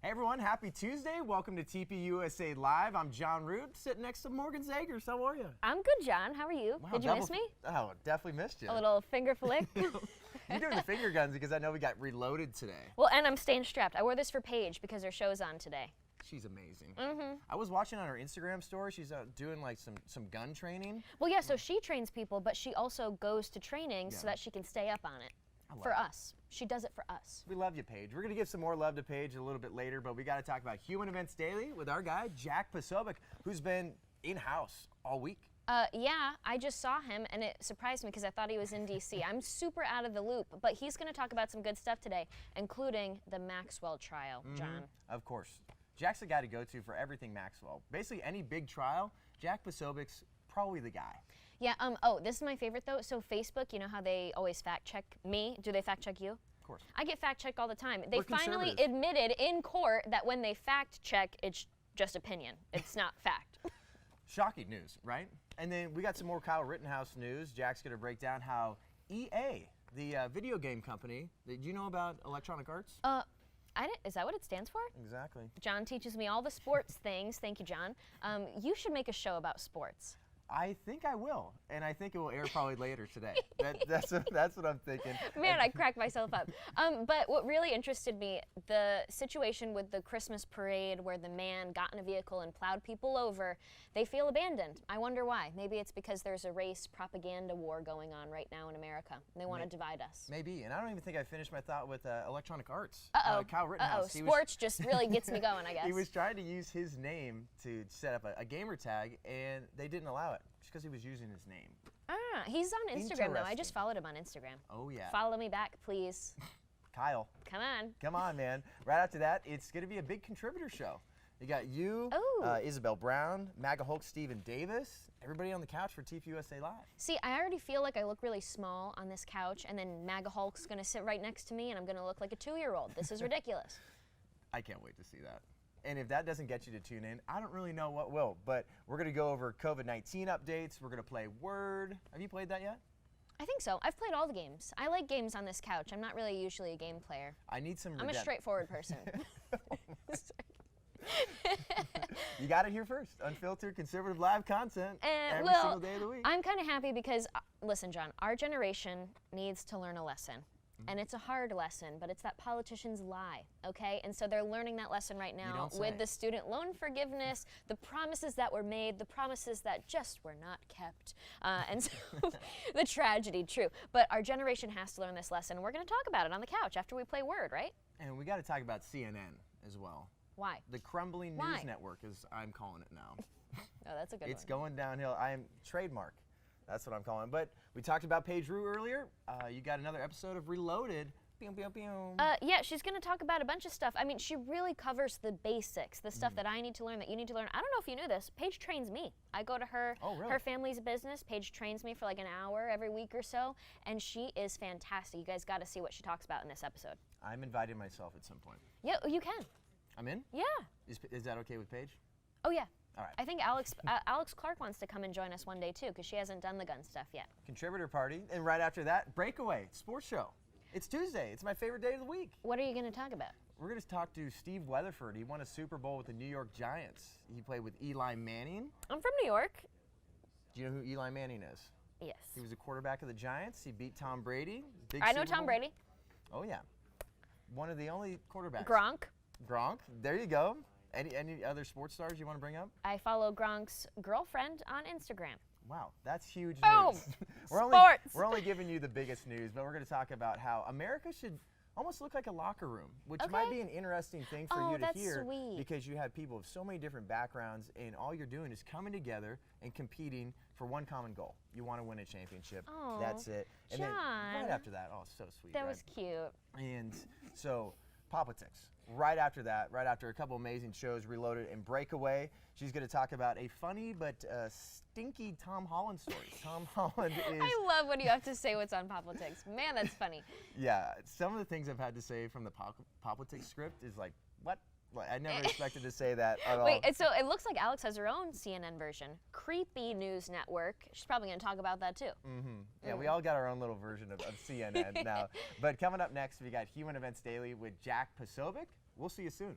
Hey everyone, happy Tuesday. Welcome to TPUSA Live. I'm Jon Root, sitting next to Morgan Zegers. How are you? I'm good, John. How are you? Wow, Did you miss me? Oh, definitely missed you. A little finger flick? You're doing the finger guns because I know we got reloaded today. Well, and I'm staying strapped. I wore this for Paige because her show's on today. She's amazing. Mm-hmm. I was watching on her Instagram story. She's doing like some gun training. Well, yeah, so she trains people, but she also goes to training so that she can stay up on it for us. She does it for us. We love you, Paige. We're going to give some more love to Paige a little bit later, but we got to talk about Human Events Daily with our guy, Jack Posobiec, who's been in-house all week. Yeah, I just saw him, and it surprised me because I thought he was in D.C. I'm super out of the loop, but he's going to talk about some good stuff today, including the Maxwell trial, John. Of course. Jack's the guy to go to for everything Maxwell. Basically, any big trial, Jack Posobiec's probably the guy. Yeah, oh, this is my favorite, though. So Facebook, you know how they always fact-check me? Do they fact-check you? Of course. I get fact-checked all the time. They We're finally admitted in court that when they fact-check, it's just opinion. It's not fact. Shocking news, right? And then we got some more Kyle Rittenhouse news. Jack's going to break down how EA, the video game company, did you know about Electronic Arts? Is that what it stands for? Exactly. John teaches me all the sports things. Thank you, John. You should make a show about sports. I think I will, and I think it will air probably later today. That's what I'm thinking. Man, I cracked myself up. But what really interested me, the situation with the Christmas parade where the man got in a vehicle and plowed people over, they feel abandoned. I wonder why. Maybe it's because there's a race propaganda war going on right now in America. And they want to divide us. Maybe, and I don't even think I finished my thought with Electronic Arts. Uh-oh. Kyle Rittenhouse. Sports just really gets me going, I guess. He was trying to use his name to set up a gamer tag, and they didn't allow it. Just because he was using his name. He's on Instagram, though. I just followed him on Instagram. Oh, yeah. Follow me back, please. Kyle. Come on. Come on, man. Right after that, it's going to be a big contributor show. You got you, Isabel Brown, MAGA Hulk Stephen Davis, everybody on the couch for TPUSA Live. See, I already feel like I look really small on this couch, and then MAGA Hulk's going to sit right next to me, and I'm going to look like a 2-year-old. This is ridiculous. I can't wait to see that. And if that doesn't get you to tune in, I don't really know what will. But we're going to go over COVID-19 updates. We're going to play Word. Have you played that yet? I think so. I've played all the games. I like games on this couch. I'm not really usually a game player. I need some I'm a straightforward person. You got it here first. Unfiltered, conservative live content every single day of the week. I'm kind of happy because, listen, John, our generation needs to learn a lesson. And it's a hard lesson, but it's that politicians lie, okay? And so they're learning that lesson right now with the student loan forgiveness, the promises that were made, the promises that just were not kept, and so the tragedy, true. But our generation has to learn this lesson, and we're going to talk about it on the couch after we play Word, right? And we got to talk about CNN as well. Why? The crumbling news network, as I'm calling it now. Oh, that's a good one. It's going downhill. I am trademark. That's what I'm calling. But we talked about Paige Roux earlier. You got another episode of Reloaded. Yeah, she's going to talk about a bunch of stuff. I mean, she really covers the basics, the stuff that I need to learn, that you need to learn. I don't know if you knew this. Paige trains me. I go to her, her family's business. Paige trains me for like an hour every week or so, and she is fantastic. You guys got to see what she talks about in this episode. I'm inviting myself at some point. Yeah, you can. I'm in? Yeah. Is that okay with Paige? Oh, yeah. All right. I think Alex Clark wants to come and join us one day, too, because she hasn't done the gun stuff yet. Contributor party. And right after that, Breakaway, sports show. It's Tuesday. It's my favorite day of the week. What are you going to talk about? We're going to talk to Steve Weatherford. He won a Super Bowl with the New York Giants. He played with Eli Manning. I'm from New York. Do you know who Eli Manning is? Yes. He was a quarterback of the Giants. He beat Tom Brady. I know Tom Brady. Oh, yeah. One of the only quarterbacks. Gronk. There you go. Any other sports stars you want to bring up? I follow Gronk's girlfriend on Instagram. Wow, that's huge Boom. news. Sports. We're only giving you the biggest news, but we're going to talk about how America should almost look like a locker room, which might be an interesting thing for you to hear because you have people of so many different backgrounds, and all you're doing is coming together and competing for one common goal. You want to win a championship. Oh, that's it. And John. then right after that, so sweet. That was cute. And so, POPlitics. Right after that, right after a couple amazing shows, Reloaded and Breakaway, she's going to talk about a funny but stinky Tom Holland story. Tom Holland is... I love when you have to say what's on POPlitics. Man, that's funny. Yeah, some of the things I've had to say from the POPlitics script is like, what? Like, I never expected to say that at all. Wait, so it looks like Alex has her own CNN version. Creepy News Network. She's probably going to talk about that too. Yeah, we all got our own little version of CNN now. But coming up next, we got Human Events Daily with Jack Posobiec. We'll see you soon.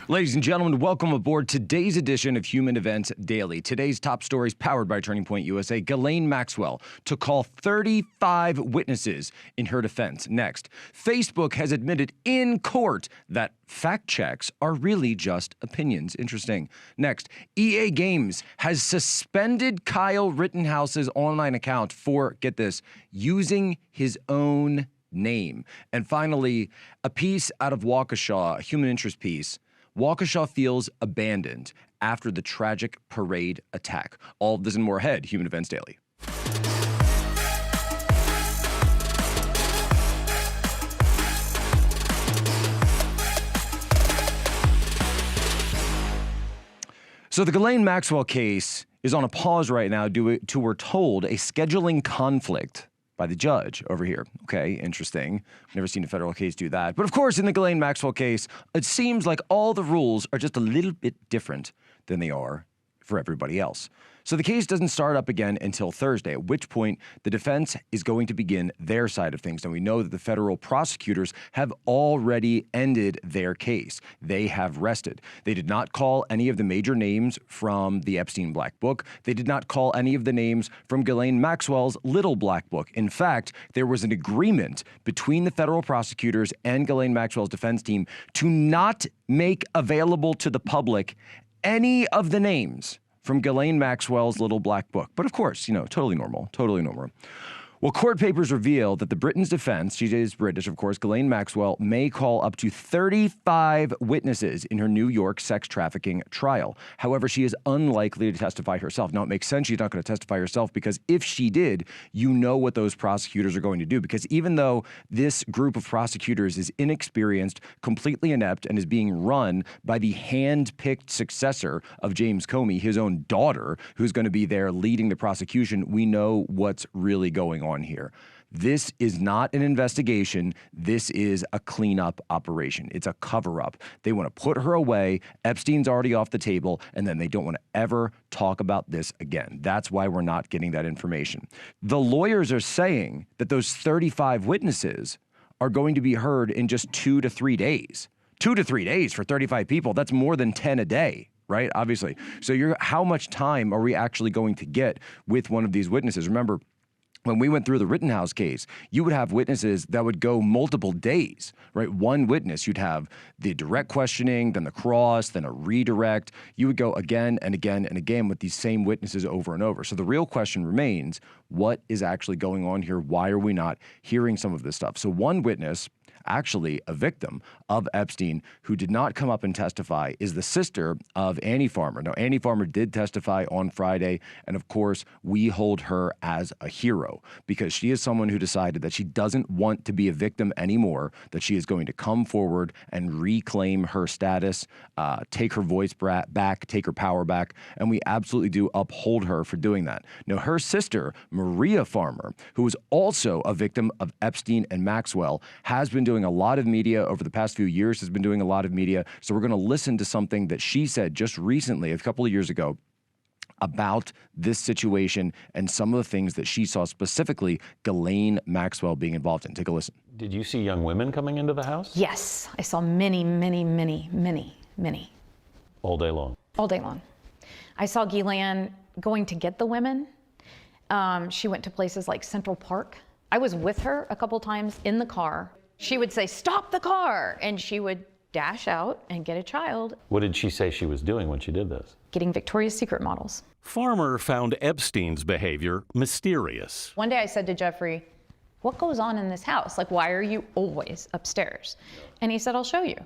Ladies and gentlemen, welcome aboard today's edition of Human Events Daily. Today's top stories powered by Turning Point USA. Ghislaine Maxwell to call 35 witnesses in her defense. Next, Facebook has admitted in court that fact checks are really just opinions. Interesting. Next, EA Games has suspended Kyle Rittenhouse's online account for, get this, using his own name. And finally, a piece out of Waukesha, a human interest piece. Waukesha feels abandoned after the tragic parade attack. All of this and more ahead, Human Events Daily. So the Ghislaine Maxwell case is on a pause right now due to, we're told, a scheduling conflict by the judge over here. Okay, interesting. Never seen a federal case do that. But of course, in the Ghislaine Maxwell case, it seems like all the rules are just a little bit different than they are for everybody else. So the case doesn't start up again until Thursday, at which point the defense is going to begin their side of things. And we know that the federal prosecutors have already ended their case. They have rested. They did not call any of the major names from the Epstein Black Book. They did not call any of the names from Ghislaine Maxwell's Little Black Book. In fact, there was an agreement between the federal prosecutors and Ghislaine Maxwell's defense team to not make available to the public any of the names from Ghislaine Maxwell's Little Black Book. But of course, totally normal, totally normal. Well, court papers reveal that the Britain's defense, she is British, of course, Ghislaine Maxwell, may call up to 35 witnesses in her New York sex trafficking trial. However, she is unlikely to testify herself. Now, it makes sense she's not going to testify herself because if she did, you know what those prosecutors are going to do. Because even though this group of prosecutors is inexperienced, completely inept, and is being run by the hand-picked successor of James Comey, his own daughter, who's going to be there leading the prosecution, we know what's really going on here. This is not an investigation. This is a cleanup operation. It's a cover-up. They want to put her away. Epstein's already off the table, and then they don't want to ever talk about this again. That's why we're not getting that information. The lawyers are saying that those 35 witnesses are going to be heard in just 2 to 3 days. 2 to 3 days for 35 people, that's more than 10 a day. Right? Obviously. So how much time are we actually going to get with one of these witnesses? Remember, when we went through the Rittenhouse case, you would have witnesses that would go multiple days, right? One witness, you'd have the direct questioning, then the cross, then a redirect. You would go again and again and again with these same witnesses over and over. So the real question remains, what is actually going on here? Why are we not hearing some of this stuff? So one witness, actually a victim of Epstein, who did not come up and testify, is the sister of Annie Farmer. Now, Annie Farmer did testify on Friday, and of course, we hold her as a hero because she is someone who decided that she doesn't want to be a victim anymore, that she is going to come forward and reclaim her status, take her voice back, take her power back, and we absolutely do uphold her for doing that. Now, her sister, Maria Farmer, who was also a victim of Epstein and Maxwell, has been doing a lot of media over the past few years, has been doing a lot of media. So we're going to listen to something that she said just recently, a couple of years ago, about this situation and some of the things that she saw specifically Ghislaine Maxwell being involved in. Take a listen. Did you see young women coming into the house? Yes, I saw many, many, many, many, many. All day long? All day long. I saw Ghislaine going to get the women. She went to places like Central Park. I was with her a couple times in the car. She would say, "Stop the car," and she would dash out and get a child. What did she say she was doing when she did this? Getting Victoria's Secret models. Farmer found Epstein's behavior mysterious. One day I said to Jeffrey, "What goes on in this house? Like, why are you always upstairs?" And he said, "I'll show you."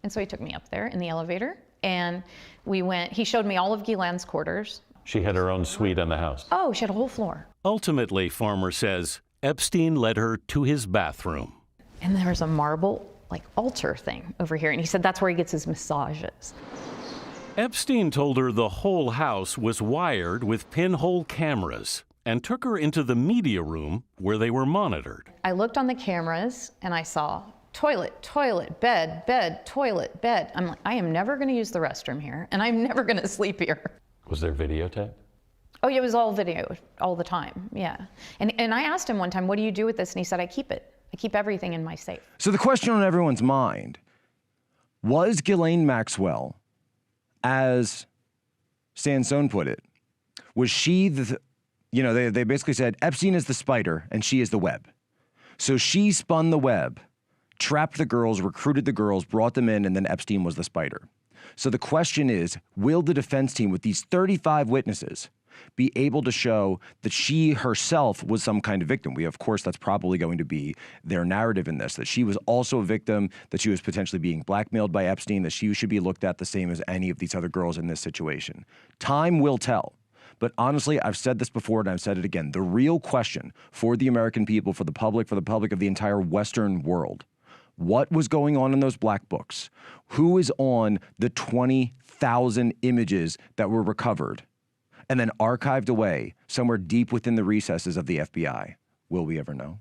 And so he took me up there in the elevator, and we went. He showed me all of Ghislaine's quarters. She had her own suite in the house. Oh, she had a whole floor. Ultimately, Farmer says Epstein led her to his bathroom. And there was a marble, altar thing over here. And he said that's where he gets his massages. Epstein told her the whole house was wired with pinhole cameras and took her into the media room where they were monitored. I looked on the cameras and I saw toilet, toilet, bed, bed, toilet, bed. I'm like, I am never going to use the restroom here, and I'm never going to sleep here. Was there videotape? Oh, yeah, it was all video all the time, yeah. And I asked him one time, "What do you do with this?" And he said, "I keep it. I keep everything in my safe." So the question on everyone's mind, Was Ghislaine Maxwell, as Sansone put it, was she they basically said Epstein is the spider and she is the web. So she spun the web, trapped the girls, recruited the girls, brought them in, and then Epstein was the spider. So the question is, will the defense team with these 35 witnesses be able to show that she herself was some kind of victim? Of course, that's probably going to be their narrative in this, that she was also a victim, that she was potentially being blackmailed by Epstein, that she should be looked at the same as any of these other girls in this situation. Time will tell. But honestly, I've said this before and I've said it again. The real question for the American people, for the public of the entire Western world, what was going on in those black books? Who is on the 20,000 images that were recovered and then archived away somewhere deep within the recesses of the FBI? Will we ever know?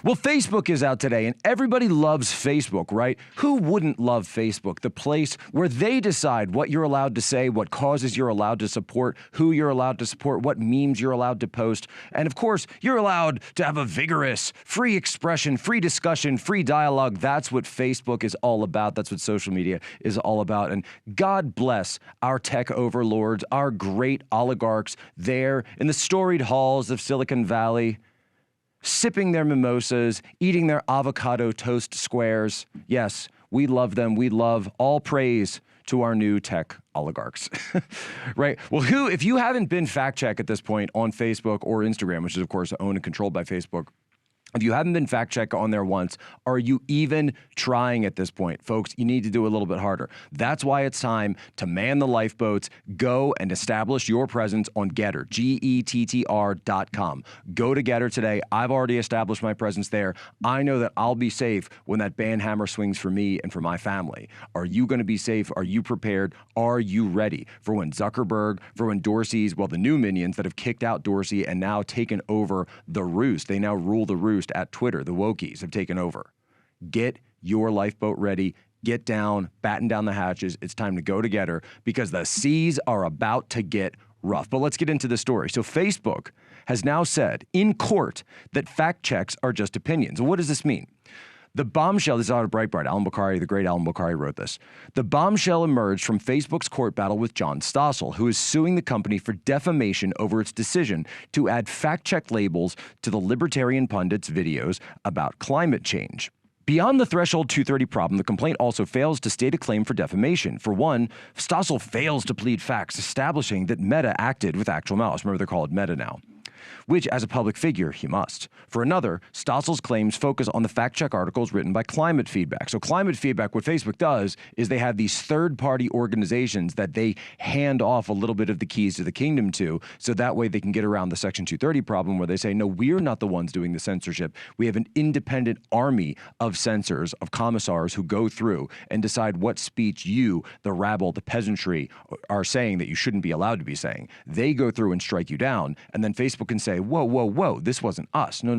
Well, Facebook is out today, and everybody loves Facebook, right? Who wouldn't love Facebook? The place where they decide what you're allowed to say, what causes you're allowed to support, who you're allowed to support, what memes you're allowed to post. And of course, you're allowed to have a vigorous, free expression, free discussion, free dialogue. That's what Facebook is all about. That's what social media is all about. And God bless our tech overlords, our great oligarchs there in the storied halls of Silicon Valley, sipping their mimosas, eating their avocado toast squares. Yes, we love them. We love all praise to our new tech oligarchs, right? Well, if you haven't been fact-checked at this point on Facebook or Instagram, which is, of course, owned and controlled by Facebook, if you haven't been fact-checked on there once, are you even trying at this point? Folks, you need to do a little bit harder. That's why it's time to man the lifeboats, go and establish your presence on Getter, GETTR.com. Go to Getter today. I've already established my presence there. I know that I'll be safe when that band hammer swings for me and for my family. Are you going to be safe? Are you prepared? Are you ready for when Zuckerberg, for when Dorsey's, the new minions that have kicked out Dorsey and now taken over the roost, they now rule the roost at Twitter, the wokies have taken over. Get your lifeboat ready. Get down, batten down the hatches. It's time to go together because the seas are about to get rough. But let's get into the story. So Facebook has now said in court that fact checks are just opinions. What does this mean? The bombshell, this is out of Breitbart. Alan Bukhari, the great Alan Bukhari, wrote this. The bombshell emerged from Facebook's court battle with John Stossel, who is suing the company for defamation over its decision to add fact-check labels to the libertarian pundits' videos about climate change. Beyond the threshold 230 problem, the complaint also fails to state a claim for defamation. For one, Stossel fails to plead facts establishing that Meta acted with actual malice. Remember, they're called Meta now, which, as a public figure, he must. For another, Stossel's claims focus on the fact-check articles written by Climate Feedback. So Climate Feedback, what Facebook does is they have these third-party organizations that they hand off a little bit of the keys to the kingdom to, so that way they can get around the Section 230 problem where they say, no, we're not the ones doing the censorship. We have an independent army of censors, of commissars who go through and decide what speech you, the rabble, the peasantry, are saying that you shouldn't be allowed to be saying. They go through and strike you down, and then Facebook can say, whoa, this wasn't us. No.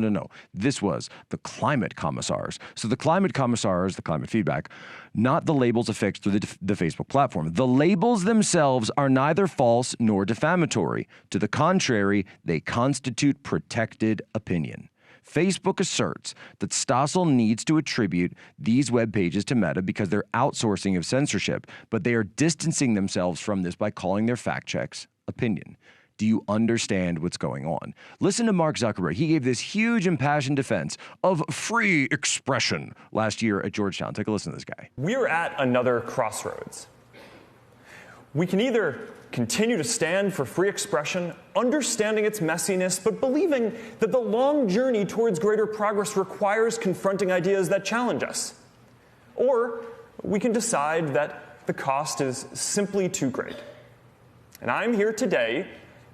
This was the climate commissars. So the climate commissars, the Climate Feedback, not the labels affixed through the Facebook platform. The labels themselves are neither false nor defamatory. To the contrary, they constitute protected opinion. Facebook asserts that Stossel needs to attribute these web pages to Meta because they're outsourcing of censorship, but they are distancing themselves from this by calling their fact checks opinion. Do you understand what's going on? Listen to Mark Zuckerberg. He gave this huge impassioned defense of free expression last year at Georgetown. Take a listen to this guy. We are at another crossroads. We can either continue to stand for free expression, understanding its messiness, but believing that the long journey towards greater progress requires confronting ideas that challenge us. Or we can decide that the cost is simply too great. And I'm here today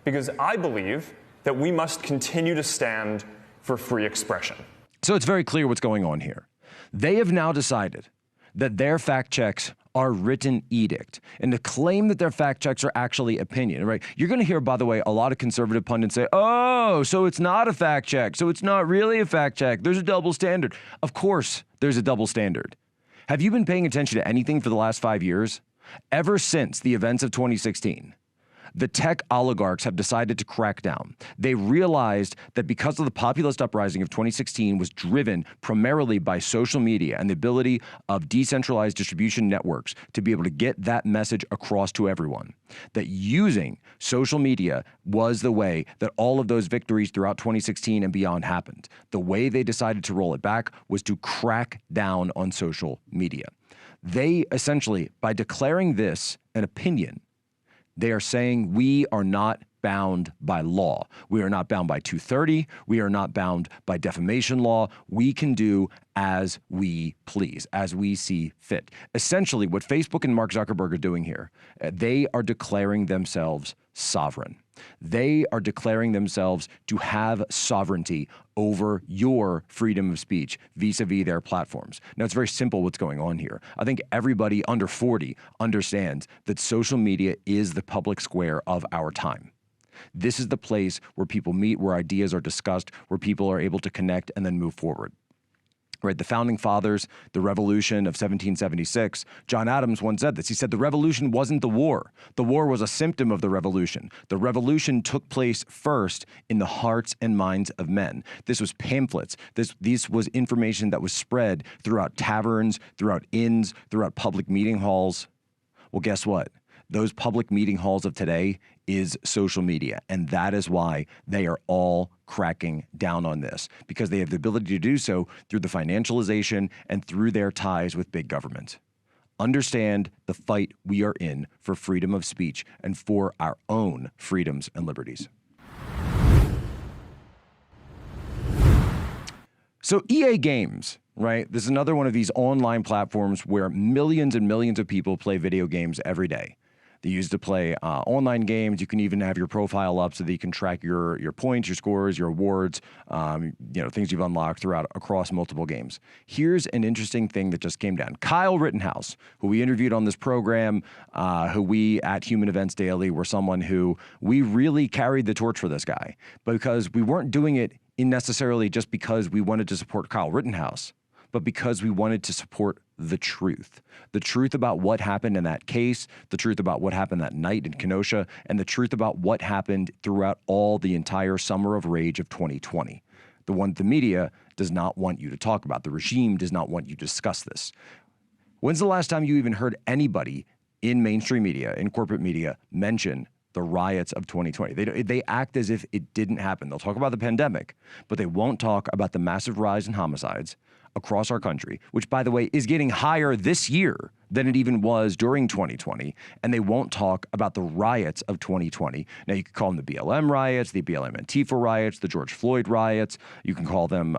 because I believe that we must continue to stand for free expression. So it's very clear what's going on here. They have now decided that their fact checks are written edict, and to claim that their fact checks are actually opinion, right? You're going to hear, by the way, a lot of conservative pundits say, oh, so it's not a fact check, so it's not really a fact check. There's a double standard. Of course, there's a double standard. Have you been paying attention to anything for the last 5 years? Ever since the events of 2016, the tech oligarchs have decided to crack down. They realized that because of the populist uprising of 2016 was driven primarily by social media and the ability of decentralized distribution networks to be able to get that message across to everyone, that using social media was the way that all of those victories throughout 2016 and beyond happened. The way they decided to roll it back was to crack down on social media. They essentially, by declaring this an opinion, they are saying we are not bound by law. We are not bound by 230. We are not bound by defamation law. We can do as we please, as we see fit. Essentially, what Facebook and Mark Zuckerberg are doing here, they are declaring themselves sovereign. They are declaring themselves to have sovereignty over your freedom of speech vis-a-vis their platforms. Now, it's very simple what's going on here. I think everybody under 40 understands that social media is the public square of our time. This is the place where people meet, where ideas are discussed, where people are able to connect and then move forward. Right, the founding fathers, the revolution of 1776, John Adams once said this. He said the revolution wasn't the war. The war was a symptom of the revolution. The revolution took place first in the hearts and minds of men. This was pamphlets. This was information that was spread throughout taverns, throughout inns, throughout public meeting halls. Well, guess what? Those public meeting halls of today is social media. And that is why they are all cracking down on this, because they have the ability to do so through the financialization and through their ties with big government. Understand the fight we are in for freedom of speech and for our own freedoms and liberties. So EA Games, right? This is another one of these online platforms where millions and millions of people play video games every day. They use to play online games. You can even have your profile up so that you can track your points, your scores, your awards, things you've unlocked across multiple games. Here's an interesting thing that just came down. Kyle Rittenhouse, who we interviewed on this program, who we at Human Events Daily were someone who we really carried the torch for this guy, because we weren't doing it necessarily just because we wanted to support Kyle Rittenhouse, but because we wanted to support the truth about what happened in that case, the truth about what happened that night in Kenosha, and the truth about what happened throughout all the entire summer of rage of 2020. The one the media does not want you to talk about. The regime does not want you to discuss this. When's the last time you even heard anybody in mainstream media, in corporate media, mention the riots of 2020? They act as if it didn't happen. They'll talk about the pandemic, but they won't talk about the massive rise in homicides across our country, which, by the way, is getting higher this year than it even was during 2020. And they won't talk about the riots of 2020. Now, you could call them the BLM riots, the BLM Antifa riots, the George Floyd riots. You can call them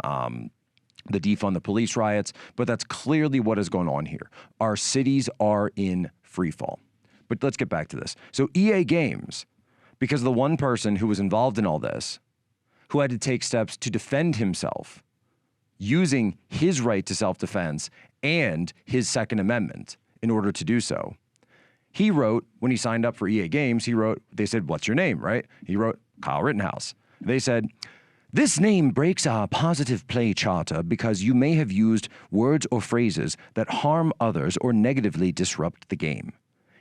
the defund the police riots. But that's clearly what is going on here. Our cities are in free fall. But let's get back to this. So EA Games, because of the one person who was involved in all this, who had to take steps to defend himself, using his right to self-defense and his Second Amendment in order to do so. He wrote, when he signed up for EA Games, they said, what's your name, right? He wrote, Kyle Rittenhouse. They said, this name breaks our positive play charter because you may have used words or phrases that harm others or negatively disrupt the game.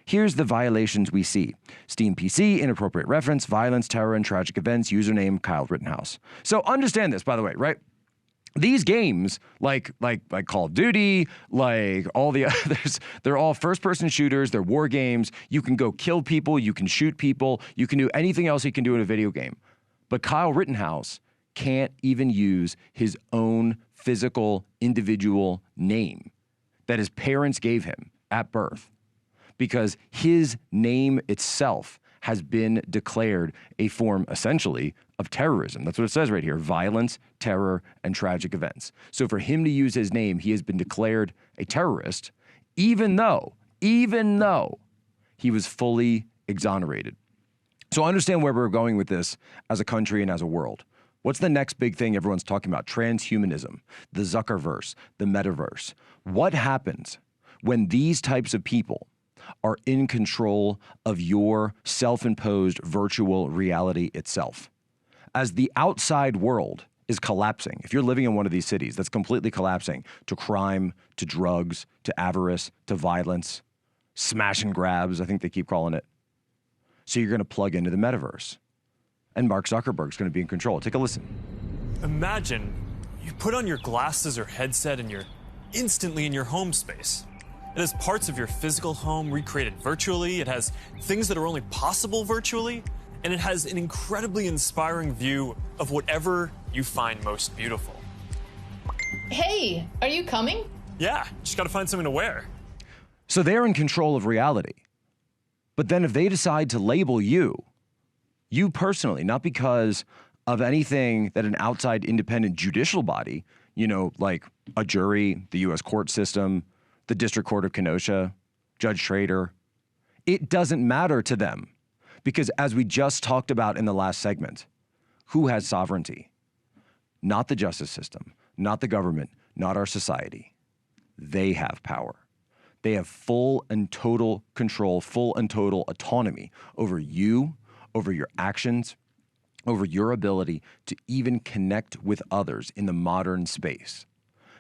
Here's the violations we see. Steam PC, inappropriate reference, violence, terror, and tragic events, username Kyle Rittenhouse. So understand this, by the way, right? These games, like Call of Duty, like all the others, they're all first-person shooters. They're war games. You can go kill people. You can shoot people. You can do anything else you can do in a video game. But Kyle Rittenhouse can't even use his own physical, individual name that his parents gave him at birth, because his name itself has been declared a form, essentially, of terrorism. That's what it says right here: violence, terror, and tragic events. So for him to use his name, he has been declared a terrorist, even though he was fully exonerated. So understand where we're going with this as a country and as a world. What's the next big thing everyone's talking about? Transhumanism, the Zuckerverse, the metaverse. What happens when these types of people are in control of your self-imposed virtual reality itself? As the outside world is collapsing, if you're living in one of these cities that's completely collapsing to crime, to drugs, to avarice, to violence, smash and grabs, I think they keep calling it, So you're going to plug into the metaverse. And Mark Zuckerberg's going to be in control. Take a listen. Imagine you put on your glasses or headset and you're instantly in your home space. It has parts of your physical home recreated virtually. It has things that are only possible virtually. And it has an incredibly inspiring view of whatever you find most beautiful. Hey, are you coming? Yeah, just gotta find something to wear. So they're in control of reality. But then if they decide to label you personally, not because of anything that an outside independent judicial body, like a jury, the U.S. court system, the District Court of Kenosha, Judge Schrader, it doesn't matter to them. Because as we just talked about in the last segment, who has sovereignty? Not the justice system, not the government, not our society. They have power. They have full and total control, full and total autonomy over you, over your actions, over your ability to even connect with others in the modern space.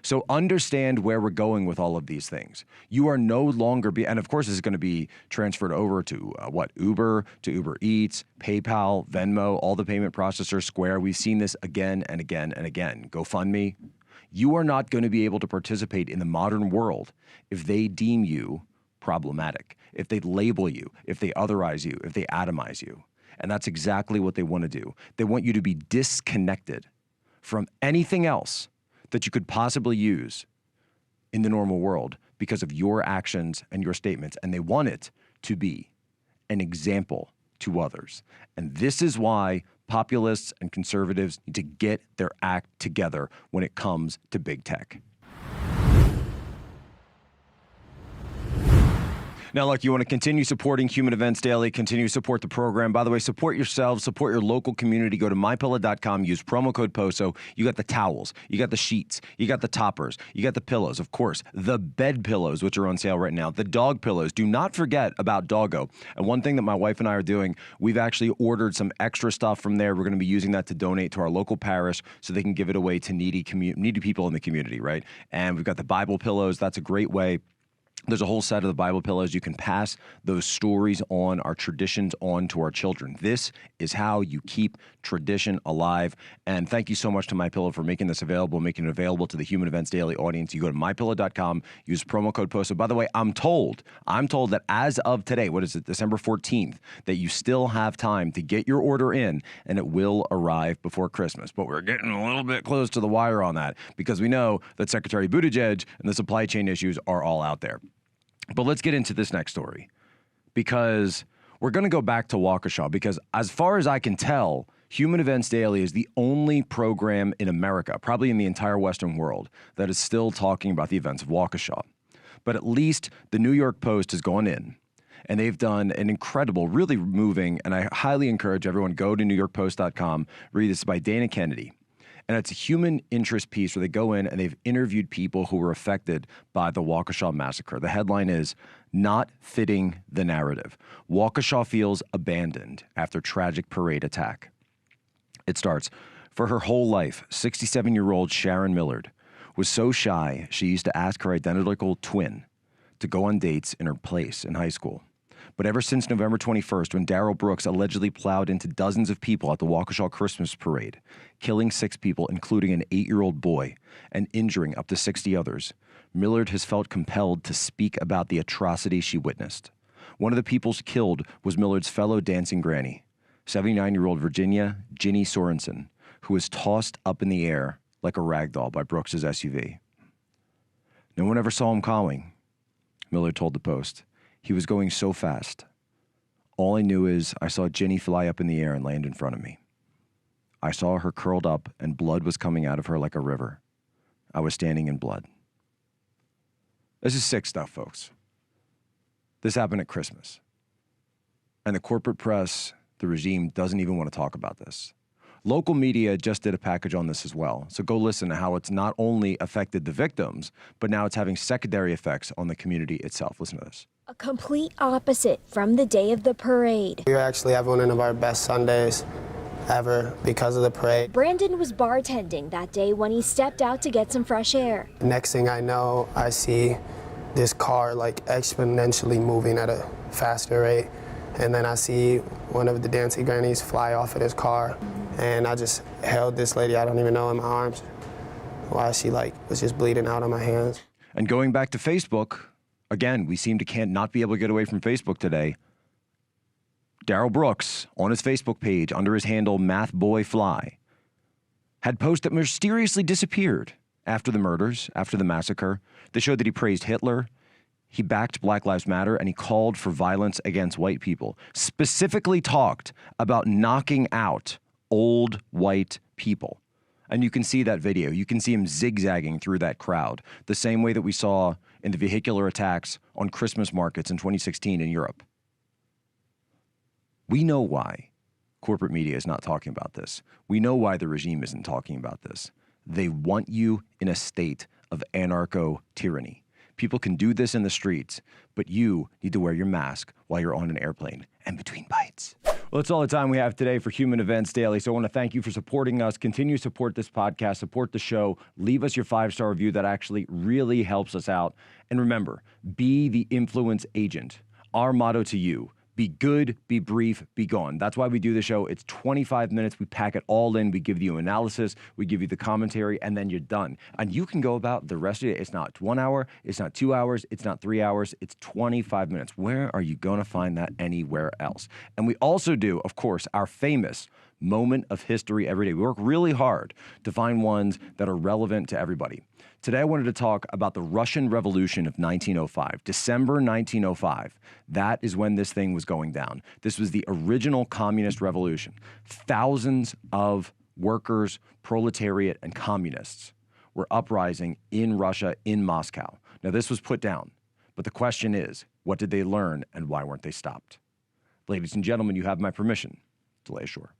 So understand where we're going with all of these things. You are no longer and of course this is going to be transferred over to Uber, to Uber Eats, PayPal, Venmo, all the payment processors, Square. We've seen this again and again and again. GoFundMe. You are not going to be able to participate in the modern world if they deem you problematic, if they label you, if they otherize you, if they atomize you. And that's exactly what they want to do. They want you to be disconnected from anything else that you could possibly use in the normal world because of your actions and your statements. And they want it to be an example to others. And this is why populists and conservatives need to get their act together when it comes to big tech. Now, look, you want to continue supporting Human Events Daily, continue to support the program. By the way, support yourselves, support your local community. Go to mypillow.com, use promo code POSO. You got the towels, you got the sheets, you got the toppers, you got the pillows, of course, the bed pillows, which are on sale right now, the dog pillows. Do not forget about Doggo. And one thing that my wife and I are doing, we've actually ordered some extra stuff from there. We're going to be using that to donate to our local parish so they can give it away to needy people in the community, right? And we've got the Bible pillows. That's a great way. There's a whole set of the Bible pillows. You can pass those stories on, our traditions on to our children. This is how you keep tradition alive. And thank you so much to MyPillow for making this available, making it available to the Human Events Daily audience. You go to mypillow.com, use promo code POSO. By the way, I'm told that as of today, what is it, December 14th, that you still have time to get your order in and it will arrive before Christmas. But we're getting a little bit close to the wire on that because we know that Secretary Buttigieg and the supply chain issues are all out there. But let's get into this next story because we're going to go back to Waukesha because as far as I can tell, Human Events Daily is the only program in America, probably in the entire Western world, that is still talking about the events of Waukesha. But at least the New York Post has gone in and they've done an incredible, really moving, and I highly encourage everyone, go to newyorkpost.com, read this by Dana Kennedy. And it's a human interest piece where they go in and they've interviewed people who were affected by the Waukesha massacre. The headline is, "Not Fitting the Narrative. Waukesha Feels Abandoned After Tragic Parade Attack." It starts, "For her whole life, 67-year-old Sharon Millard was so shy she used to ask her identical twin to go on dates in her place in high school. But ever since November 21st, when Darrell Brooks allegedly plowed into dozens of people at the Waukesha Christmas parade, killing 6 people, including an 8-year-old boy, and injuring up to 60 others, Millard has felt compelled to speak about the atrocity she witnessed. One of the people killed was Millard's fellow dancing granny, 79-year-old Virginia Ginny Sorensen, who was tossed up in the air like a rag doll by Brooks's SUV. No one ever saw him coming," Millard told the Post. "He was going so fast. All I knew is I saw Ginny fly up in the air and land in front of me. I saw her curled up and blood was coming out of her like a river. I was standing in blood." This is sick stuff, folks. This happened at Christmas. And the corporate press, the regime, doesn't even want to talk about this. Local media just did a package on this as well. So go listen to how it's not only affected the victims, but now it's having secondary effects on the community itself. Listen to this. A complete opposite from the day of the parade. We were actually having one of our best Sundays ever because of the parade. Brandon was bartending that day when he stepped out to get some fresh air. Next thing I know, I see this car like exponentially moving at a faster rate. And then I see one of the dancing grannies fly off of this car, and I just held this lady, I don't even know, in my arms, while she was just bleeding out on my hands. And going back to Facebook, again, we seem to can't not be able to get away from Facebook today. Darrell Brooks, on his Facebook page, under his handle MathBoyFly, had posts that mysteriously disappeared after the murders, after the massacre. They showed that he praised Hitler, he backed Black Lives Matter, and he called for violence against white people. Specifically talked about knocking out old white people. And you can see that video. You can see him zigzagging through that crowd, the same way that we saw in the vehicular attacks on Christmas markets in 2016 in Europe. We know why corporate media is not talking about this. We know why the regime isn't talking about this. They want you in a state of anarcho-tyranny. People can do this in the streets, but you need to wear your mask while you're on an airplane and between bites. Well, that's all the time we have today for Human Events Daily. So I want to thank you for supporting us. Continue to support this podcast, support the show. Leave us your 5-star review. That actually really helps us out. And remember, be the influence agent. Our motto to you: be good, be brief, be gone. That's why we do the show. It's 25 minutes. We pack it all in. We give you analysis. We give you the commentary, and then you're done. And you can go about the rest of it. It's not 1 hour. It's not 2 hours. It's not 3 hours. It's 25 minutes. Where are you going to find that anywhere else? And we also do, of course, our famous moment of history every day. We work really hard to find ones that are relevant to everybody. Today, I wanted to talk about the Russian Revolution of 1905, December 1905. That is when this thing was going down. This was the original communist revolution. Thousands of workers, proletariat, and communists were uprising in Russia, in Moscow. Now, this was put down, but the question is, what did they learn and why weren't they stopped? Ladies and gentlemen, you have my permission to lay ashore.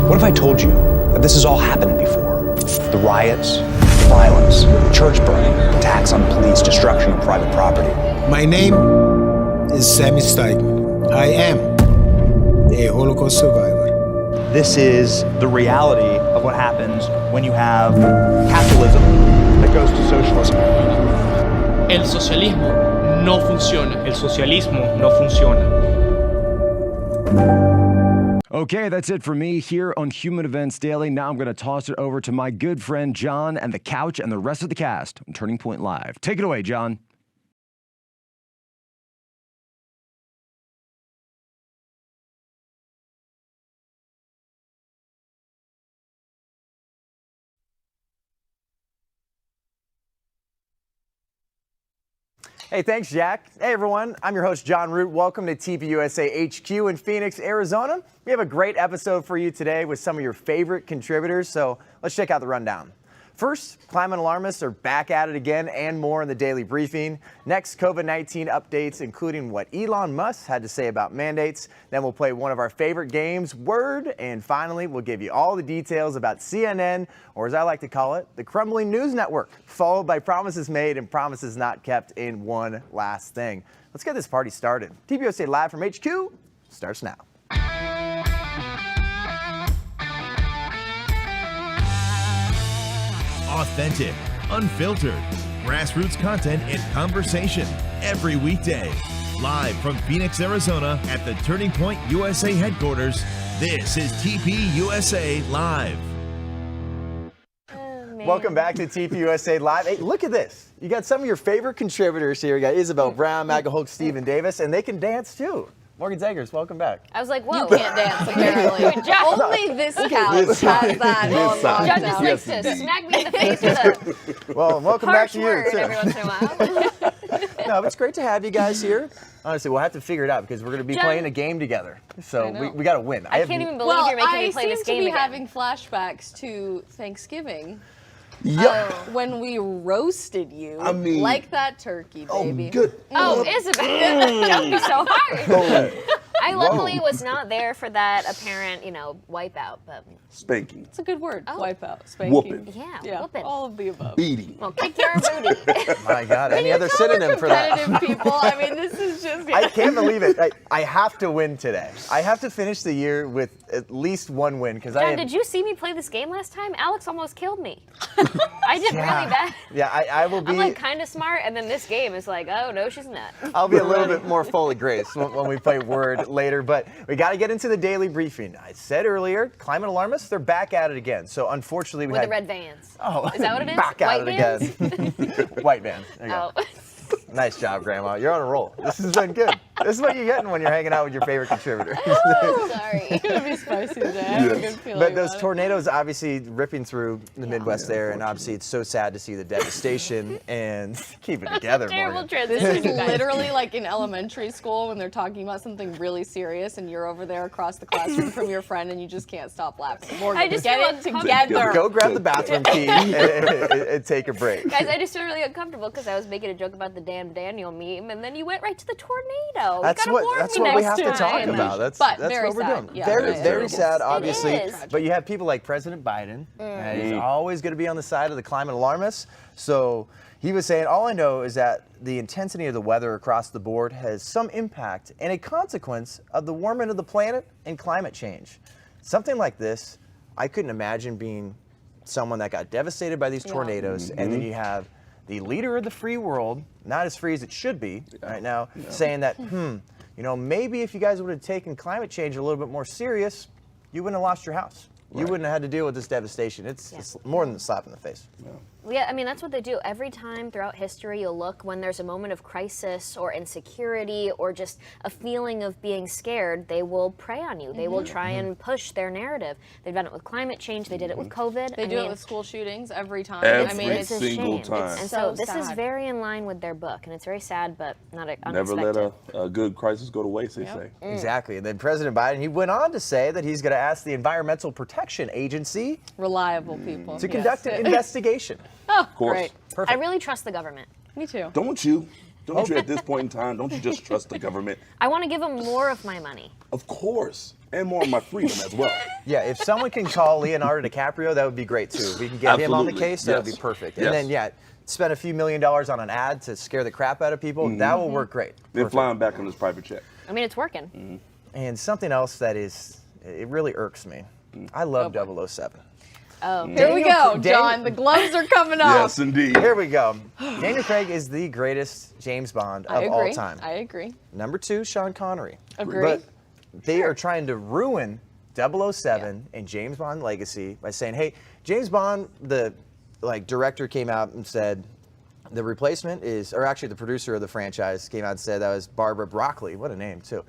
What if I told you that this has all happened before? The riots, violence, church burning, attacks on police, destruction of private property. My name is Sammy Strikeman. I am a Holocaust survivor. This is the reality of what happens when you have capitalism that goes to socialism. El socialismo no funciona. El socialismo no funciona. Okay, that's it for me here on Human Events Daily. Now I'm going to toss it over to my good friend Jon and the couch and the rest of the cast on Turning Point Live. Take it away, Jon. Hey, thanks, Jack. Hey, everyone. I'm your host, Jon Root. Welcome to TPUSA HQ in Phoenix, Arizona. We have a great episode for you today with some of your favorite contributors, so let's check out the rundown. First, climate alarmists are back at it again and more in the daily briefing. Next, COVID-19 updates, including what Elon Musk had to say about mandates. Then we'll play one of our favorite games, Word. And finally, we'll give you all the details about CNN, or as I like to call it, the crumbling news network, followed by promises made and promises not kept in one last thing. Let's get this party started. TPUSA Live from HQ starts now. Authentic, unfiltered, grassroots content and conversation every weekday. Live from Phoenix, Arizona at the Turning Point USA headquarters, this is TPUSA Live. Welcome back to TPUSA Live. Hey, look at this. You got some of your favorite contributors here. You got Isabel Brown, Magga Hulk, Stephen Davis, and they can dance too. Morgan Zegers, welcome back. I was like, whoa. You can't dance, apparently. Only this couch has that. John just likes to smack me in the face with a well, welcome back to you, word too. every once in a while. No, it's great to have you guys here. Honestly, we'll have to figure it out because we're going to be playing a game together. So we got to win. I can't even believe you're making me play this game I seem to be again. having flashbacks to Thanksgiving. Yeah. When we roasted you, I mean, like that turkey, baby. Oh, good. Oh, Isabel, don't be so hard. I luckily was not there for that apparent, wipeout, but Spanking. It's a good word. Wipeout. Spanking. Whooping. Yeah, whooping. All of the above. Beating. Well, kick your booty. My God, any other synonym for that? Competitive people. I mean, this is just. I can't believe it. I have to win today. I have to finish the year with at least one win because John, did you see me play this game last time? Alex almost killed me. I did really bad. Yeah, I will be. I'm like kind of smart, and then this game is like, oh no, she's not. I'll be a little bit more full of grace when we play Word later, but we got to get into the daily briefing. I said earlier, climate alarmists, they're back at it again. So unfortunately, we With had the red vans. Oh, is that what it is? Back White at it again. White vans. There you go. Nice job, Grandma. You're on a roll. This has been good. This is what you're getting when you're hanging out with your favorite contributor. Sorry. It's going to be spicy today. I have a good feeling But those about tornadoes obviously ripping through the Midwest there, and obviously it's so sad to see the devastation and keep it together, Terrible Morgan. transition. This is literally like in elementary school when they're talking about something really serious and you're over there across the classroom from your friend and you just can't stop laughing. Morgan, I just get feel it uncomfortable. together. Go grab the bathroom key and take a break. Guys, I just feel really uncomfortable because I was making a joke about the damn Daniel meme, and then you went right to the tornado. That's what we have to talk about. That's what we're doing. Yeah, very sad, obviously. It is. But you have people like President Biden. He's always going to be on the side of the climate alarmists. So he was saying, all I know is that the intensity of the weather across the board has some impact and a consequence of the warming of the planet and climate change. Something like this, I couldn't imagine being someone that got devastated by these tornadoes, and then you have the leader of the free world, not as free as it should be right now, saying that, maybe if you guys would have taken climate change a little bit more serious, you wouldn't have lost your house. Right. You wouldn't have had to deal with this devastation. It's more than a slap in the face. Yeah, I mean, that's what they do. Every time throughout history, you'll look when there's a moment of crisis or insecurity or just a feeling of being scared, they will prey on you. They will try and push their narrative. They've done it with climate change. They did it with COVID. They do it with school shootings every time. Every it's a single shame. time. And so this is very in line with their book, and it's very sad, but not unexpected. Never let a good crisis go to waste, they say. Exactly. And then President Biden, he went on to say that he's going to ask the Environmental Protection Agency reliable people to conduct an investigation. Of course. Great. Perfect. I really trust the government. Me too. Don't you? Don't you at this point in time, don't you just trust the government? I want to give them more of my money. Of course. And more of my freedom as well. Yeah, if someone can call Leonardo DiCaprio, that would be great too. If we can get him on the case, that would be perfect. And then, spend a few $1 million on an ad to scare the crap out of people, that will work great. Then fly him back on his private jet. I mean, it's working. And something else that it really irks me. I love 007. Oh, here we go, John. The gloves are coming off. Yes, indeed. Here we go. Daniel Craig is the greatest James Bond of all time. I agree. Number 2, Sean Connery. Agree. But they are trying to ruin 007 and James Bond legacy by saying, hey, James Bond, the director came out and said the replacement is, or actually the producer of the franchise came out and said that was Barbara Broccoli. What a name, too.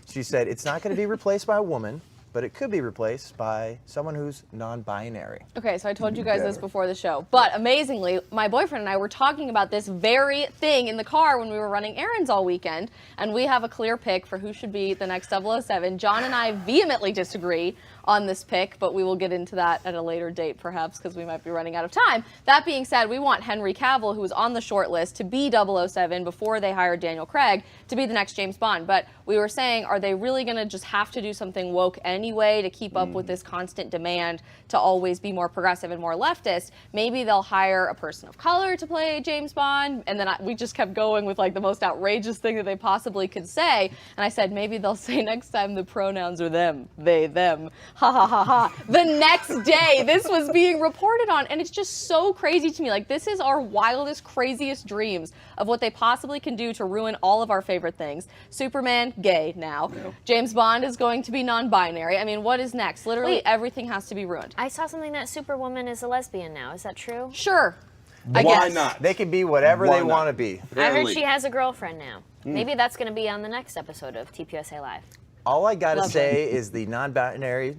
She said it's not going to be replaced by a woman, but it could be replaced by someone who's non-binary. Okay, so I told you guys this before the show, but amazingly, my boyfriend and I were talking about this very thing in the car when we were running errands all weekend, and we have a clear pick for who should be the next 007. John and I vehemently disagree on this pick, but we will get into that at a later date perhaps because we might be running out of time. That being said, we want Henry Cavill, who was on the short list, to be 007 before they hired Daniel Craig to be the next James Bond. But we were saying, are they really going to just have to do something woke anyway to keep up with this constant demand to always be more progressive and more leftist? Maybe they'll hire a person of color to play James Bond. And then we just kept going with the most outrageous thing that they possibly could say. And I said, maybe they'll say next time the pronouns are them, they, them. Ha ha ha ha. The next day, this was being reported on, and it's just so crazy to me. This is our wildest, craziest dreams of what they possibly can do to ruin all of our favorite things. Superman, gay now. Yeah. James Bond is going to be non-binary. I mean, what is next? Literally everything has to be ruined. I saw something that Superwoman is a lesbian now. Is that true? Sure. Why not? They can be whatever they want to be. I heard she has a girlfriend now. Maybe that's going to be on the next episode of TPUSA Live. All I gotta say is the non-binary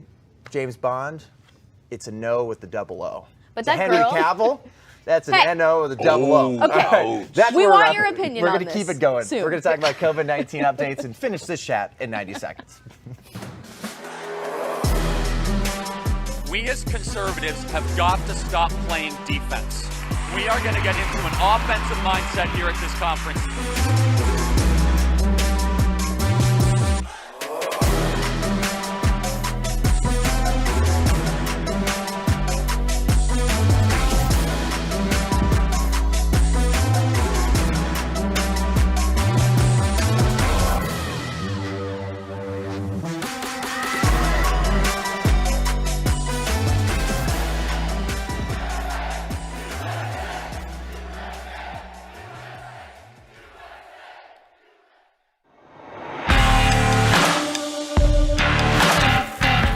James Bond, it's a no with the double O. But that Henry Cavill, That's an NO with a double O. Okay. Right. That's We where want we're your at. opinion We're on gonna this keep it going. soon. We're going to talk about COVID-19 updates and finish this chat in 90 seconds. We as conservatives have got to stop playing defense. We are going to get into an offensive mindset here at this conference.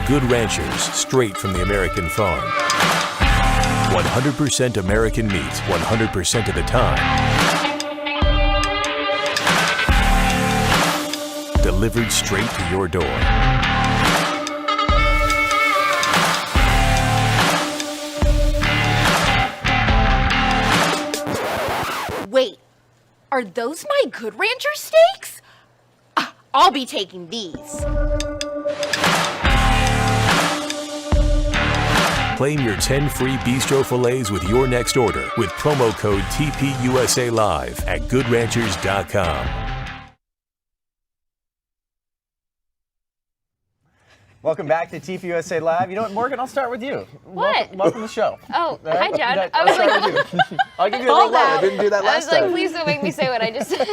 Good Ranchers, straight from the American farm. 100% American meat, 100% of the time. Delivered straight to your door. Wait, are those my Good Rancher steaks? I'll be taking these. Claim your 10 free bistro fillets with your next order with promo code TPUSA Live at goodranchers.com. Welcome back to TPUSA Live. You know what, Morgan, I'll start with you. What? Welcome to the show. Oh, hi, John. I'll start with you. I'll give you a little love. I didn't do that last time. I was like, please don't make me say what I just said.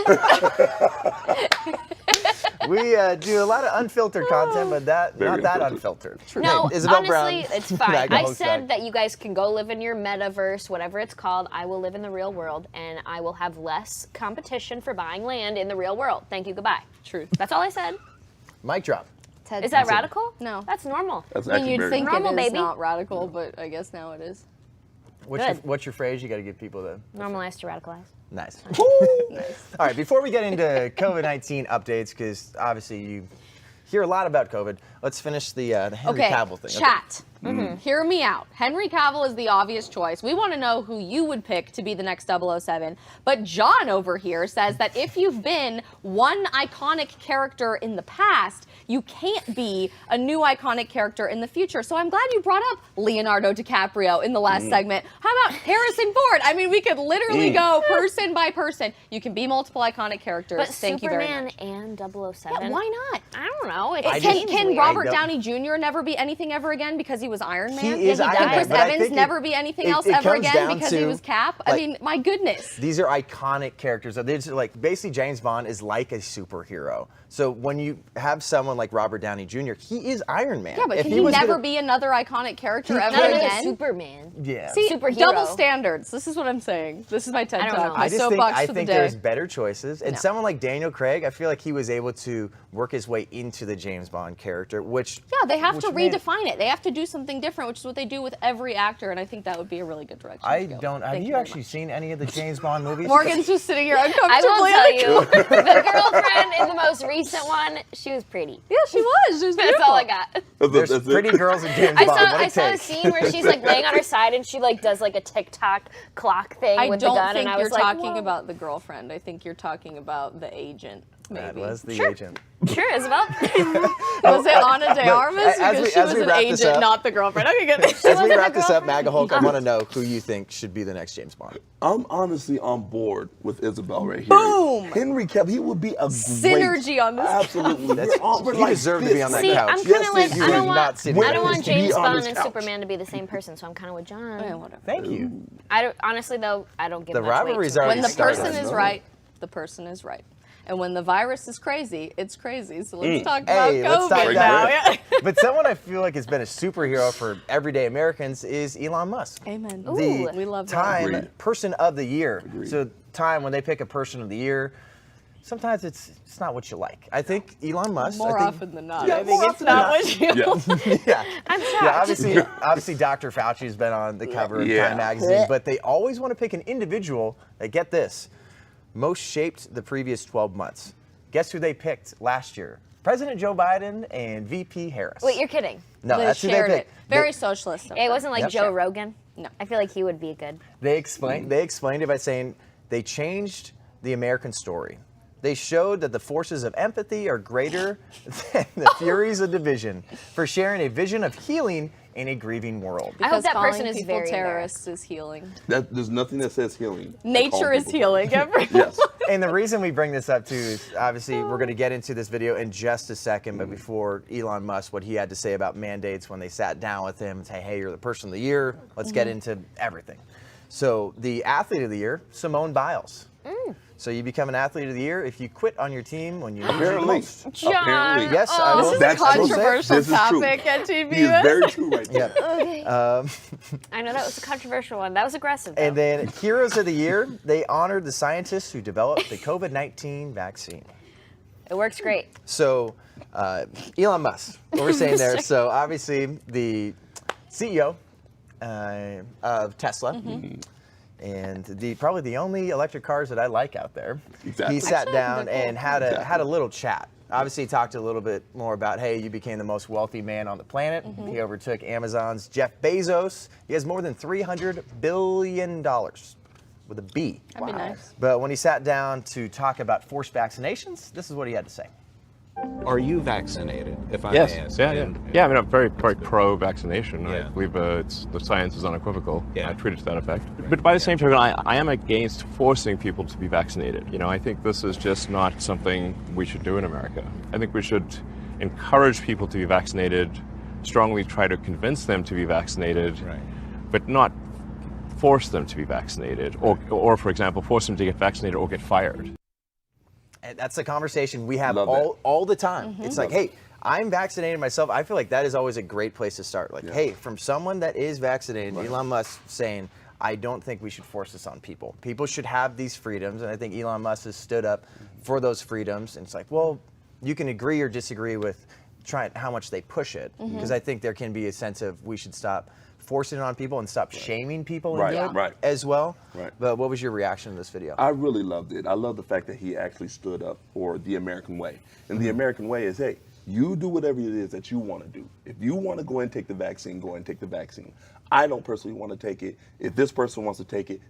We do a lot of unfiltered content, but not that unfiltered. No, hey, Isabel honestly, Brown, it's fine. I said that you guys can go live in your metaverse, whatever it's called. I will live in the real world, and I will have less competition for buying land in the real world. Thank you, goodbye. Truth. That's all I said. Mic drop. Is that radical? No. That's normal. That's I mean, you'd think normal, it is baby. not radical, but I guess now it is. What's your phrase? You got to give people the normalize to radicalize. Nice. Nice. All right, before we get into COVID-19 updates, because obviously you hear a lot about COVID, let's finish the Henry Cavill thing. Chat. Mm-hmm. Hear me out. Henry Cavill is the obvious choice. We want to know who you would pick to be the next 007. But John over here says that if you've been one iconic character in the past, you can't be a new iconic character in the future. So I'm glad you brought up Leonardo DiCaprio in the last segment. How about Harrison Ford? I mean, we could literally go person by person. You can be multiple iconic characters. But Thank you very Superman much. and 007? Yeah, why not? I don't know. Can Robert Downey Jr. never be anything ever again because he was Iron Man? He is Iron Man, Chris but I Evans think never be anything else ever again because he was Cap? I mean, my goodness. These are iconic characters. They're just like, basically, James Bond is like a superhero. So when you have someone like Robert Downey Jr., he is Iron Man. Yeah, but can he never be another iconic character ever again? Superman. Yeah. See, Superhero. double standards. This is what I'm saying. This is my TED Talk. My soapbox I for think the day. there's better choices. And someone like Daniel Craig, I feel like he was able to work his way into the James Bond character, which... Yeah, they have to redefine it. They have to do something different, which is what they do with every actor, and I think that would be a really good direction to go. Have you actually seen any of the James Bond movies? Morgan's just sitting here I uncomfortably. will tell you, the girlfriend in the most recent one, she was pretty. Yeah, she was. She was That's all I got. There's pretty girls in James Bond. I saw a scene where she's like laying on her side and she like does like a TikTok clock thing with the gun. I don't think and I you're was like, talking about the girlfriend. I think you're talking about the agent. Maybe. That was the agent. Sure, Isabel. Was it Ana de Armas? Because she was an agent, not the girlfriend. Okay, good. As we wrap this up, MAGA Hulk, I want to know who you think should be the next James Bond. I'm honestly on board with Isabel right here. Boom! Henry Cavill, he would be a synergy on this. Absolutely. You deserve to be on that couch. I'm kind of like, I don't want James be on Bond this and couch. Superman to be the same person, so I'm kind of with John. Yeah, whatever. Thank you. Honestly, though, I don't give The much weight rivalries to are it. When the person is right, the person is right. And when the virus is crazy, it's crazy. So let's talk about COVID now. Yeah. But someone I feel like has been a superhero for everyday Americans is Elon Musk. Amen. We love that. Time Person of the Year. So Time, when they pick a Person of the Year, sometimes it's not what you like. I think Elon Musk. More often than not. Yeah, I think it's not what you Yeah. I'm shocked. Yeah, obviously Dr. Fauci's been on the cover of Time magazine, but they always want to pick an individual that, get this, most shaped the previous 12 months. Guess who they picked last year President Joe Biden and VP Harris. Wait, you're kidding? No, They that's who they shared picked. it. Very socialist. It wasn't like Yep. Joe Rogan. No. I feel like he would be good. They explained it by saying they changed the American story. They showed that the forces of empathy are greater than the furies of division for sharing a vision of healing in a grieving world. I hope that person calling is people very terrorists is healing. There's nothing that says healing. Nature is healing. Yes. And the reason we bring this up too is obviously we're going to get into this video in just a second, but before Elon Musk, what he had to say about mandates when they sat down with him and say, hey, you're the person of the year. Let's get into everything. So the athlete of the year, Simone Biles. So you become an athlete of the year if you quit on your team when you need it the most. John, Yes, I will. This is a controversial topic at TPUSA. He is very true right there. Okay. I know that was a controversial one. That was aggressive, though. And then Heroes of the Year, they honored the scientists who developed the COVID-19 vaccine. It works great. So Elon Musk, what we're saying there. So obviously the CEO of Tesla, and probably the only electric cars that I like out there. Exactly. He sat Actually, down they're cool. and had a little chat. Obviously, he talked a little bit more about, hey, you became the most wealthy man on the planet. He overtook Amazon's Jeff Bezos. He has more than $300 billion with a B. That'd be nice. But when he sat down to talk about forced vaccinations, this is what he had to say. Are you vaccinated, if I Yes. may ask? Yeah. I mean, I'm very pro-vaccination. I believe the science is unequivocal. Yeah. I treat it to that effect. But by the same token, I am against forcing people to be vaccinated. You know, I think this is just not something we should do in America. I think we should encourage people to be vaccinated, strongly try to convince them to be vaccinated, but not force them to be vaccinated, or for example, force them to get vaccinated or get fired. And that's a conversation we have all the time. It's like, hey, I'm vaccinated myself. I feel like that is always a great place to start. Like, hey, from someone that is vaccinated, Elon Musk saying, I don't think we should force this on people. People should have these freedoms. And I think Elon Musk has stood up for those freedoms. And it's like, well, you can agree or disagree with how much they push it. Because I think there can be a sense of we should stop forcing it on people and stop shaming people as well. But what was your reaction to this video? I really loved it. I love the fact that he actually stood up for the American way. And the American way is, hey, you do whatever it is that you want to do. If you want to go and take the vaccine, go and take the vaccine. I don't personally want to take it. If this person wants to take it,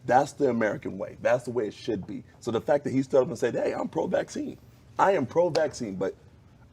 that's the American way. That's the way it should be. So the fact that he stood up and said, hey, I'm pro-vaccine. I am pro-vaccine, but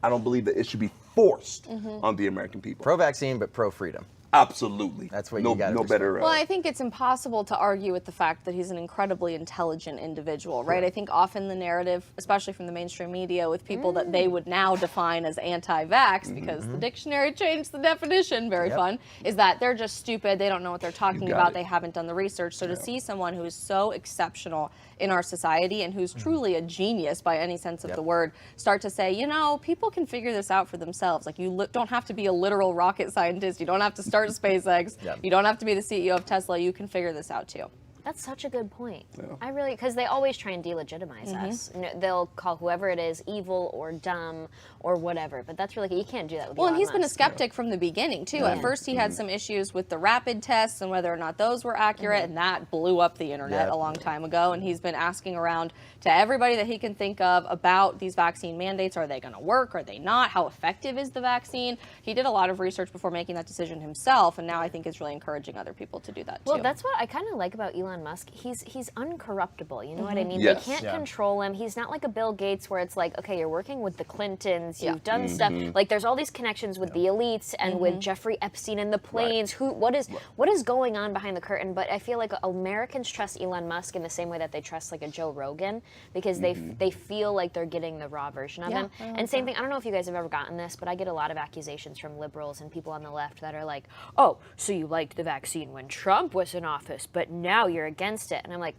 I don't believe that it should be forced on the American people. Pro-vaccine, but pro-freedom. Absolutely. That's what you got to no better. Well, I think it's impossible to argue with the fact that he's an incredibly intelligent individual, right? I think often the narrative, especially from the mainstream media, with people that they would now define as anti-vax, because the dictionary changed the definition, very fun, is that they're just stupid, they don't know what they're talking about, they haven't done the research. So to see someone who is so exceptional in our society and who's truly a genius by any sense of the word start to say, you know, people can figure this out for themselves. Like, you don't have to be a literal rocket scientist. You don't have to start SpaceX. You don't have to be the CEO of Tesla. You can figure this out too. That's such a good point. I really, because they always try and delegitimize us. They'll call whoever it is evil or dumb or whatever, but that's really, you can't do that with Well, and Elon he's been a Musk. skeptic from the beginning too. At first he had some issues with the rapid tests and whether or not those were accurate, and that blew up the internet a long time ago. And he's been asking around to everybody that he can think of about these vaccine mandates. Are they going to work? Are they not? How effective is the vaccine? He did a lot of research before making that decision himself, and now I think is really encouraging other people to do that too. Well, that's what I kind of like about Elon Musk. He's uncorruptible. You know what I mean? Yes. They can't control him. He's not like a Bill Gates where it's like, okay, you're working with the Clintons, you've done stuff. Like, there's all these connections with the elites and with Jeffrey Epstein and the planes. What is going on behind the curtain? But I feel like Americans trust Elon Musk in the same way that they trust like a Joe Rogan, because they feel like they're getting the raw version of him. And same thing, I don't know if you guys have ever gotten this, but I get a lot of accusations from liberals and people on the left that are like, oh, so you liked the vaccine when Trump was in office, but now you're against it. And I'm like,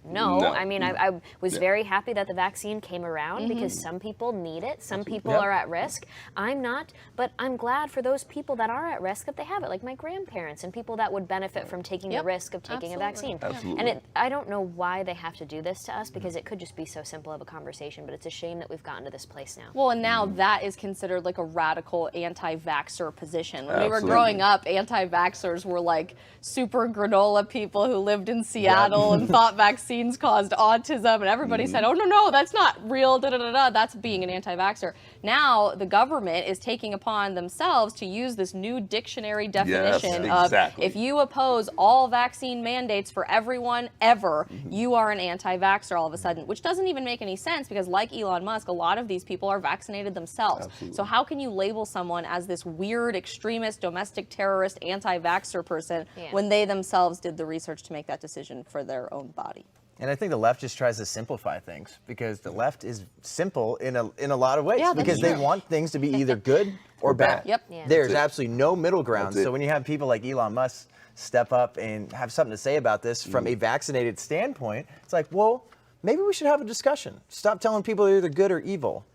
no. I mean, I was very happy that the vaccine came around because some people need it. Some people are at risk. I'm not, but I'm glad for those people that are at risk that they have it, like my grandparents and people that would benefit from taking the risk of taking a vaccine. And I don't know why they have to do this to us, because it could just be so simple of a conversation, but it's a shame that we've gotten to this place now. Well, and now that is considered like a radical anti-vaxxer position. When we were growing up, anti-vaxxers were like super granola people who lived in Seattle and thought vaccines vaccines caused autism, and everybody said, oh, no, that's not real, that's being an anti-vaxxer. Now the government is taking upon themselves to use this new dictionary definition of if you oppose all vaccine mandates for everyone ever, you are an anti-vaxxer all of a sudden, which doesn't even make any sense because like Elon Musk, a lot of these people are vaccinated themselves. So how can you label someone as this weird, extremist, domestic terrorist, anti-vaxxer person when they themselves did the research to make that decision for their own body? And I think the left just tries to simplify things because the left is simple in a lot of ways because they want things to be either good or bad. There's absolutely no middle ground. So when you have people like Elon Musk step up and have something to say about this from a vaccinated standpoint, it's like, well, maybe we should have a discussion. Stop telling people they're either good or evil.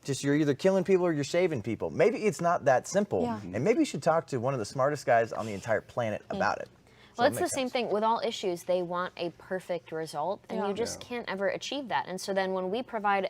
Just you're either killing people or you're saving people. Maybe it's not that simple. And maybe you should talk to one of the smartest guys on the entire planet about it. Well, it's the same thing with all issues. They want a perfect result, and you just can't ever achieve that. And so then when we provide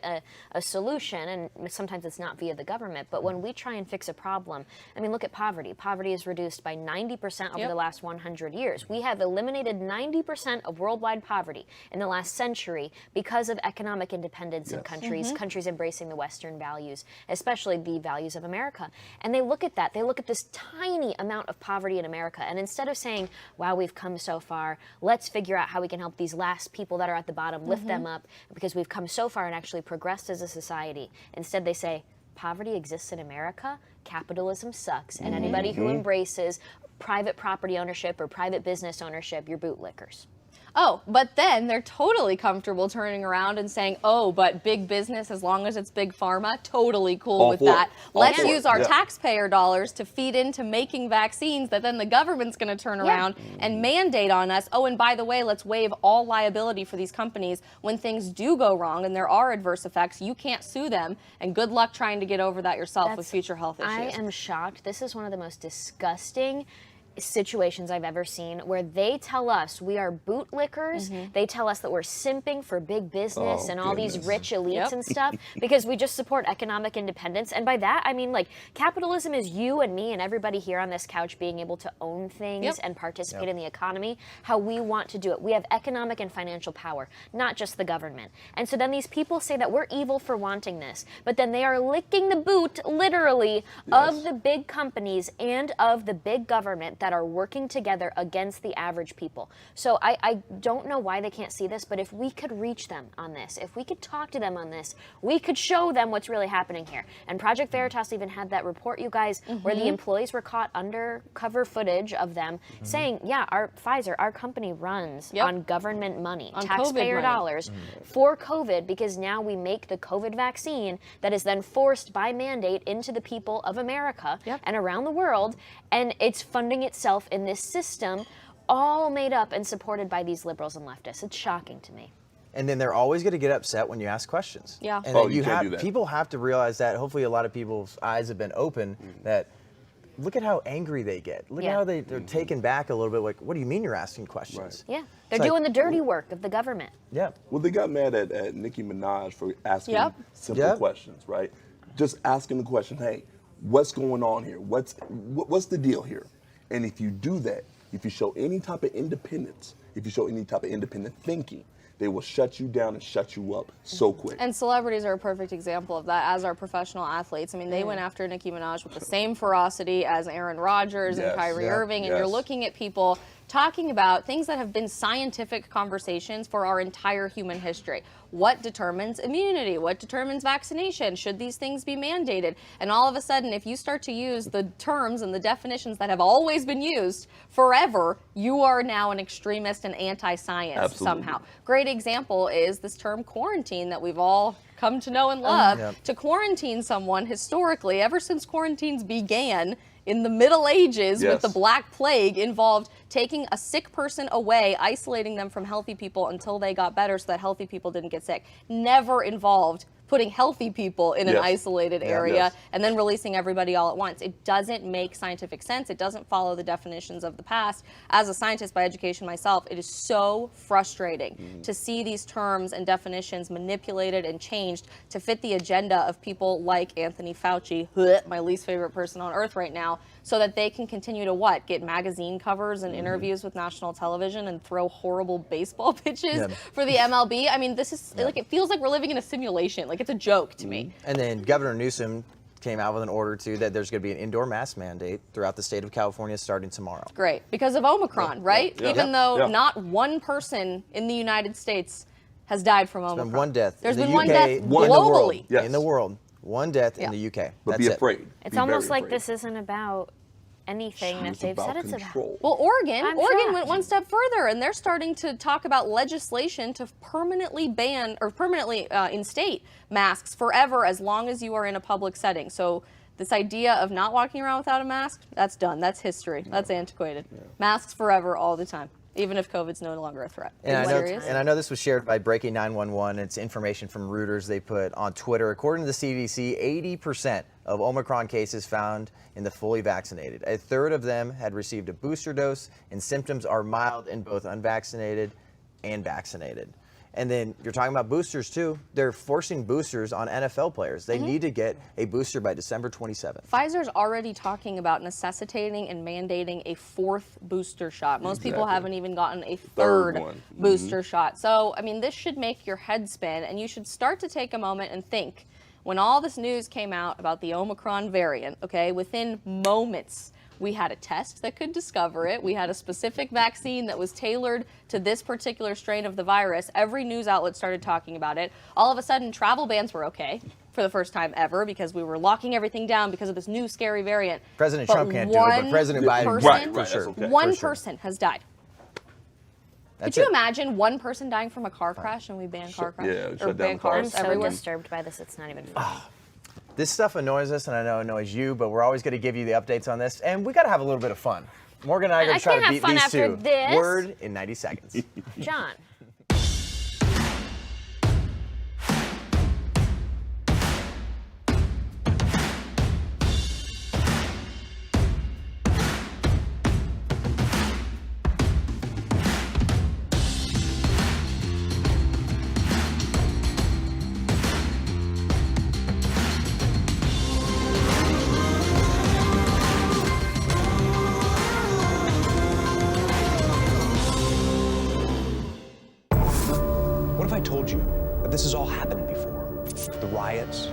a solution, and sometimes it's not via the government, but when we try and fix a problem, I mean, look at poverty. Poverty is reduced by 90% over the last 100 years. We have eliminated 90% of worldwide poverty in the last century because of economic independence in countries, countries embracing the Western values, especially the values of America. And they look at that. They look at this tiny amount of poverty in America, and instead of saying, wow, we've come so far, let's figure out how we can help these last people that are at the bottom, lift them up, because we've come so far and actually progressed as a society. Instead, they say, poverty exists in America, capitalism sucks, and anybody who embraces private property ownership or private business ownership, you're bootlickers. Oh, but then they're totally comfortable turning around and saying, oh, but big business, as long as it's big pharma, totally cool with that. Let's use our taxpayer dollars to feed into making vaccines that then the government's going to turn around and mandate on us. Oh, and by the way, let's waive all liability for these companies when things do go wrong and there are adverse effects. You can't sue them, and good luck trying to get over that yourself with future health issues. I am shocked. This is one of the most disgusting situations I've ever seen where they tell us we are bootlickers. They tell us that we're simping for big business and all these rich elites and stuff because we just support economic independence. And by that, I mean, like, capitalism is you and me and everybody here on this couch being able to own things and participate in the economy how we want to do it. We have economic and financial power, not just the government. And so then these people say that we're evil for wanting this, but then they are licking the boot, literally, of the big companies and of the big government that are working together against the average people. So I don't know why they can't see this, but if we could reach them on this, if we could talk to them on this, we could show them what's really happening here. And Project Veritas even had that report, you guys, where the employees were caught undercover footage of them saying, yeah, Pfizer, our company runs on government money, on taxpayer dollars for COVID, because now we make the COVID vaccine that is then forced by mandate into the people of America and around the world, and it's funding itself in this system, all made up and supported by these liberals and leftists. It's shocking to me. And then they're always going to get upset when you ask questions. Yeah. And then people have to realize that. Hopefully a lot of people's eyes have been open that look at how angry they get. Look at how they're taken back a little bit. Like, what do you mean you're asking questions? Yeah. They're doing the dirty work of the government. Yeah. Well, they got mad at Nicki Minaj for asking simple questions, right? Just asking the question, hey, what's going on here? What's the deal here? And if you do that, if you show any type of independence, if you show any type of independent thinking, they will shut you down and shut you up so quick. And celebrities are a perfect example of that, as are professional athletes. I mean, they went after Nicki Minaj with the same ferocity as Aaron Rodgers and Kyrie Irving, and you're looking at people talking about things that have been scientific conversations for our entire human history. What determines immunity? What determines vaccination? Should these things be mandated? And all of a sudden, if you start to use the terms and the definitions that have always been used forever, you are now an extremist and anti-science somehow. Great example is this term quarantine that we've all come to know and love. To quarantine someone historically, ever since quarantines began, in the Middle Ages with the Black Plague, involved taking a sick person away, isolating them from healthy people until they got better so that healthy people didn't get sick. Never involved putting healthy people in an isolated area Yes. and then releasing everybody all at once. It doesn't make scientific sense. It doesn't follow the definitions of the past. As a scientist by education myself, it is so frustrating to see these terms and definitions manipulated and changed to fit the agenda of people like Anthony Fauci, my least favorite person on earth right now, so that they can continue to what? Get magazine covers and interviews with national television and throw horrible baseball pitches for the MLB. I mean, this is like, it feels like we're living in a simulation. Like, it's a joke to me. And then Governor Newsom came out with an order too that there's going to be an indoor mask mandate throughout the state of California starting tomorrow. Great, because of Omicron, right? Even though not one person in the United States has died from Omicron. There's been one death. There's in the been one UK, death globally. In the world. One death in the UK. But be afraid. It's almost like this isn't about anything that they've said it's about. Well, Oregon shocked. went one step further, and they're starting to talk about legislation to permanently ban or permanently instate masks forever as long as you are in a public setting. So this idea of not walking around without a mask, that's done. That's history. That's antiquated. Masks forever, all the time, even if COVID's no longer a threat. And I know this was shared by Breaking 911. It's information from Reuters they put on Twitter. According to the CDC, 80% of Omicron cases found in the fully vaccinated. A third of them had received a booster dose, and symptoms are mild in both unvaccinated and vaccinated. And then you're talking about boosters too. They're forcing boosters on NFL players. They need to get a booster by December 27th. Pfizer's already talking about necessitating and mandating a fourth booster shot. Most people haven't even gotten a third booster shot. So, I mean, this should make your head spin, and you should start to take a moment and think, when all this news came out about the Omicron variant, okay, within moments, we had a test that could discover it. We had a specific vaccine that was tailored to this particular strain of the virus. Every news outlet started talking about it. All of a sudden, travel bans were okay for the first time ever because we were locking everything down because of this new scary variant. President Trump can't do it, but President Biden, for sure. One person has died. Could you imagine one person dying from a car crash and we ban car crashes? Yeah, or ban cars I'm so everywhere? disturbed by this, it's not even funny. This stuff annoys us, and I know it annoys you, but we're always going to give you the updates on this, and we got to have a little bit of fun. Morgan and I are going to try to beat these two. Word in 90 seconds. John. What if I told you that this has all happened before? The riots,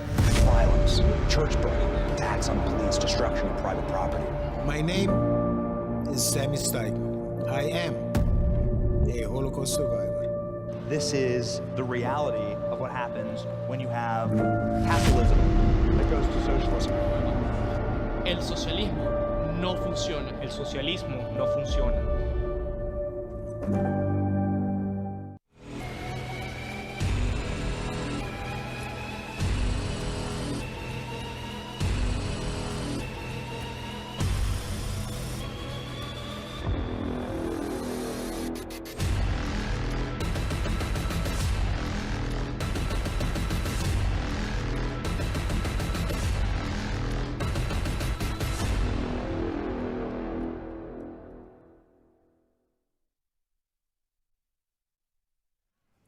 violence, church burning, attacks on police, destruction of private property. My name is Sammy Strikeman. I am a Holocaust survivor. This is the reality of what happens when you have capitalism that goes to socialism. El socialismo no funciona. El socialismo no funciona.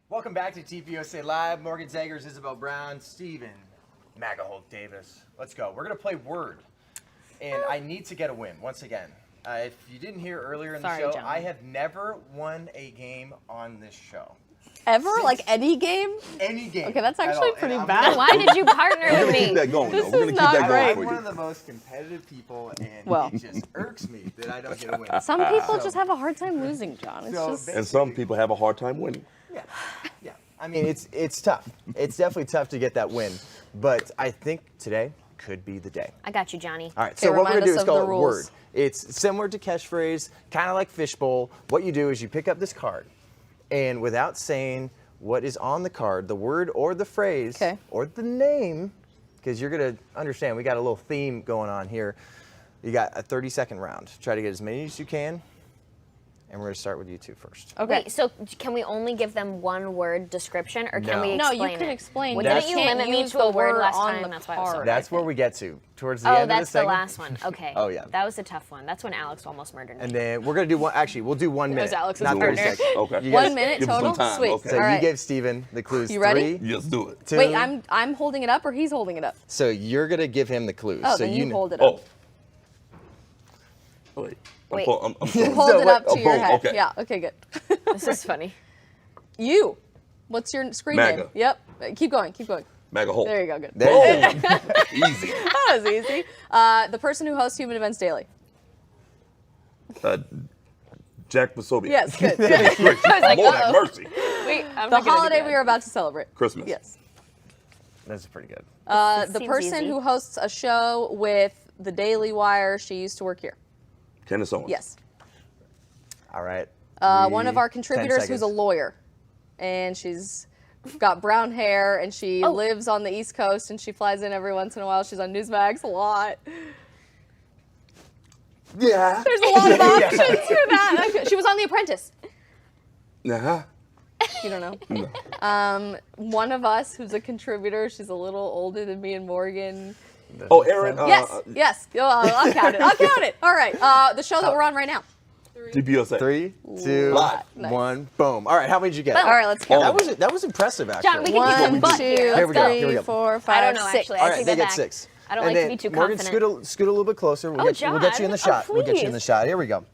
Welcome back to TPUSA Live. Morgan Zegers, Isabel Brown, Steven MAGA Hulk Davis. Let's go. We're going to play Word. And I need to get a win once again. If you didn't hear earlier in the show, John. I have never won a game on this show. Ever? Like any game? Any game. Okay, that's actually pretty bad. Why did you partner We're with gonna me? keep that going. This We're gonna is keep not that going great. for I'm one you. of the most competitive people, and Well. it just irks me that I don't get a win. Some people just have a hard time losing, John. It's So just And some people have a hard time winning. Yeah. I mean, it's tough. It's definitely tough to get that win. But I think today could be the day. I got you, Johnny. All right, Okay, so what we're remind going to do us is of call the it rules. Word. It's similar to catchphrase, kind of like fishbowl. What you do is you pick up this card, and without saying what is on the card, the word or the phrase or the name, because you're going to understand, we got a little theme going on here. You got a 30-second round. Try to get as many as you can, And we're going to start with you two first. Okay. Wait, so can we only give them one word description, or can we explain No, you can it? explain. Well, it. didn't you limit me to a word last time? That's why I was so That's where we get to. Towards the end of the that's the segment. last one. Okay. Oh, yeah. That was a tough one. That's when Alex almost murdered me. And then we're going to do one. Actually, we'll do 1 minute. That was Alex's not partner. 36. Okay. 1 minute Give us some total? time. Sweet. Okay. So All you right. gave Steven the clues. You ready? 3, Yes, do it. 2. Wait, I'm holding it up, or he's holding it up? So you're going to give him the clues. Oh, so then you hold it Oh. up. Wait. Wait. I'm You hold it up to your boom, head. okay. Yeah, okay, good. This is funny. You. What's your screen MAGA. name? Yep. Keep going, keep going. MAGA hole. There you go, good. There you go. Easy. That was easy. The person who hosts Human Events Daily. Jack Vasobi. Yes, good. good. I was like, Lord have mercy. Wait, I'm The not gonna holiday do we are about to celebrate. Christmas. Yes. That's pretty good. The seems person easy. who hosts a show with the Daily Wire, she used to work here. Candace Owens. Yes. All right. One of our 10 contributors who's a seconds. lawyer. And she's got brown hair, and she lives on the East Coast, and she flies in every once in a while. She's on Newsmax a lot. Yeah. There's a lot of options for that. Okay. She was on The Apprentice. Uh-huh. You don't know? No. One of us who's a contributor, she's a little older than me and Morgan. Oh, Aaron. Yes. Oh, I'll count it. I'll count it. All right. The show that we're on right now. TPUSA. 3, 2, Live. 1. Boom. All right. How many did you get? All right, let's count. That was impressive, actually. John, we can keep a butt here. Here we go. Here we 3, go. 4, 5, I don't know, 6. actually. All I right, take they that get back. 6. I don't And like to then be too Morgan, confident. scoot a little bit closer. We'll get you in the John. shot. We'll get you in the Please. shot. Here we go.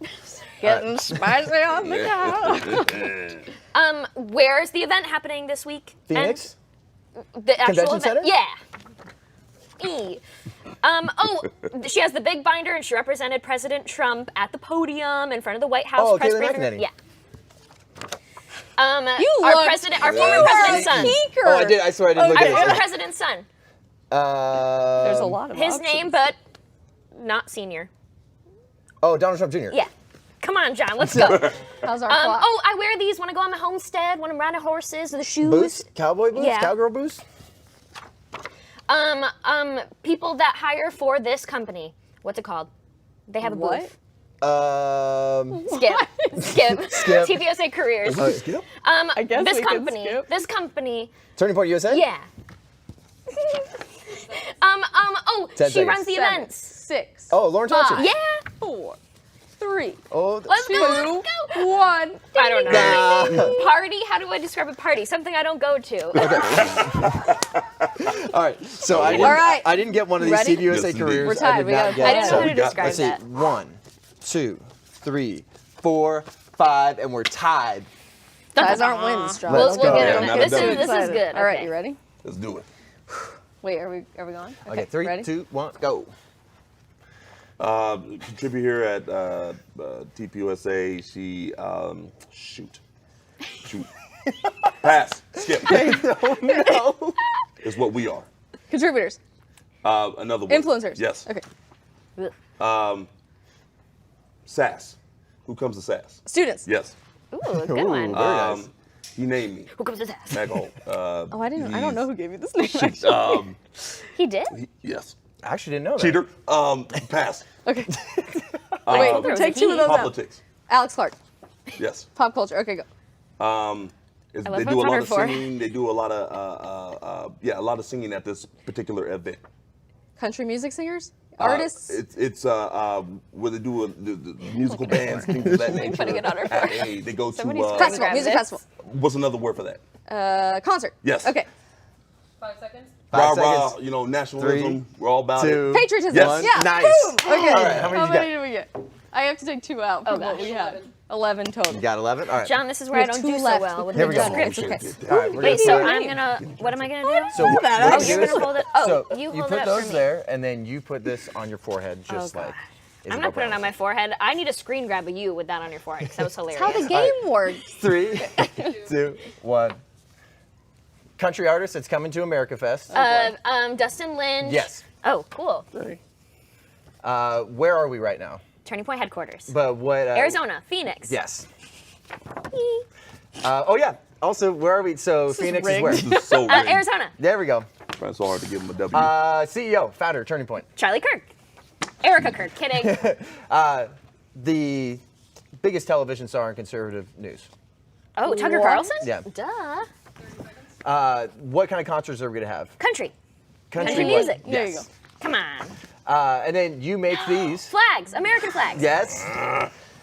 Getting spicy on the couch. Where's the event happening this week? Phoenix? And the actual Convention event? Center? Yeah. She has the big binder, and she represented President Trump at the podium in front of the White House press Kayleigh briefing. McEnany. Yeah. You our look- president, our you former are president's a son. peeker. Oh, I did. I swear I didn't look Our at former it. president's son. There's a lot of His options. name, but not senior. Oh, Donald Trump Jr. Yeah. Come on, John, let's go. How's our clock? Oh, I wear these when I go on my homestead, when I'm riding horses, the shoes. Boots? Cowboy boots? Yeah. Cowgirl boots? People that hire for this company. What's it called? They have a What? booth. Skip. Skip. TPUSA careers. Skip? I guess this we can company. skip. This company. Turning Point USA? Yeah. Oh, 10 she runs seconds. the 7, events. 6. Oh, Lauren Thompson. 5, Yeah. 4, 3, Oh, Let's go. 2, Let's go. 1. I don't know. Nah. Party? How do I describe a party? Something I don't go to. All right. So I didn't get one of You these ready? CVUSA Yes, you careers. We're tied. I did We not gotta get I didn't know so how to describe let's see. that. 1, 2, 3, 4, 5, and we're tied. Ties aren't wins, John. Let's We'll go. get Yeah, it. now This that is we- this is good. All right, Okay. you ready? Let's do it. Wait, are we going? Okay, 3, ready? 2, 1, go. Contribute here at TPUSA. She shoot. Pass. Skip. No. Is what we are. Contributors. Another one. Influencers. Yes. Okay. SAS. Who comes to SAS? Students. Yes. Ooh, good one. Very nice. He named me. Who comes to that? Mago. Oh, I don't know who gave you this name. Shoot. actually. He did? Yes. I actually didn't know that. Cheater. Pass. Okay. Wait, take 2 of those out. POPlitics. Alex Clark. Yes. Pop culture. Okay, go. They love do a what's on lot her of for. singing. They do a lot of a lot of singing at this particular event. Country music singers? Artists? It's where they do the musical bands, things of that nature. Putting it on her At for. they go Somebody's to Festival. grab Music this. festival. what's another word for that? Concert. Yes. Okay. 5 seconds. 5 Rah, seconds. nationalism. 3, We're all about 2, it. Patriotism. Yes. Yeah. Nice. Boom. Okay. All right, how many did you get? did we get? I have to take 2 out from what we had. 11 total. You got 11? All right. John, this is We where I have don't 2 do so left. well with Here the we go. descriptions. All right, we're Wait, gonna so do it. I'm gonna. What am I gonna do? So what that. we're Oh, gonna you're do is- gonna hold it. Oh, so you hold you it put up those for me. there, and then you put this on your forehead, just God. like. I'm Isabel not putting it Brown. on my forehead. I need a screen grab of you with that on your forehead, because that was hilarious. That's how the game works. 3, 2, 1. Country artist that's coming to America Fest. Dustin Lynch. Yes. Oh, cool. Where are we right now? Turning Point headquarters. But what? Arizona, Phoenix. Yes. Oh yeah. Also, where are we? So Phoenix is where? This is so rigged. Arizona. There we go. Trying so hard to give him a W. CEO, founder, Turning Point. Charlie Kirk. Erica Kirk. Kidding. The biggest television star in conservative news. Oh, Tucker Carlson? Yeah. Duh. What kind of concerts are we going to have? Country. Country music. Yes. There you go. Come on. And then you make these. Flags. American flags. Yes.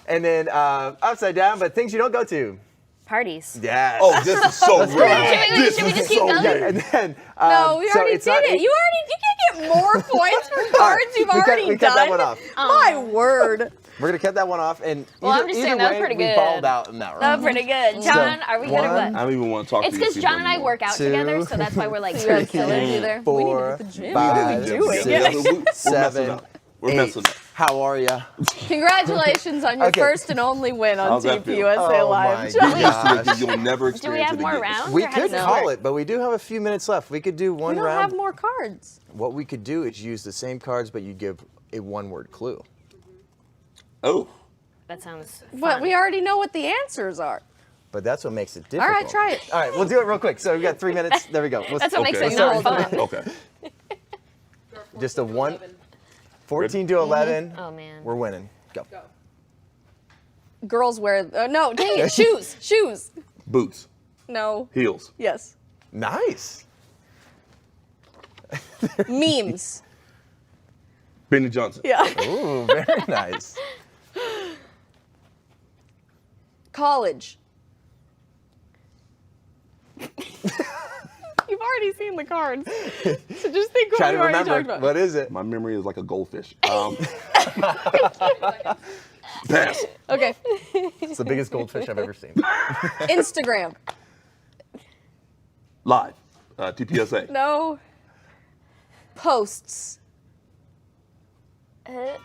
And then upside down, but things you don't go to. Parties. Yes. Oh, this is so real. Should we just keep going? Yeah, and then, No, we already did it. You can't get more points for cards you've already we done. cut that one off. My word. We're going to cut that one off. And Well, I'm just saying, that was way, pretty we good. balled out in that round. That was pretty good. John, are we good or what? I don't even want to talk It's to you. because John and I work out together, so that's why we're like pretty killers either. 4, 5, 6, 7, We're 8. messing up. How are ya? Congratulations on your Okay. first and only win on How's that feel? TPUSA Oh Live. my gosh. You'll never experience Do we have it more again. rounds? We or how could does it call work? it, but we do have a few minutes left. We could do We one don't round. have more cards. What we could do is use the same cards, but you give a one-word clue. Oh. That sounds fun. But we already know what the answers are. But that's what makes it All difficult. right, try it. All right, we'll do it real quick. So we got 3 minutes. There we go. That's what makes it Okay. not fun. Okay. Just a 1. 14 to 11. Oh, man. We're winning. Go. Girls wear, no, dang it, shoes, shoes. Boots. No. Heels. Yes. Nice. Memes. Benny Johnson. Yeah. Ooh, very nice. College. You've already seen the cards. So just think what Try we to already remember. talked about. What is it? My memory is like a goldfish. Pass. Okay. It's the biggest goldfish I've ever seen. Instagram. Live. TPUSA. No. Posts. Wait,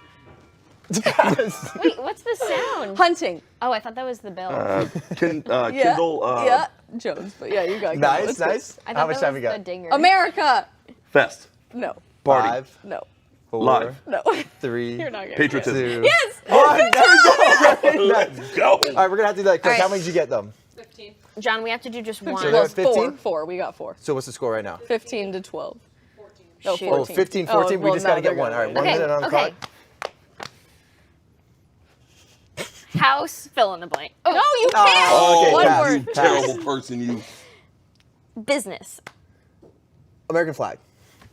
what's the sound? Hunting. Oh, I thought that was the bell. Kindle. Yeah. Jones, but yeah, you got it. Nice, nice. I thought How much that time was we the got? dinger. America. Fest. No. Party. 5, No. 4, Live. No. 3, You're not getting Patriotism. 2, Yes. 1. There we go. Let's go. All right, we're gonna have to do that quick. All How right. many did you get them? John, we have to do just one. So Well, that 15? four. We got 4. So what's the score right now? 15 to 12. No, Shoot. 14. Oh, 15, 14. well, we just got to now get one. they're All right, gonna 1 Okay, minute on the okay. clock. House, fill in the blank. Oh, No, you can't. Oh, okay, One pass. word. Pass. Terrible person, you. business. American flag.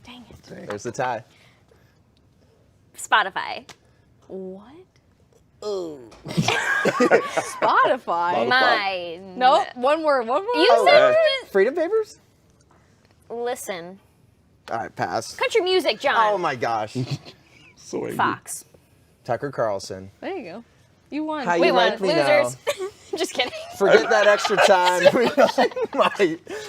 Dang it. There's the tie. Spotify. What? Spotify. Mine. No, one word. You said Freedom Papers? listen. All right, pass. Country music, John. Oh my gosh. So angry. Fox. Tucker Carlson. There you go. You won. How We you won. like me Losers. now? Just kidding. Forget that extra time.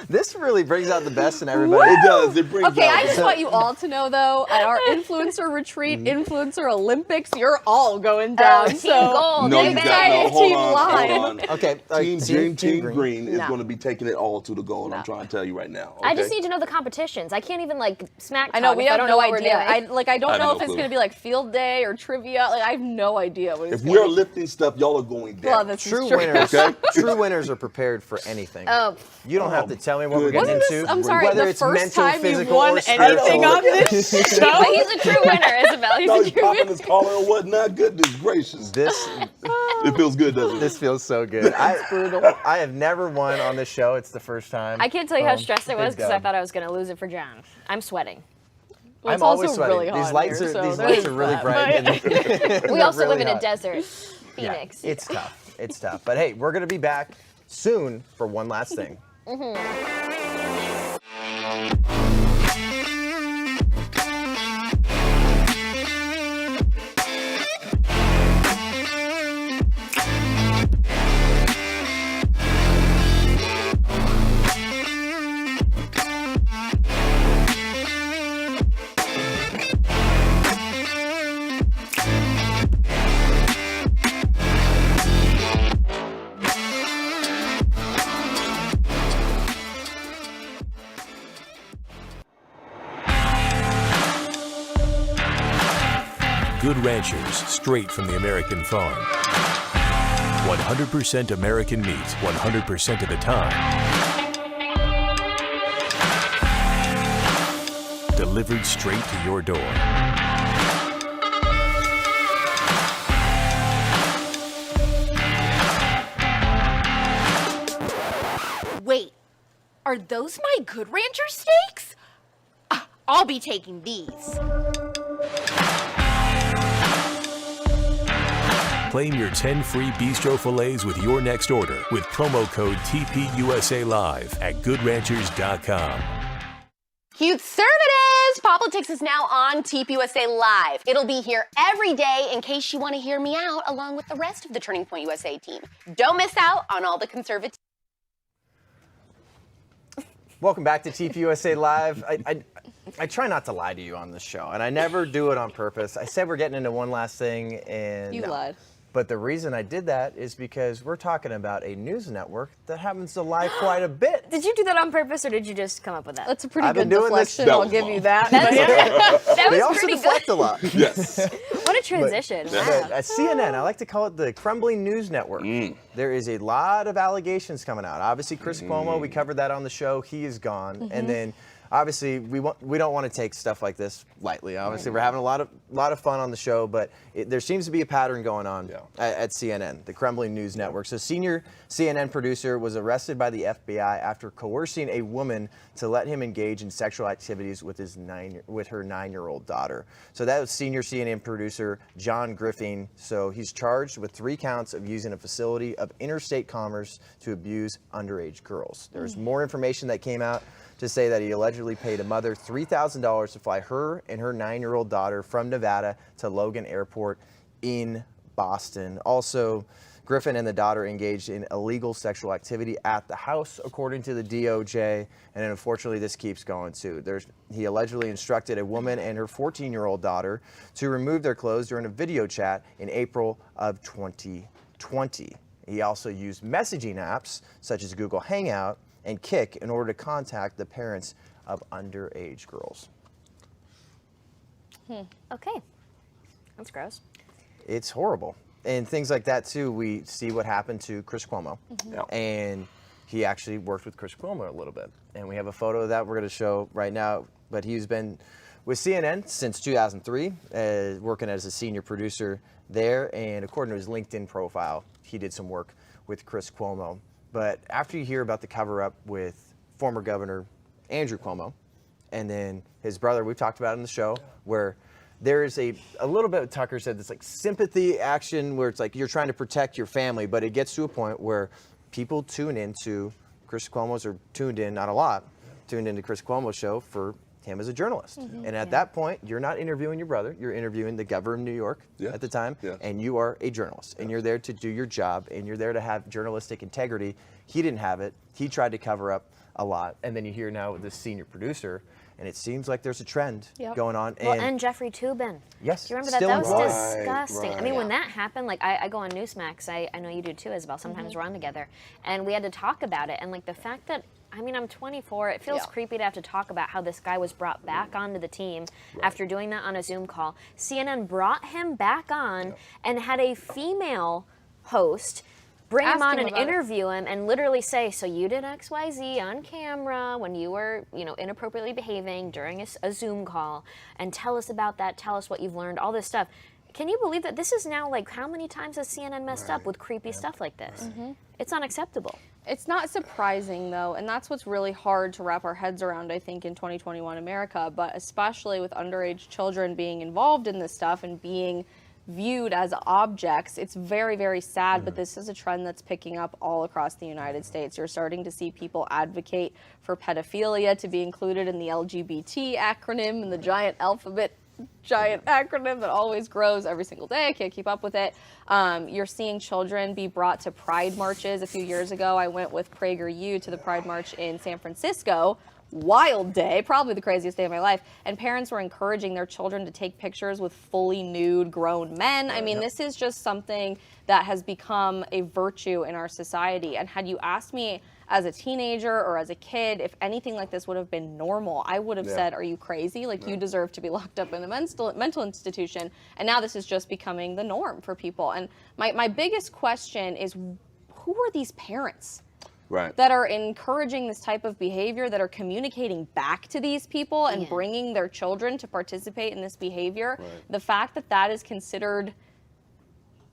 This really brings out the best in everybody. It does. It brings Okay, out I the- just want you all to know, though, at our influencer retreat, influencer Olympics, you're all going down. Team so gold. No, baby. you got no. Hold Team on. line. Hold on. Okay. Team Green is No. going to be taking it all to the goal. I'm trying to tell you right now. I just okay? need to know the competitions. I can't even like smack. I know, talk we if I have don't no know what we're idea. doing. I don't I have know no if it's clue. going to be like field day or trivia. Like, I have no idea what it's If going we are to be. lifting stuff, y'all are going down. Well, this True is true. winners. Okay. True winners are prepared for anything. Oh. You don't have to tell me what we're goodness. getting Wasn't this, into. I'm sorry, whether the it's first mental, time you've physical, won or anything spiritual. on this show? But he's a true winner, Isabel. He's No, a he's true popping winner. his collar and whatnot. Goodness gracious. It feels good, doesn't it? This feels so good. I have never won on this show. It's the first time. I can't tell you how stressed I was big because I dub. thought I was going to lose it for John. I'm sweating. Well, it's I'm always also sweating. really hot These in lights here, are so these there lights is are really that, bright. but- We also really live in a hot. desert. Yeah, Phoenix. it's tough. It's tough. But hey, we're gonna be back soon for one last thing. Good Ranchers, straight from the American farm. 100% American meat, 100% of the time. Delivered straight to your door. Are those my Good Rancher steaks? I'll be taking these. Claim your 10 free bistro fillets with your next order with promo code TPUSA Live at goodranchers.com. Conservatives! POPlitics is now on TPUSA Live. It'll be here every day in case you want to hear me out along with the rest of the Turning Point USA team. Don't miss out on all the conservative. Welcome back to TPUSA Live. I try not to lie to you on this show, and I never do it on purpose. I said we're getting into one last thing, and you lied. But the reason I did that is because we're talking about a news network that happens to lie quite a bit. Did you do that on purpose, or did you just come up with that? That's a pretty good deflection. I'll give you that. They also deflect a lot. Yes. What a transition. But CNN, I like to call it the crumbling news network. There is a lot of allegations coming out. Obviously, Chris Cuomo, we covered that on the show. He is gone. And then obviously, we don't want to take stuff like this lightly. Obviously, we're having a lot of fun on the show, but there seems to be a pattern going on at CNN, the crumbling news network. So, senior CNN producer was arrested by the FBI after coercing a woman to let him engage in sexual activities with her 9-year-old daughter. So that was senior CNN producer John Griffin. So he's charged with 3 counts of using a facility of interstate commerce to abuse underage girls. There's more information that came out to say that he allegedly paid a mother $3,000 to fly her and her 9-year-old daughter from Nevada to Logan Airport in Boston. Also, Griffin and the daughter engaged in illegal sexual activity at the house, according to the DOJ. And unfortunately, this keeps going too. He allegedly instructed a woman and her 14-year-old daughter to remove their clothes during a video chat in April of 2020. He also used messaging apps such as Google Hangout and Kik in order to contact the parents of underage girls. Okay. That's gross. It's horrible. And things like that, too, we see what happened to Chris Cuomo. And he actually worked with Chris Cuomo a little bit. And we have a photo of that we're going to show right now. But he's been with CNN since 2003, working as a senior producer there. And according to his LinkedIn profile, he did some work with Chris Cuomo. But after you hear about the cover-up with former Governor Andrew Cuomo, and then his brother, we've talked about it in the show, where there is a little bit, Tucker said, this like sympathy action where it's like you're trying to protect your family, but it gets to a point where people tune into Chris Cuomo's, or tuned in, not a lot, tuned into Chris Cuomo's show for him as a journalist. And at that point, you're not interviewing your brother, you're interviewing the governor of New York at the time, and you are a journalist, and you're there to do your job, and you're there to have journalistic integrity. He didn't have it. He tried to cover up a lot. And then you hear now with this senior producer, and it seems like there's a trend going on. And Jeffrey Toobin. Yes. Do you remember that? That was disgusting. I mean, when that happened, like I go on Newsmax. I know you do too, Isabel. Sometimes we're on together. And we had to talk about it. And like the fact that, I mean, I'm 24. It feels creepy to have to talk about how this guy was brought back onto the team after doing that on a Zoom call. CNN brought him back on and had a female host bring him on and interview him and literally say, so you did XYZ on camera when you were, inappropriately behaving during a Zoom call, and tell us about that, tell us what you've learned, all this stuff. Can you believe that this is now, like, how many times has CNN messed up with creepy stuff like this? It's unacceptable. It's not surprising, though, and that's what's really hard to wrap our heads around, I think, in 2021 America, but especially with underage children being involved in this stuff and being viewed as objects. It's very, very sad, but this is a trend that's picking up all across the United States. You're starting to see people advocate for pedophilia to be included in the LGBT acronym and the giant acronym that always grows every single day. I can't keep up with it. You're seeing children be brought to pride marches. A few years ago, I went with PragerU to the Pride March in San Francisco. Wild day, probably the craziest day of my life, and parents were encouraging their children to take pictures with fully nude grown men. I mean, this is just something that has become a virtue in our society, and had you asked me as a teenager or as a kid if anything like this would have been normal, I would have said, are you crazy? Like, you deserve to be locked up in a mental institution, and now this is just becoming the norm for people. And my biggest question is, who are these parents? That are encouraging this type of behavior, that are communicating back to these people and bringing their children to participate in this behavior. The fact that that is considered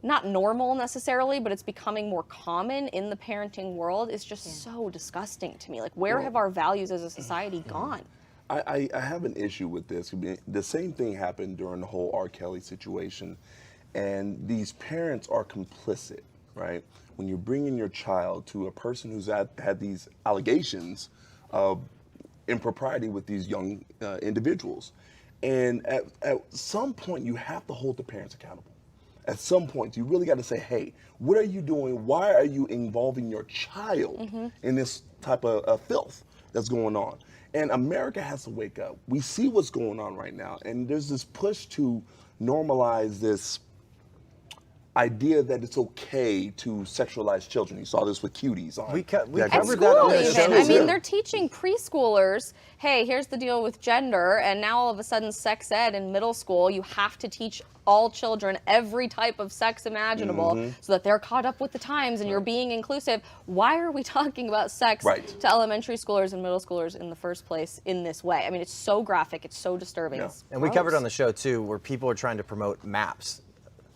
not normal necessarily, but it's becoming more common in the parenting world is just so disgusting to me. Like, where have our values as a society gone? I have an issue with this. The same thing happened during the whole R. Kelly situation, and these parents are complicit, right? When you're bringing your child to a person who's had these allegations of impropriety with these young individuals, and at some point you have to hold the parents accountable. At some point, you really got to say, hey, what are you doing? Why are you involving your child in this type of filth that's going on? And America has to wake up. We see what's going on right now, and there's this push to normalize this idea that it's okay to sexualize children. You saw this with cuties on. We covered that on the show. I mean, they're teaching preschoolers, hey, here's the deal with gender, and now all of a sudden sex ed in middle school, you have to teach all children every type of sex imaginable so that they're caught up with the times and you're being inclusive. Why are we talking about sex to elementary schoolers and middle schoolers in the first place in this way? I mean, it's so graphic, it's so disturbing. It's and we covered on the show too, where people are trying to promote MAPS.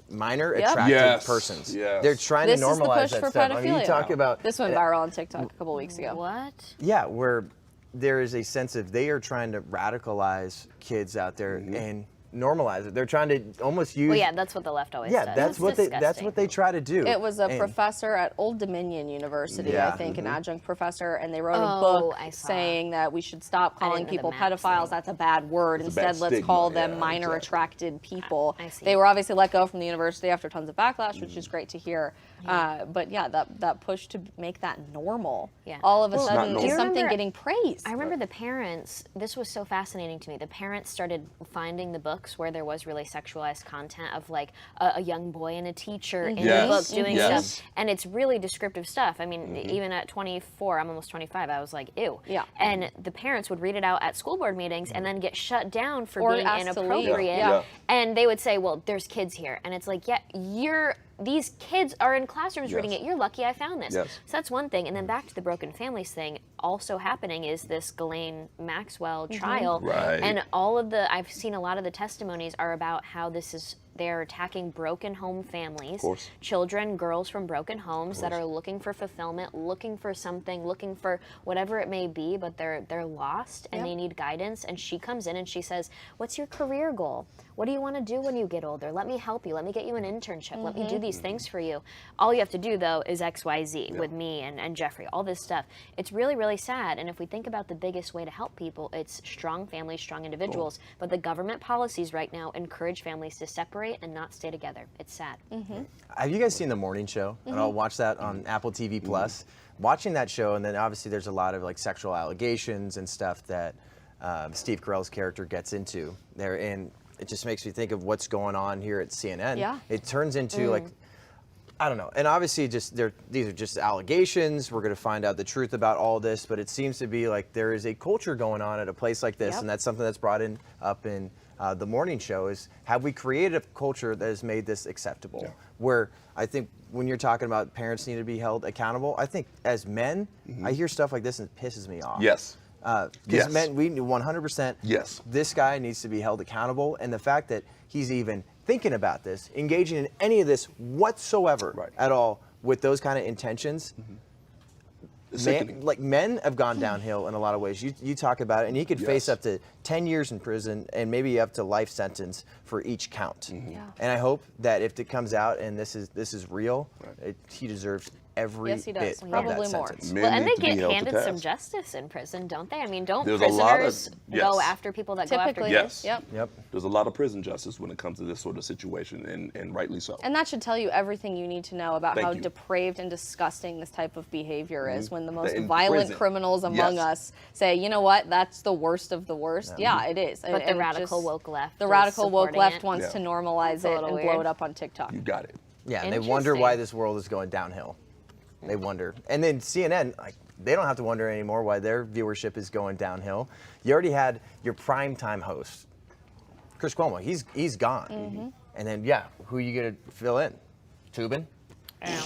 Minor attracted persons. They're trying to normalize that stuff. I mean, you talk about this went viral on TikTok a couple weeks ago. What? Yeah, where there is a sense of they are trying to radicalize kids out there and normalize it. They're trying to almost use. Well, yeah, that's what the left always does. That's what they try to do. It was a professor at Old Dominion University, I think, an adjunct professor, and they wrote a book saying that we should stop calling people pedophiles. That's a bad word. Instead, let's call them minor attracted people. They were obviously let go from the university after tons of backlash, which is great to hear. But yeah, that push to make that normal, all of a sudden is something getting praised. I remember the parents, this was so fascinating to me, the parents started finding the books where there was really sexualized content of like a young boy and a teacher in the book doing stuff. And it's really descriptive stuff. I mean, even at 24, I'm almost 25, I was like, ew. And the parents would read it out at school board meetings and then get shut down for being inappropriate. And they would say, well, there's kids here. And it's like, these kids are in classrooms reading it. You're lucky I found this. So that's one thing. And then back to the broken families thing, also happening is this Ghislaine Maxwell trial. And I've seen a lot of the testimonies are about how they're attacking broken home families, children, girls from broken homes that are looking for fulfillment, looking for something, looking for whatever it may be, but they're lost and they need guidance. And she comes in and she says, what's your career goal? What do you want to do when you get older? Let me help you. Let me get you an internship. Let me do these things for you. All you have to do, though, is XYZ with me and Jeffrey, all this stuff. It's really, really sad. And if we think about the biggest way to help people, it's strong families, strong individuals. But the government policies right now encourage families to separate and not stay together. It's sad. Have you guys seen The Morning Show? And I'll watch that on Apple TV Plus. Watching that show, and then obviously there's a lot of like sexual allegations and stuff that Steve Carell's character gets into there, and it just makes me think of what's going on here at CNN. It turns into like, I don't know, and obviously these are just allegations. We're going to find out the truth about all this, but it seems to be like there is a culture going on at a place like this, and that's something that's brought up in The Morning Show is, have we created a culture that has made this acceptable? Where I think when you're talking about parents need to be held accountable, I think as men, I hear stuff like this and it pisses me off. Because men, we 100%, this guy needs to be held accountable, and the fact that he's even thinking about this, engaging in any of this whatsoever at all with those kind of intentions, men have gone downhill in a lot of ways. You talk about it, and he could face up to 10 years in prison and maybe up to life sentence for each count. And I hope that if it comes out and this is real, he deserves every bit of probably that more. sentence. Well, and they get handed some justice in prison, don't they? I mean, don't prisoners go after people that go after kids? There's a lot of prison justice when it comes to this sort of situation, and rightly so. And that should tell you everything you need to know about how depraved and disgusting this type of behavior is when the most violent criminals among us say, you know what, that's the worst of the worst. Yeah, it is. But the radical woke left. The radical woke left wants to normalize it and blow it up on TikTok. You got it. Yeah, and they wonder why this world is going downhill. They wonder. And then CNN, they don't have to wonder anymore why their viewership is going downhill. You already had your primetime host, Chris Cuomo. He's gone. And then, who are you going to fill in? Tubin?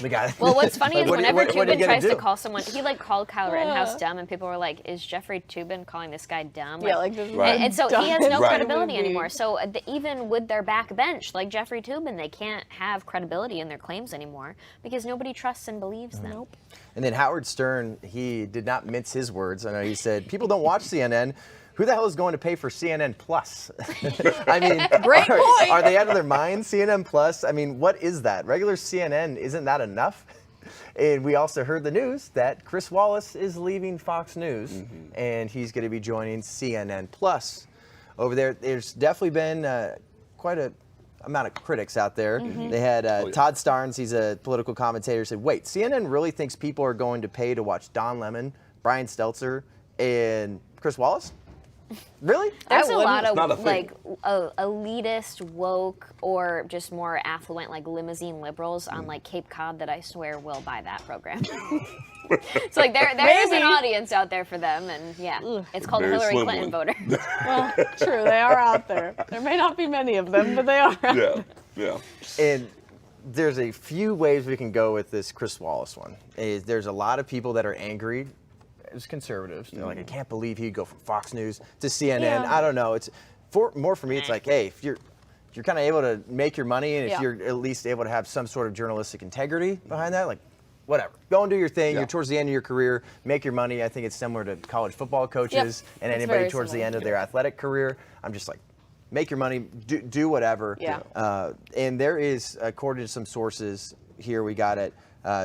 The guy. Well, what's funny is whenever Toobin tries to do? call someone, he like called Kyle Rittenhouse dumb, and people were like, "Is Jeffrey Toobin calling this guy dumb?" Yeah, like this is and so he has no Right. credibility anymore. So even with their backbench, like Jeffrey Toobin, they can't have credibility in their claims anymore because nobody trusts and believes them. Nope. And then Howard Stern, he did not mince his words. I know he said, people don't watch CNN. Who the hell is going to pay for CNN Plus? I mean, Great point. Are they out of their minds? CNN Plus? I mean, what is that? Regular CNN, isn't that enough? And we also heard the news that Chris Wallace is leaving Fox News, and he's going to be joining CNN Plus. Over there, there's definitely been quite a amount of critics out there. They had Todd Starnes, he's a political commentator, said, wait, CNN really thinks people are going to pay to watch Don Lemon, Brian Stelter, and Chris Wallace? Really? There's a lot of like elitist, woke, or just more affluent, like limousine liberals on like Cape Cod that I swear will buy that program. It's like there's an audience out there for them, and yeah, it's called Very Hillary slim Clinton voters. Well, true, they are out there. There may not be many of them, but they are out there. Yeah. And there's a few ways we can go with this Chris Wallace one. There's a lot of people that are angry as conservatives. They're like, I can't believe he'd go from Fox News to CNN. Yeah. I don't know. It's more for me. It's like, hey, if you're kind of able to make your money, and if you're at least able to have some sort of journalistic integrity behind that, like, whatever. Go and do your thing. You're towards the end of your career. Make your money. I think it's similar to college football coaches and It's anybody very towards the similar. end of their athletic career. I'm just like, make your money. Do whatever. Yeah. And there is, according to some sources here we got it,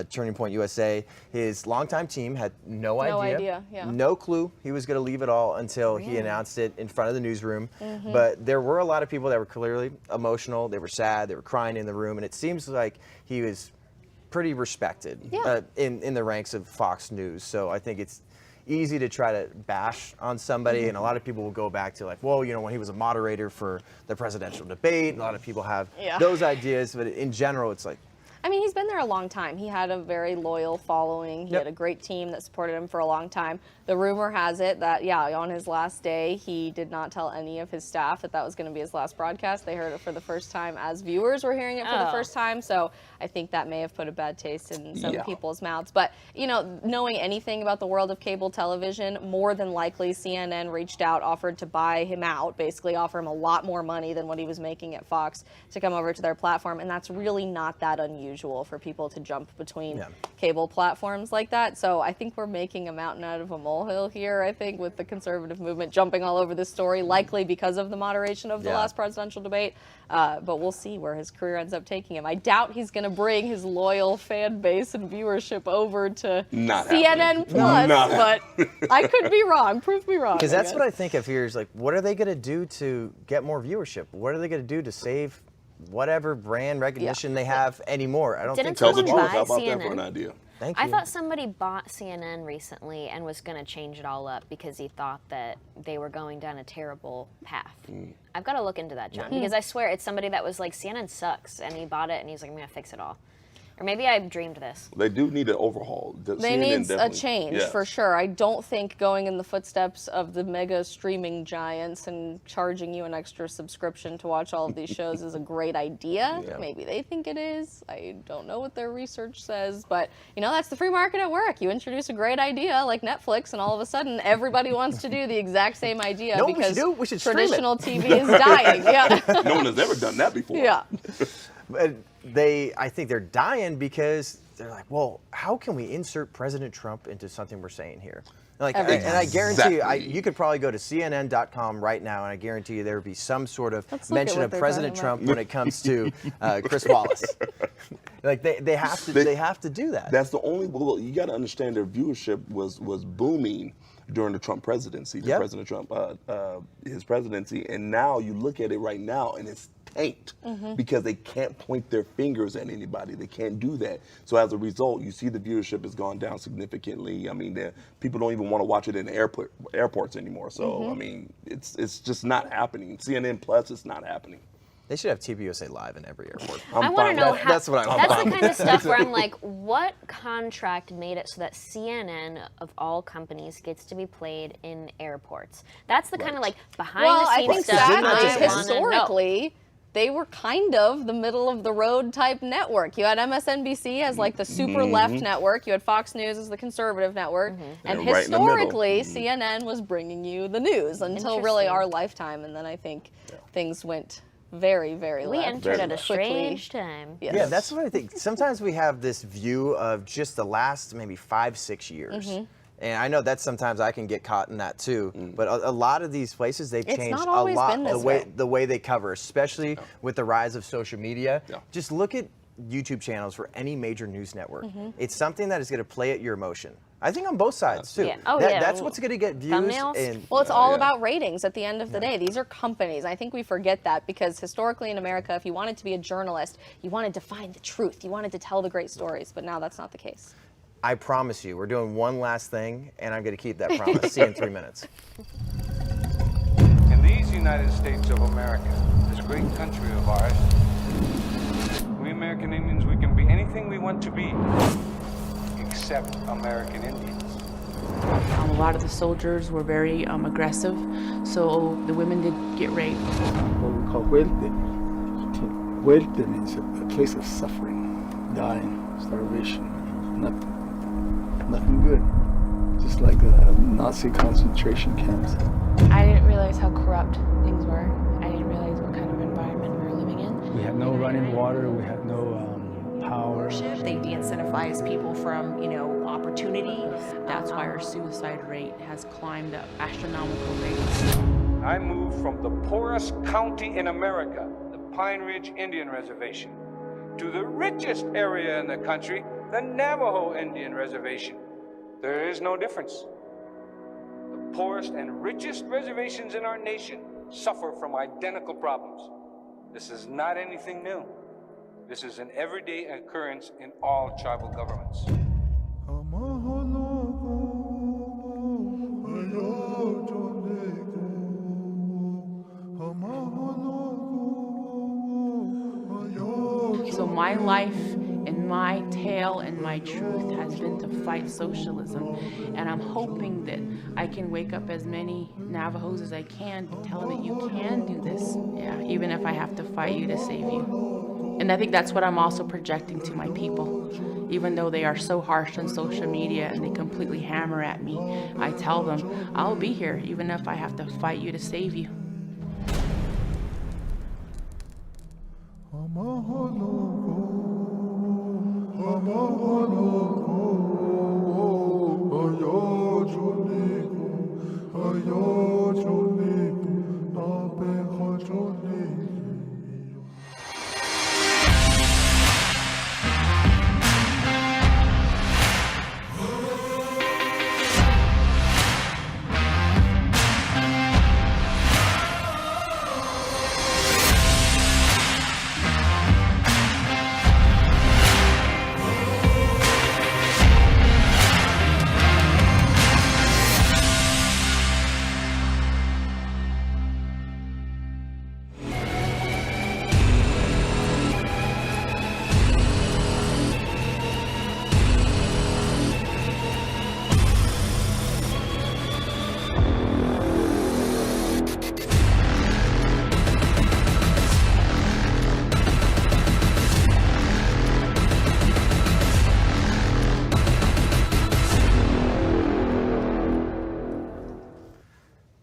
Turning Point USA, his longtime team had no idea, no clue he was going to leave it all until he announced it in front of the newsroom. But there were a lot of people that were clearly emotional. They were sad. They were crying in the room. And it seems like he was pretty respected in the ranks of Fox News. So I think it's easy to try to bash on somebody, and a lot of people will go back to like, well, you know, when he was a moderator for the presidential debate, a lot of people have those ideas, but in general, it's like, I mean, he's been there a long time. He had a very loyal following. He had a great team that supported him for a long time. The rumor has it that, on his last day, he did not tell any of his staff that was going to be his last broadcast. They heard it for the first time as viewers were hearing it for the first time. So I think that may have put a bad taste in some people's mouths. But, you know, knowing anything about the world of cable television, more than likely CNN reached out, offered to buy him out, basically offer him a lot more money than what he was making at Fox to come over to their platform. And that's really not that unusual for people to jump between cable platforms like that. So I think we're making a mountain out of a molehill here, I think, with the conservative movement jumping all over this story, likely because of the moderation of the last presidential debate. But we'll see where his career ends up taking him. I doubt he's going to bring his loyal fan base and viewership over to CNN Plus, but I could be wrong. Prove me wrong. because that's what I think of here is like, what are they going to do to get more viewership? What are they going to do to save whatever brand recognition they have anymore? I don't think Tell the someone truth. buy How about that CNN? for an idea? Thank you. I thought somebody bought CNN recently and was going to change it all up because he thought that they were going down a terrible path. I've got to look into that, John, because I swear it's somebody that was like, CNN sucks, and he bought it and he's like, I'm going to fix it all. Or maybe I dreamed this. They do need an overhaul. They need a change for sure. I don't think going in the footsteps of the mega streaming giants and charging you an extra subscription to watch all of these shows is a great idea. Maybe they think it is. I don't know what their research says, but you know, that's the free market at work. You introduce a great idea like Netflix, and all of a sudden everybody wants to do the exact same idea because we should traditional TV is dying. No one has ever done that before. But I think they're dying because they're like, well, how can we insert President Trump into something we're saying here? Like, and I guarantee you, you could probably go to CNN.com right now, and I guarantee you there would be some sort of mention of President Trump when it comes to Chris Wallace. Like they have to do that. That's the only. Well, you got to understand their viewership was booming during the Trump presidency, President Trump, his presidency, and now you look at it right now, and it's tanked because they can't point their fingers at anybody. They can't do that. So as a result, you see the viewership has gone down significantly. I mean, people don't even want to watch it in airports anymore. So I mean, it's just not happening. CNN Plus is not happening. They should have TPUSA live in every airport. I want to know how. That's what I want. That's the kind of stuff where I'm like, what contract made it so that CNN of all companies gets to be played in airports? That's the kind of like behind the scenes stuff. Exactly. Historically, they were kind of the middle of the road type network. You had MSNBC as like the super left network. You had Fox News as the conservative network. And right historically, CNN was bringing you the news until really our lifetime. And then I think things went very, very left. We entered at a strange time. Yes. Yeah, that's what I think. Sometimes we have this view of just the last maybe 5-6 years. And I know that sometimes I can get caught in that too. But a lot of these places, they've changed a lot the way they cover, especially with the rise of social media. Just look at YouTube channels for any major news network. It's something that is going to play at your emotion. I think on both sides too. That's what's going to get views. Thumbnails? Well, it's all about ratings at the end of the day. These are companies. I think we forget that because historically in America, if you wanted to be a journalist, you wanted to find the truth. You wanted to tell the great stories. But now that's not the case. I promise you, we're doing one last thing, and I'm going to keep that promise. See you in 3 minutes. In these United States of America, this great country of ours, we American Indians, we can be anything we want to be, except American Indians. A lot of the soldiers were very aggressive, so the women did get raped. What we call huelte. Huelte means a place of suffering, dying, starvation, nothing good. Just like Nazi concentration camps. I didn't realize how corrupt things were. I didn't realize what kind of environment we were living in. We had no running water, we had no power. They de-incentivize people from, opportunity. That's why our suicide rate has climbed up astronomical rates. I moved from the poorest county in America, the Pine Ridge Indian Reservation, to the richest area in the country, the Navajo Indian Reservation. There is no difference. The poorest and richest reservations in our nation suffer from identical problems. This is not anything new. This is an everyday occurrence in all tribal governments. So my life and my tale and my truth has been to fight socialism. And I'm hoping that I can wake up as many Navajos as I can to tell them that you can do this. Yeah, even if I have to fight you to save you. And I think that's what I'm also projecting to my people. Even though they are so harsh on social media and they completely hammer at me, I tell them, I'll be here even if I have to fight you to save you.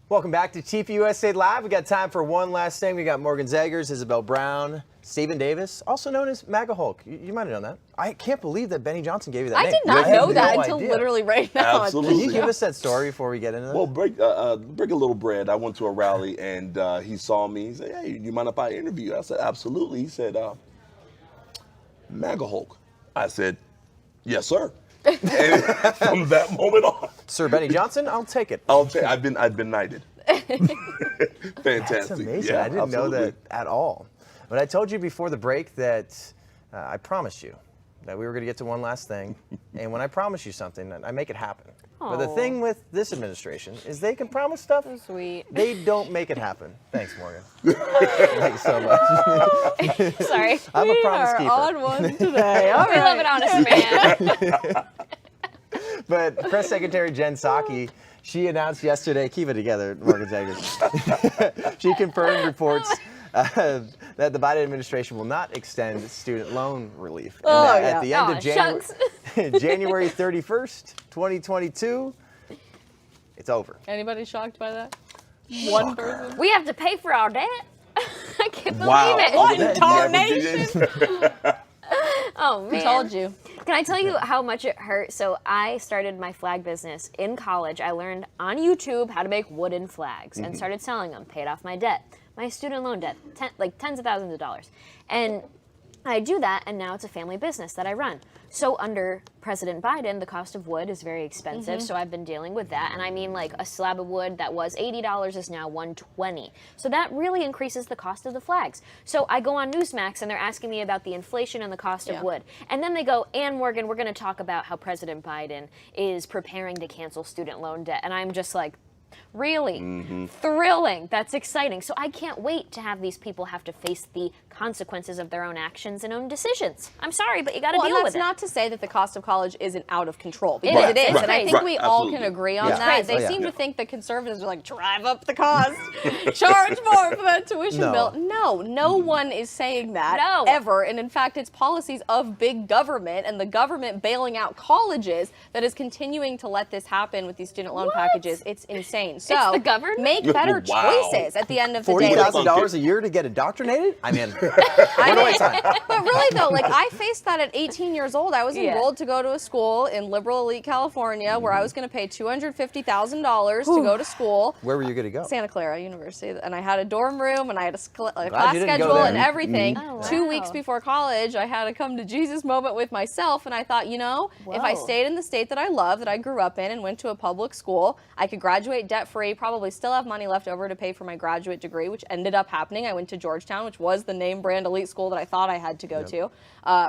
Welcome back to TPUSA Live. We got time for one last thing. We got Morgan Zegers, Isabel Brown, Stephen Davis, also known as MAGA Hulk. You might have known that. I can't believe that Benny Johnson gave you that name. I did not know that until literally right now. Absolutely. Can you give us that story before we get into that? Well, break a little bread. I went to a rally and he saw me. He said, "Hey, you mind if I interview you?" I said, "Absolutely." He said, "MAGA Hulk." I said, "Yes, sir." And from that moment on, Sir Benny Johnson, I'll take it. I've been knighted. Fantastic. That's amazing. Yeah, I didn't know that at all. But I told you before the break that I promised you that we were going to get to one last thing. And when I promise you something, I make it happen. But the thing with this administration is they can promise stuff. So sweet. They don't make it happen. Thanks, Morgan. Thank you so much. Sorry. I'm a promise keeper. We are on one today. All We love an honest man. But Press Secretary Jen Psaki, she announced yesterday, keep it together, Morgan Zegers. She confirmed reports that the Biden administration will not extend student loan relief. At the end of January 31st, 2022, it's over. Anybody shocked by that? One person? We have to pay for our debt? I can't believe it. What tarnation? Oh, man. Who told you? Can I tell you how much it hurt? So I started my flag business in college. I learned on YouTube how to make wooden flags and started selling them, paid off my debt, my student loan debt, like tens of thousands of dollars. And I do that, and now it's a family business that I run. So under President Biden, the cost of wood is very expensive, so I've been dealing with that. And I mean, like, a slab of wood that was $80 is now $120. So that really increases the cost of the flags. So I go on Newsmax, and they're asking me about the inflation and the cost of wood. And then they go, and Morgan, we're going to talk about how President Biden is preparing to cancel student loan debt. And I'm just like, really? Thrilling. That's exciting. So I can't wait to have these people have to face the consequences of their own actions and own decisions. I'm sorry, but you got to deal with it. That's not to say that the cost of college isn't out of control, because it is. And I think we all can agree on that. They seem to think that conservatives are like, drive up the cost, charge more for that tuition bill. No one is saying that ever. And in fact, it's policies of big government and the government bailing out colleges that is continuing to let this happen with these student loan packages. It's insane. So it's the government? Make better choices at the end of the day. $40,000 a year to get indoctrinated? I mean, but really though, like, I faced that at 18 years old. I was enrolled to go to a school in liberal elite California where I was going to pay $250,000 to go to school. Where were you going to go? Santa Clara University. And I had a dorm room and I had a class schedule and everything. 2 weeks before college, I had a come to Jesus moment with myself, and I thought, you know, if I stayed in the state that I love, that I grew up in, and went to a public school, I could graduate debt-free, probably still have money left over to pay for my graduate degree, which ended up happening. I went to Georgetown, which was the name brand elite school that I thought I had to go to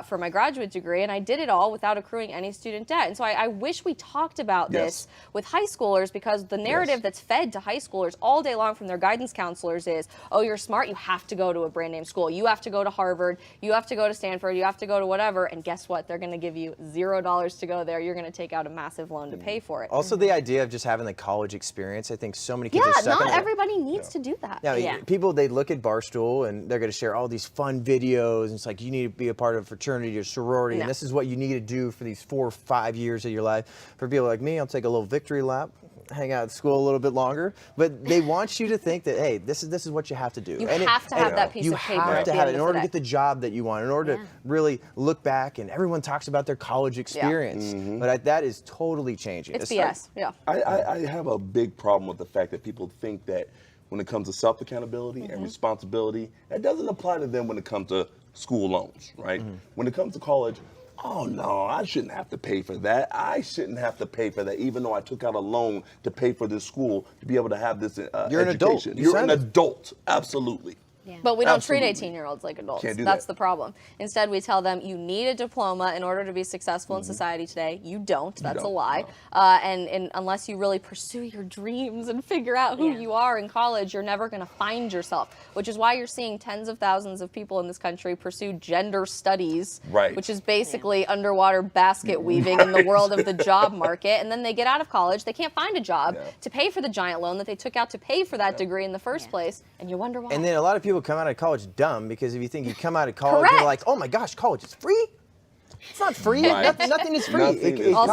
for my graduate degree, and I did it all without accruing any student debt. And so I wish we talked about this with high schoolers, because the narrative that's fed to high schoolers all day long from their guidance counselors is, oh, you're smart, you have to go to a brand name school, you have to go to Harvard, you have to go to Stanford, you have to go to whatever, and guess what? They're going to give you $0 to go there. You're going to take out a massive loan to pay for it. Also, the idea of just having the college experience, I think so many kids are stuck not everybody needs to do that. People, they look at Barstool and they're going to share all these fun videos, and it's like, you need to be a part of a fraternity or sorority, and this is what you need to do for these 4 or 5 years of your life. For people like me, I'll take a little victory lap, hang out at school a little bit longer, but they want you to think that, hey, this is what you have to do. You have to have that piece of paper. You have to have it in order to get the job that you want, in order to really look back, and everyone talks about their college experience, but that is totally changing. It's BS, I have a big problem with the fact that people think that when it comes to self-accountability and responsibility, that doesn't apply to them when it comes to school loans, right? When it comes to college, oh no, I shouldn't have to pay for that. I shouldn't have to pay for that, even though I took out a loan to pay for this school to be able to have this You're education. An adult. You're an adult, absolutely. But we don't treat 18-year-olds like adults. Can't do That's that. the problem. Instead, we tell them, you need a diploma in order to be successful in society today. You don't. That's a lie. And unless you really pursue your dreams and figure out who you are in college, you're never going to find yourself, which is why you're seeing tens of thousands of people in this country pursue gender studies, which is basically underwater basket weaving in the world of the job market. And then they get out of college, they can't find a job to pay for the giant loan that they took out to pay for that degree in the first place, and you wonder why. And then a lot of people come out of college dumb, because if you think you come out of college, you're like, oh my gosh, college is free? It's not free. Nothing is free. All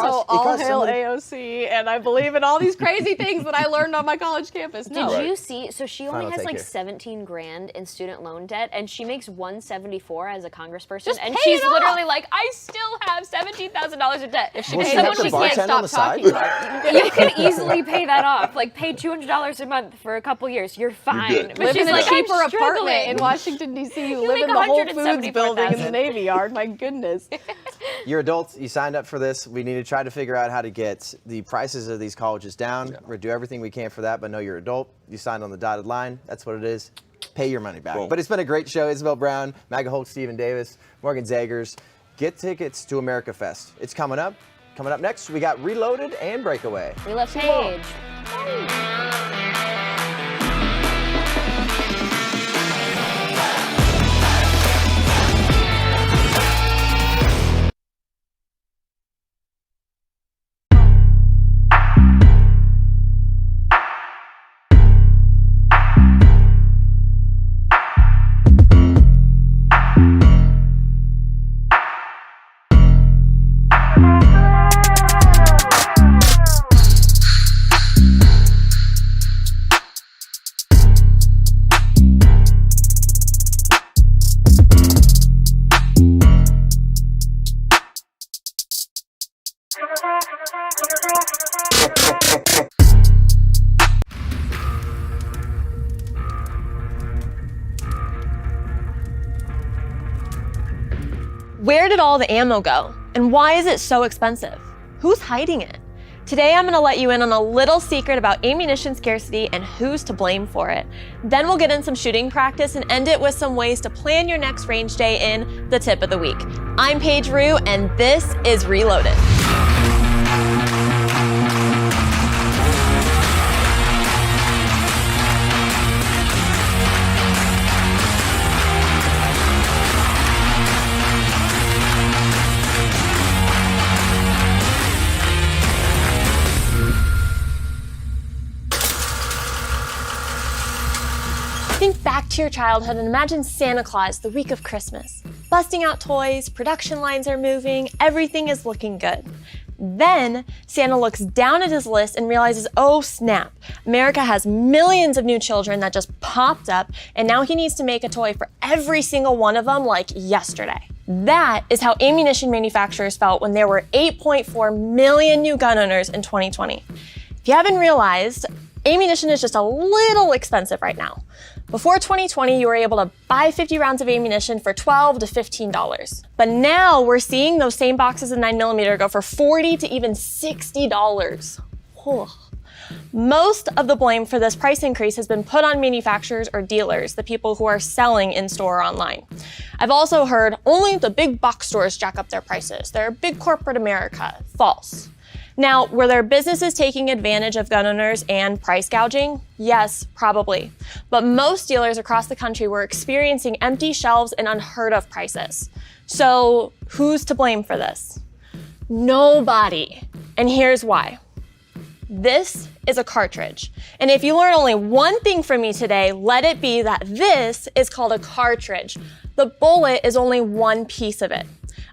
hail AOC, and I believe in all these crazy things that I learned on my college campus. Did you see? So she only has like 17 grand in student loan debt, and she makes 174 as a congressperson, and she's literally like, I still have $17,000 in debt. If she pays someone, she can't stop talking about it. You can easily pay that off. Like, pay $200 a month for a couple years. You're fine. But live in a cheaper apartment in Washington, D.C. You live in the Whole Foods building in the Navy Yard. My goodness. You're adults, you signed up for this. We need to try to figure out how to get the prices of these colleges down. We're going to do everything we can for that, but know you're adult. You signed on the dotted line. That's what it is. Pay your money back. But it's been a great show. Isabel Brown, MAGA Hulk, Stephen Davis, Morgan Zegers. Get tickets to America Fest. It's coming up. Coming up next, we got Reloaded and Breakaway. We love Paige. Where did all the ammo go? And why is it so expensive? Who's hiding it? Today I'm gonna let you in on a little secret about ammunition scarcity and who's to blame for it. Then we'll get in some shooting practice and end it with some ways to plan your next range day in the tip of the week. I'm Paige Roux and this is Reloaded. Think back to your childhood and imagine Santa Claus the week of Christmas. Busting out toys, production lines are moving, everything is looking good. Then Santa looks down at his list and realizes, oh snap, America has millions of new children that just popped up, and now he needs to make a toy for every single one of them like yesterday. That is how ammunition manufacturers felt when there were 8.4 million new gun owners in 2020. If you haven't realized, ammunition is just a little expensive right now. Before 2020, you were able to buy 50 rounds of ammunition for $12 to $15. But now we're seeing those same boxes of 9mm go for $40 to even $60. Whew. Most of the blame for this price increase has been put on manufacturers or dealers, the people who are selling in-store or online. I've also heard only the big box stores jack up their prices. They're big corporate America. False. Now, were there businesses taking advantage of gun owners and price gouging? Yes, probably. But most dealers across the country were experiencing empty shelves and unheard of prices. So who's to blame for this? Nobody. And here's why. This is a cartridge. And if you learn only one thing from me today, let it be that this is called a cartridge. The bullet is only one piece of it.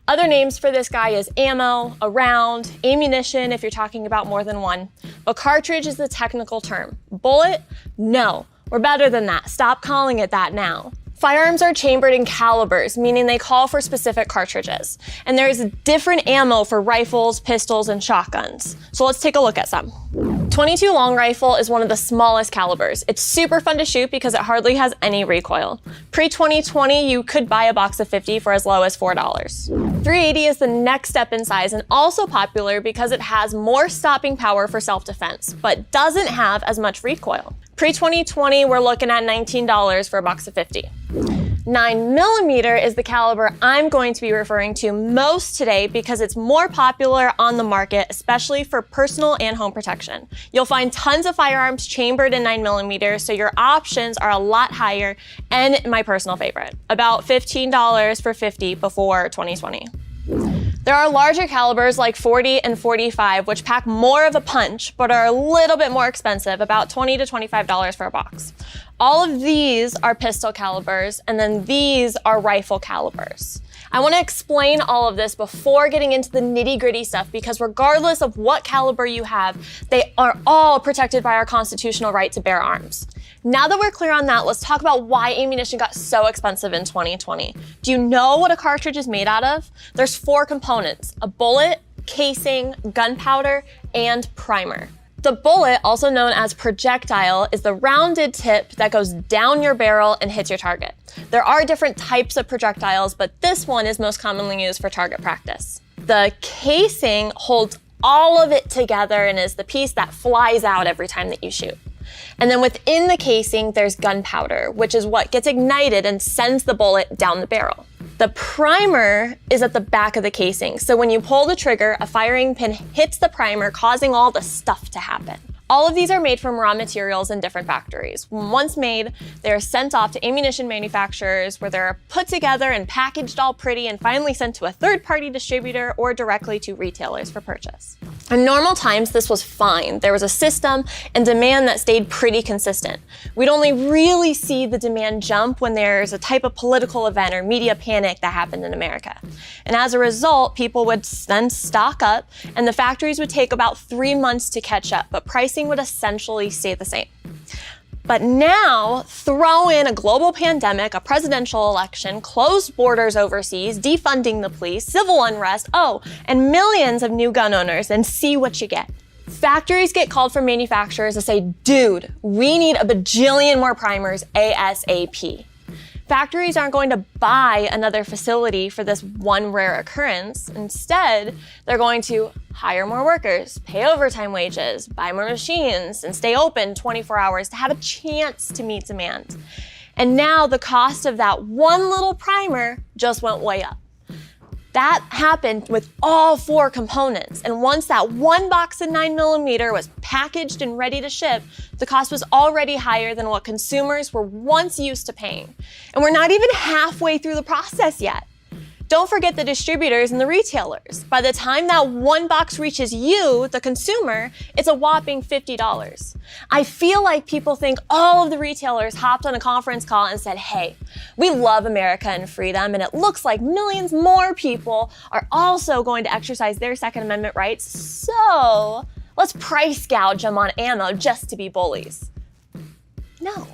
Other names for this guy is ammo, a round, ammunition if you're talking about more than one. But cartridge is the technical term. Bullet? No, we're better than that. Stop calling it that now. Firearms are chambered in calibers, meaning they call for specific cartridges. And there's different ammo for rifles, pistols, and shotguns. So let's take a look at some. .22 long rifle is one of the smallest calibers. It's super fun to shoot because it hardly has any recoil. Pre-2020, you could buy a box of 50 for as low as $4. .380 is the next step in size and also popular because it has more stopping power for self-defense, but doesn't have as much recoil. Pre-2020, we're looking at $19 for a box of 50. 9mm is the caliber I'm going to be referring to most today because it's more popular on the market, especially for personal and home protection. You'll find tons of firearms chambered in 9mm, so your options are a lot higher, and my personal favorite, about $15 for 50 before 2020. There are larger calibers like 40 and 45, which pack more of a punch, but are a little bit more expensive, about $20 to $25 for a box. All of these are pistol calibers, and then these are rifle calibers. I want to explain all of this before getting into the nitty-gritty stuff because regardless of what caliber you have, they are all protected by our constitutional right to bear arms. Now that we're clear on that, let's talk about why ammunition got so expensive in 2020. Do you know what a cartridge is made out of? There's 4 components: a bullet, casing, gunpowder, and primer. The bullet, also known as projectile, is the rounded tip that goes down your barrel and hits your target. There are different types of projectiles, but this one is most commonly used for target practice. The casing holds all of it together and is the piece that flies out every time that you shoot. And then within the casing, there's gunpowder, which is what gets ignited and sends the bullet down the barrel. The primer is at the back of the casing, so when you pull the trigger, a firing pin hits the primer, causing all the stuff to happen. All of these are made from raw materials in different factories. Once made, they're sent off to ammunition manufacturers where they're put together and packaged all pretty and finally sent to a third-party distributor or directly to retailers for purchase. In normal times, this was fine. There was a system and demand that stayed pretty consistent. We'd only really see the demand jump when there's a type of political event or media panic that happened in America. And as a result, people would then stock up and the factories would take about 3 months to catch up, but pricing would essentially stay the same. But now, throw in a global pandemic, a presidential election, closed borders overseas, defunding the police, civil unrest, and millions of new gun owners, and see what you get. Factories get called from manufacturers to say, dude, we need a bajillion more primers ASAP. Factories aren't going to buy another facility for this one rare occurrence. Instead, they're going to hire more workers, pay overtime wages, buy more machines, and stay open 24 hours to have a chance to meet demand. And now the cost of that one little primer just went way up. That happened with all 4 components. And once that one box of 9mm was packaged and ready to ship, the cost was already higher than what consumers were once used to paying. And we're not even halfway through the process yet. Don't forget the distributors and the retailers. By the time that one box reaches you, the consumer, it's a whopping $50. I feel like people think all of the retailers hopped on a conference call and said, hey, we love America and freedom, and it looks like millions more people are also going to exercise their Second Amendment rights, so let's price gouge them on ammo just to be bullies. No.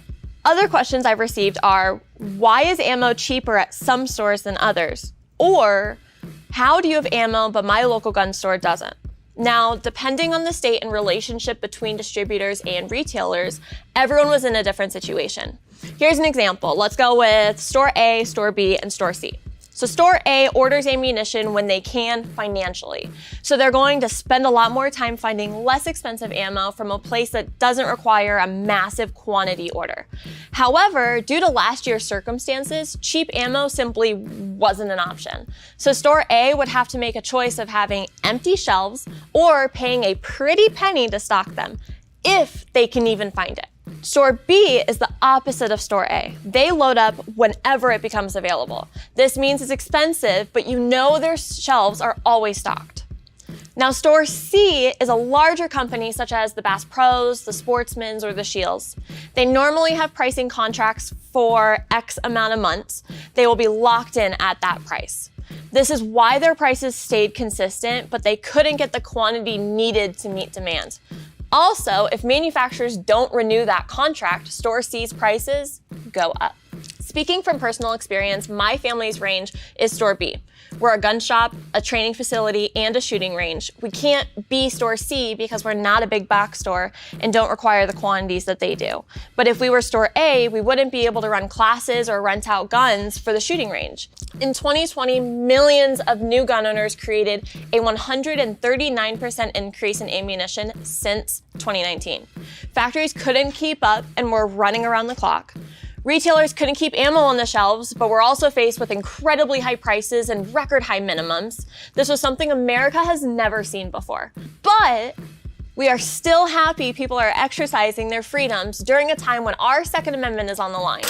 Other questions I've received are, why is ammo cheaper at some stores than others? Or, how do you have ammo but my local gun store doesn't? Now, depending on the state and relationship between distributors and retailers, everyone was in a different situation. Here's an example. Let's go with store A, store B, and store C. So store A orders ammunition when they can financially. So they're going to spend a lot more time finding less expensive ammo from a place that doesn't require a massive quantity order. However, due to last year's circumstances, cheap ammo simply wasn't an option. So store A would have to make a choice of having empty shelves or paying a pretty penny to stock them, if they can even find it. Store B is the opposite of store A. They load up whenever it becomes available. This means it's expensive, but you know their shelves are always stocked. Now, store C is a larger company such as the Bass Pros, the Sportsmans, or the Shields. They normally have pricing contracts for X amount of months. They will be locked in at that price. This is why their prices stayed consistent, but they couldn't get the quantity needed to meet demand. Also, if manufacturers don't renew that contract, store C's prices go up. Speaking from personal experience, my family's range is store B. We're a gun shop, a training facility, and a shooting range. We can't be store C because we're not a big box store and don't require the quantities that they do. But if we were store A, we wouldn't be able to run classes or rent out guns for the shooting range. In 2020, millions of new gun owners created a 139% increase in ammunition since 2019. Factories couldn't keep up and were running around the clock. Retailers couldn't keep ammo on the shelves, but were also faced with incredibly high prices and record high minimums. This was something America has never seen before. But we are still happy people are exercising their freedoms during a time when our Second Amendment is on the line.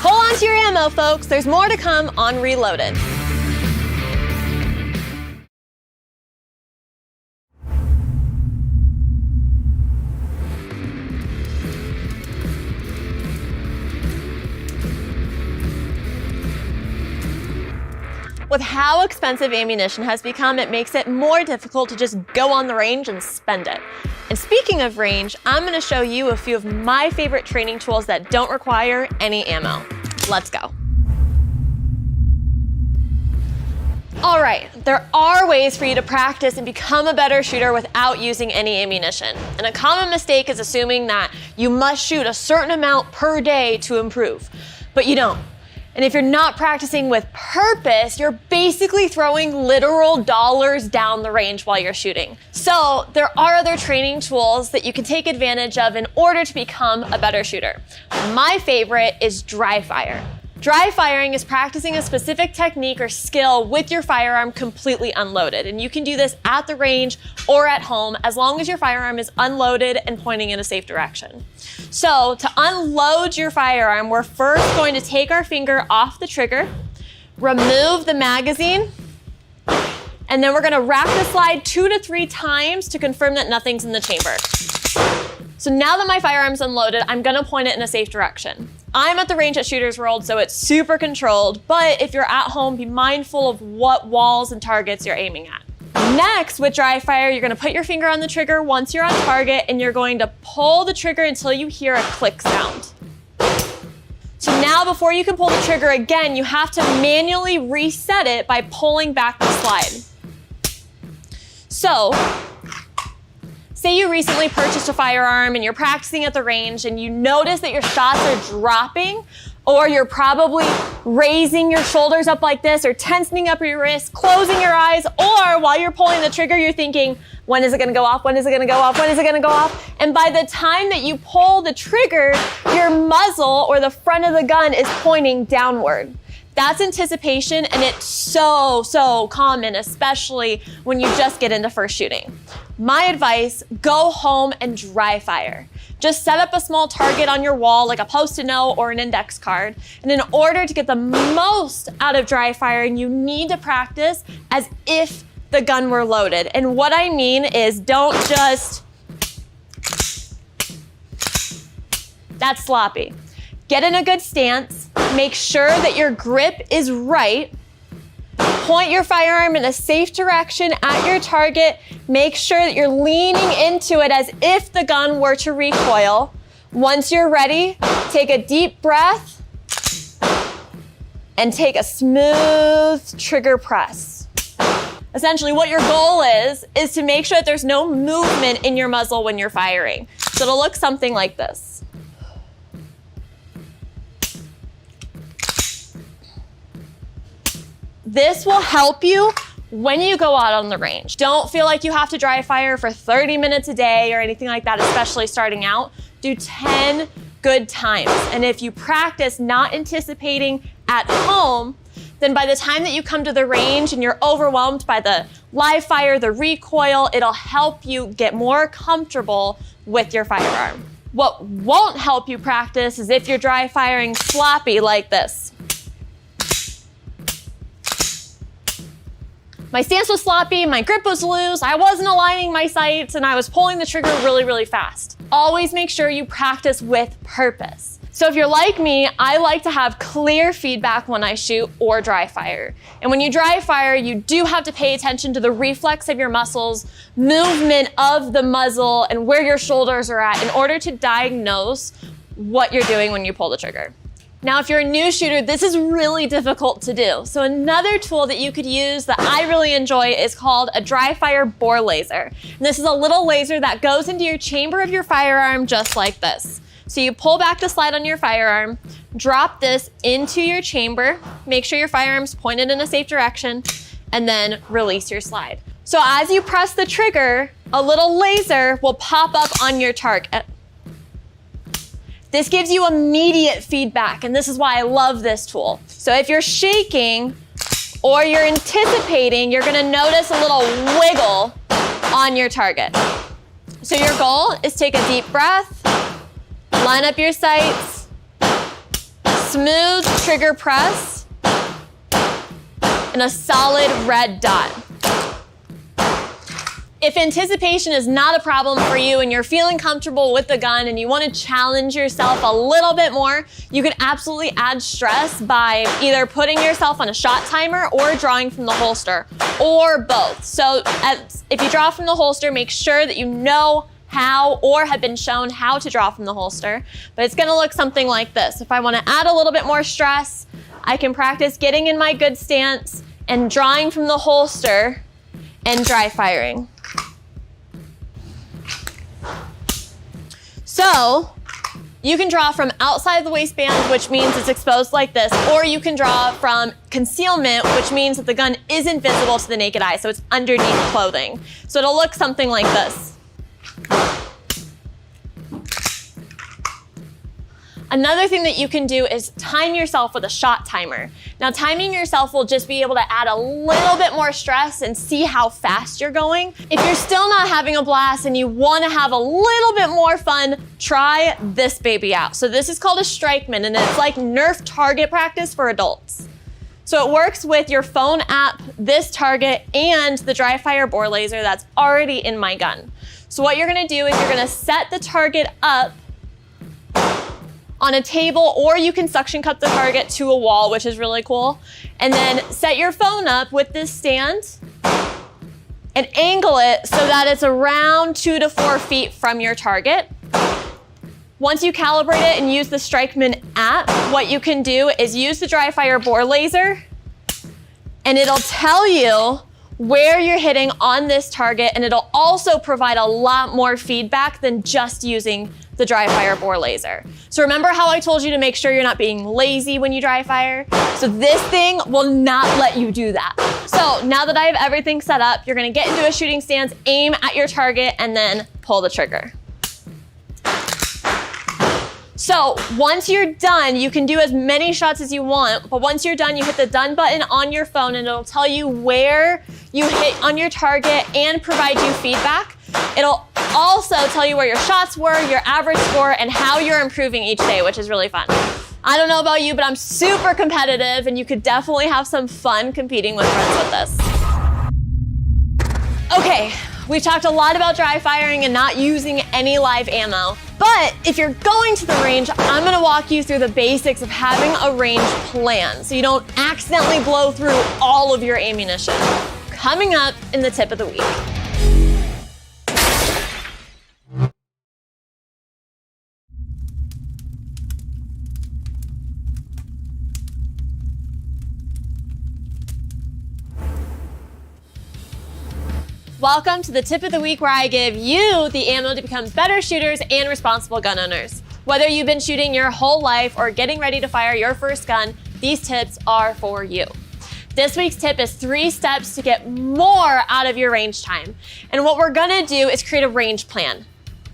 Hold on to your ammo, folks. There's more to come on Reloaded. With how expensive ammunition has become, it makes it more difficult to just go on the range and spend it. And speaking of range, I'm going to show you a few of my favorite training tools that don't require any ammo. Let's go. All right, there are ways for you to practice and become a better shooter without using any ammunition. And a common mistake is assuming that you must shoot a certain amount per day to improve, but you don't. And if you're not practicing with purpose, you're basically throwing literal dollars down the range while you're shooting. So there are other training tools that you can take advantage of in order to become a better shooter. My favorite is dry fire. Dry firing is practicing a specific technique or skill with your firearm completely unloaded. And you can do this at the range or at home as long as your firearm is unloaded and pointing in a safe direction. So to unload your firearm, we're first going to take our finger off the trigger, remove the magazine, and then we're gonna rack the slide 2 to 3 times to confirm that nothing's in the chamber. So now that my firearm's unloaded, I'm gonna point it in a safe direction. I'm at the range at Shooter's World, so it's super controlled, but if you're at home, be mindful of what walls and targets you're aiming at. Next, with dry fire, you're gonna put your finger on the trigger once you're on target, and you're going to pull the trigger until you hear a click sound. So now before you can pull the trigger again, you have to manually reset it by pulling back the slide. So, Say you recently purchased a firearm and you're practicing at the range and you notice that your shots are dropping, or you're probably raising your shoulders up like this or tensing up your wrists, closing your eyes, or while you're pulling the trigger, you're thinking, when is it gonna go off? When is it gonna go off? When is it gonna go off? And by the time that you pull the trigger, your muzzle or the front of the gun is pointing downward. That's anticipation, and it's so common, especially when you just get into first shooting. My advice, go home and dry fire. Just set up a small target on your wall, like a Post-it note or an index card. And in order to get the most out of dry firing, you need to practice as if the gun were loaded. And what I mean is, don't just, that's sloppy. Get in a good stance, make sure that your grip is right, point your firearm in a safe direction at your target, make sure that you're leaning into it as if the gun were to recoil. Once you're ready, take a deep breath and take a smooth trigger press. Essentially, what your goal is to make sure that there's no movement in your muzzle when you're firing. So it'll look something like this. This will help you when you go out on the range. Don't feel like you have to dry fire for 30 minutes a day or anything like that, especially starting out. Do 10 good times. And if you practice not anticipating at home, then by the time that you come to the range and you're overwhelmed by the live fire, the recoil, it'll help you get more comfortable with your firearm. What won't help you practice is if you're dry firing sloppy like this. My stance was sloppy, my grip was loose, I wasn't aligning my sights, and I was pulling the trigger really fast. Always make sure you practice with purpose. So if you're like me, I like to have clear feedback when I shoot or dry fire. And when you dry fire, you do have to pay attention to the reflex of your muscles, movement of the muzzle, and where your shoulders are at in order to diagnose what you're doing when you pull the trigger. Now, if you're a new shooter, this is really difficult to do. So another tool that you could use that I really enjoy is called a dry fire bore laser. And this is a little laser that goes into your chamber of your firearm just like this. So you pull back the slide on your firearm, drop this into your chamber, make sure your firearm's pointed in a safe direction, and then release your slide. So as you press the trigger, a little laser will pop up on your target. This gives you immediate feedback, and this is why I love this tool. So if you're shaking or you're anticipating, you're gonna notice a little wiggle on your target. So your goal is take a deep breath, line up your sights, smooth trigger press, and a solid red dot. If anticipation is not a problem for you and you're feeling comfortable with the gun and you want to challenge yourself a little bit more, you can absolutely add stress by either putting yourself on a shot timer or drawing from the holster, or both. So if you draw from the holster, make sure that you know how or have been shown how to draw from the holster. But it's gonna look something like this. If I want to add a little bit more stress, I can practice getting in my good stance and drawing from the holster and dry firing. So you can draw from outside the waistband, which means it's exposed like this, or you can draw from concealment, which means that the gun isn't visible to the naked eye, so it's underneath clothing. So it'll look something like this. Another thing that you can do is time yourself with a shot timer. Now, timing yourself will just be able to add a little bit more stress and see how fast you're going. If you're still not having a blast and you want to have a little bit more fun, try this baby out. So this is called a Strikeman, and it's like Nerf target practice for adults. So it works with your phone app, this target, and the dry fire bore laser that's already in my gun. So what you're gonna do is you're gonna set the target up on a table, or you can suction cup the target to a wall, which is really cool. And then set your phone up with this stand and angle it so that it's around 2 to 4 feet from your target. Once you calibrate it and use the Strikeman app, what you can do is use the dry fire bore laser, and it'll tell you where you're hitting on this target, and it'll also provide a lot more feedback than just using the dry fire bore laser. So remember how I told you to make sure you're not being lazy when you dry fire? So this thing will not let you do that. So now that I have everything set up, you're gonna get into a shooting stance, aim at your target, and then pull the trigger. So once you're done, you can do as many shots as you want, but once you're done, you hit the done button on your phone and it'll tell you where you hit on your target and provide you feedback. It'll also tell you where your shots were, your average score, and how you're improving each day, which is really fun. I don't know about you, but I'm super competitive and you could definitely have some fun competing with friends with this. Okay, we've talked a lot about dry firing and not using any live ammo. But if you're going to the range, I'm gonna walk you through the basics of having a range plan so you don't accidentally blow through all of your ammunition. Coming up in the tip of the week. Welcome to the tip of the week where I give you the ammo to become better shooters and responsible gun owners. Whether you've been shooting your whole life or getting ready to fire your first gun, these tips are for you. This week's tip is 3 steps to get more out of your range time. And what we're gonna do is create a range plan.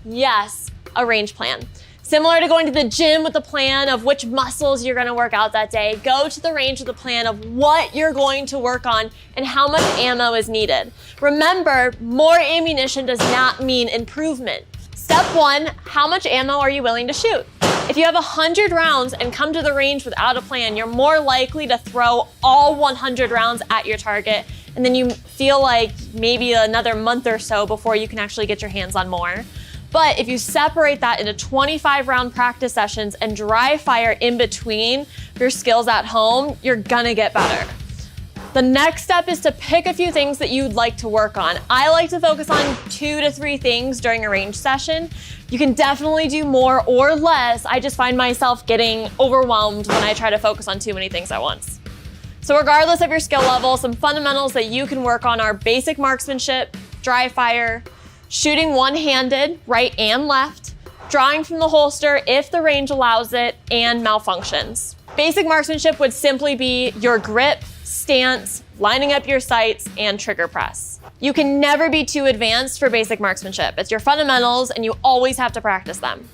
Yes, a range plan. Similar to going to the gym with the plan of which muscles you're gonna work out that day, go to the range with a plan of what you're going to work on and how much ammo is needed. Remember, more ammunition does not mean improvement. Step 1, how much ammo are you willing to shoot? If you have 100 rounds and come to the range without a plan, you're more likely to throw all 100 rounds at your target, and then you feel like maybe another month or so before you can actually get your hands on more. But if you separate that into 25 round practice sessions and dry fire in between your skills at home, you're gonna get better. The next step is to pick a few things that you'd like to work on. I like to focus on 2 to 3 things during a range session. You can definitely do more or less. I just find myself getting overwhelmed when I try to focus on too many things at once. So regardless of your skill level, some fundamentals that you can work on are basic marksmanship, dry fire, shooting one-handed, right and left, drawing from the holster if the range allows it, and malfunctions. Basic marksmanship would simply be your grip, stance, lining up your sights, and trigger press. You can never be too advanced for basic marksmanship. It's your fundamentals, and you always have to practice them.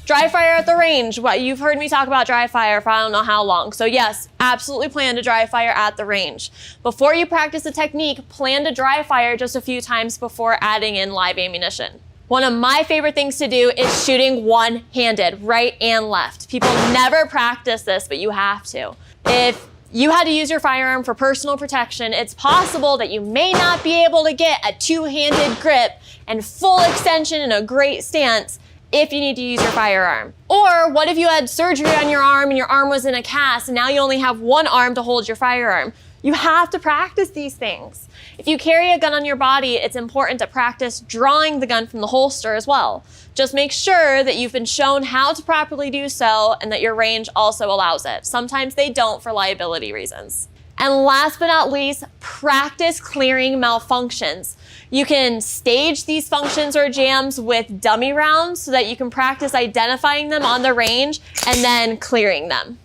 Dry fire at the range. Well, you've heard me talk about dry fire for I don't know how long. So yes, absolutely plan to dry fire at the range. Before you practice the technique, plan to dry fire just a few times before adding in live ammunition. One of my favorite things to do is shooting one-handed, right and left. People never practice this, but you have to. If you had to use your firearm for personal protection, it's possible that you may not be able to get a two-handed grip and full extension in a great stance if you need to use your firearm. Or what if you had surgery on your arm and your arm was in a cast and now you only have one arm to hold your firearm? You have to practice these things. If you carry a gun on your body, it's important to practice drawing the gun from the holster as well. Just make sure that you've been shown how to properly do so and that your range also allows it. Sometimes they don't for liability reasons. And last but not least, practice clearing malfunctions. You can stage these functions or jams with dummy rounds so that you can practice identifying them on the range and then clearing them.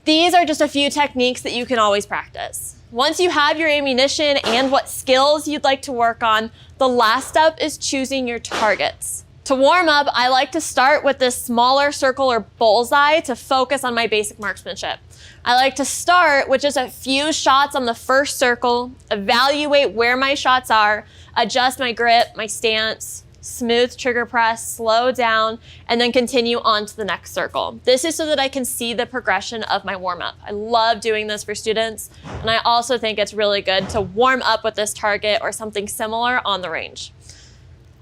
These are just a few techniques that you can always practice. Once you have your ammunition and what skills you'd like to work on, the last step is choosing your targets. To warm up, I like to start with this smaller circle or bullseye to focus on my basic marksmanship. I like to start with just a few shots on the first circle, evaluate where my shots are, adjust my grip, my stance, smooth trigger press, slow down, and then continue on to the next circle. This is so that I can see the progression of my warm-up. I love doing this for students, and I also think it's really good to warm up with this target or something similar on the range.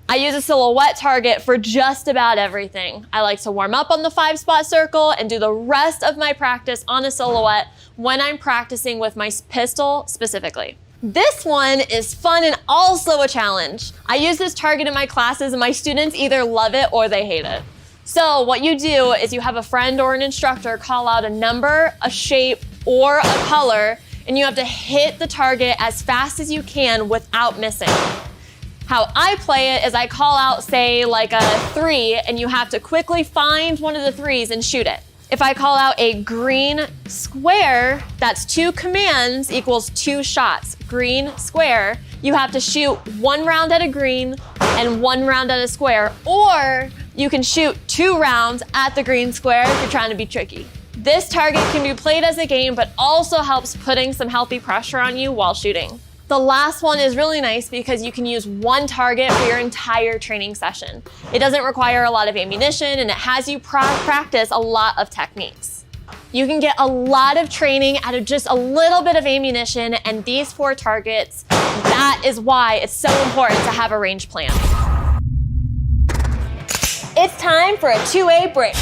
I use a silhouette target for just about everything. I like to warm up on the 5-spot circle and do the rest of my practice on a silhouette when I'm practicing with my pistol specifically. This one is fun and also a challenge. I use this target in my classes and my students either love it or they hate it. So what you do is you have a friend or an instructor call out a number, a shape, or a color, and you have to hit the target as fast as you can without missing. How I play it is I call out, say, like a 3, and you have to quickly find one of the 3s and shoot it. If I call out a green square, that's 2 commands equals 2 shots. Green square, you have to shoot 1 round at a green and 1 round at a square, or you can shoot 2 rounds at the green square if you're trying to be tricky. This target can be played as a game, but also helps putting some healthy pressure on you while shooting. The last one is really nice because you can use 1 target for your entire training session. It doesn't require a lot of ammunition, and it has you practice a lot of techniques. You can get a lot of training out of just a little bit of ammunition, and these 4 targets, that is why it's so important to have a range plan. It's time for a 2A break.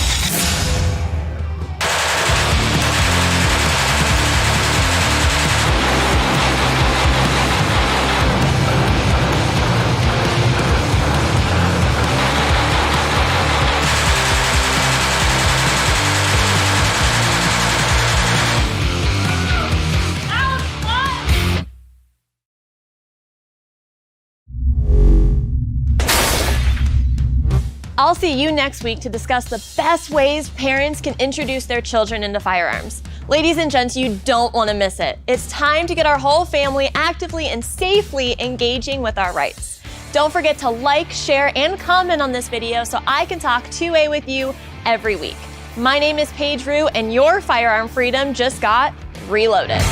I'll see you next week to discuss the best ways parents can introduce their children into firearms. Ladies and gents, you don't want to miss it. It's time to get our whole family actively and safely engaging with our rights. Don't forget to like, share, and comment on this video so I can talk 2A with you every week. My name is Paige Roux, and your firearm freedom just got reloaded.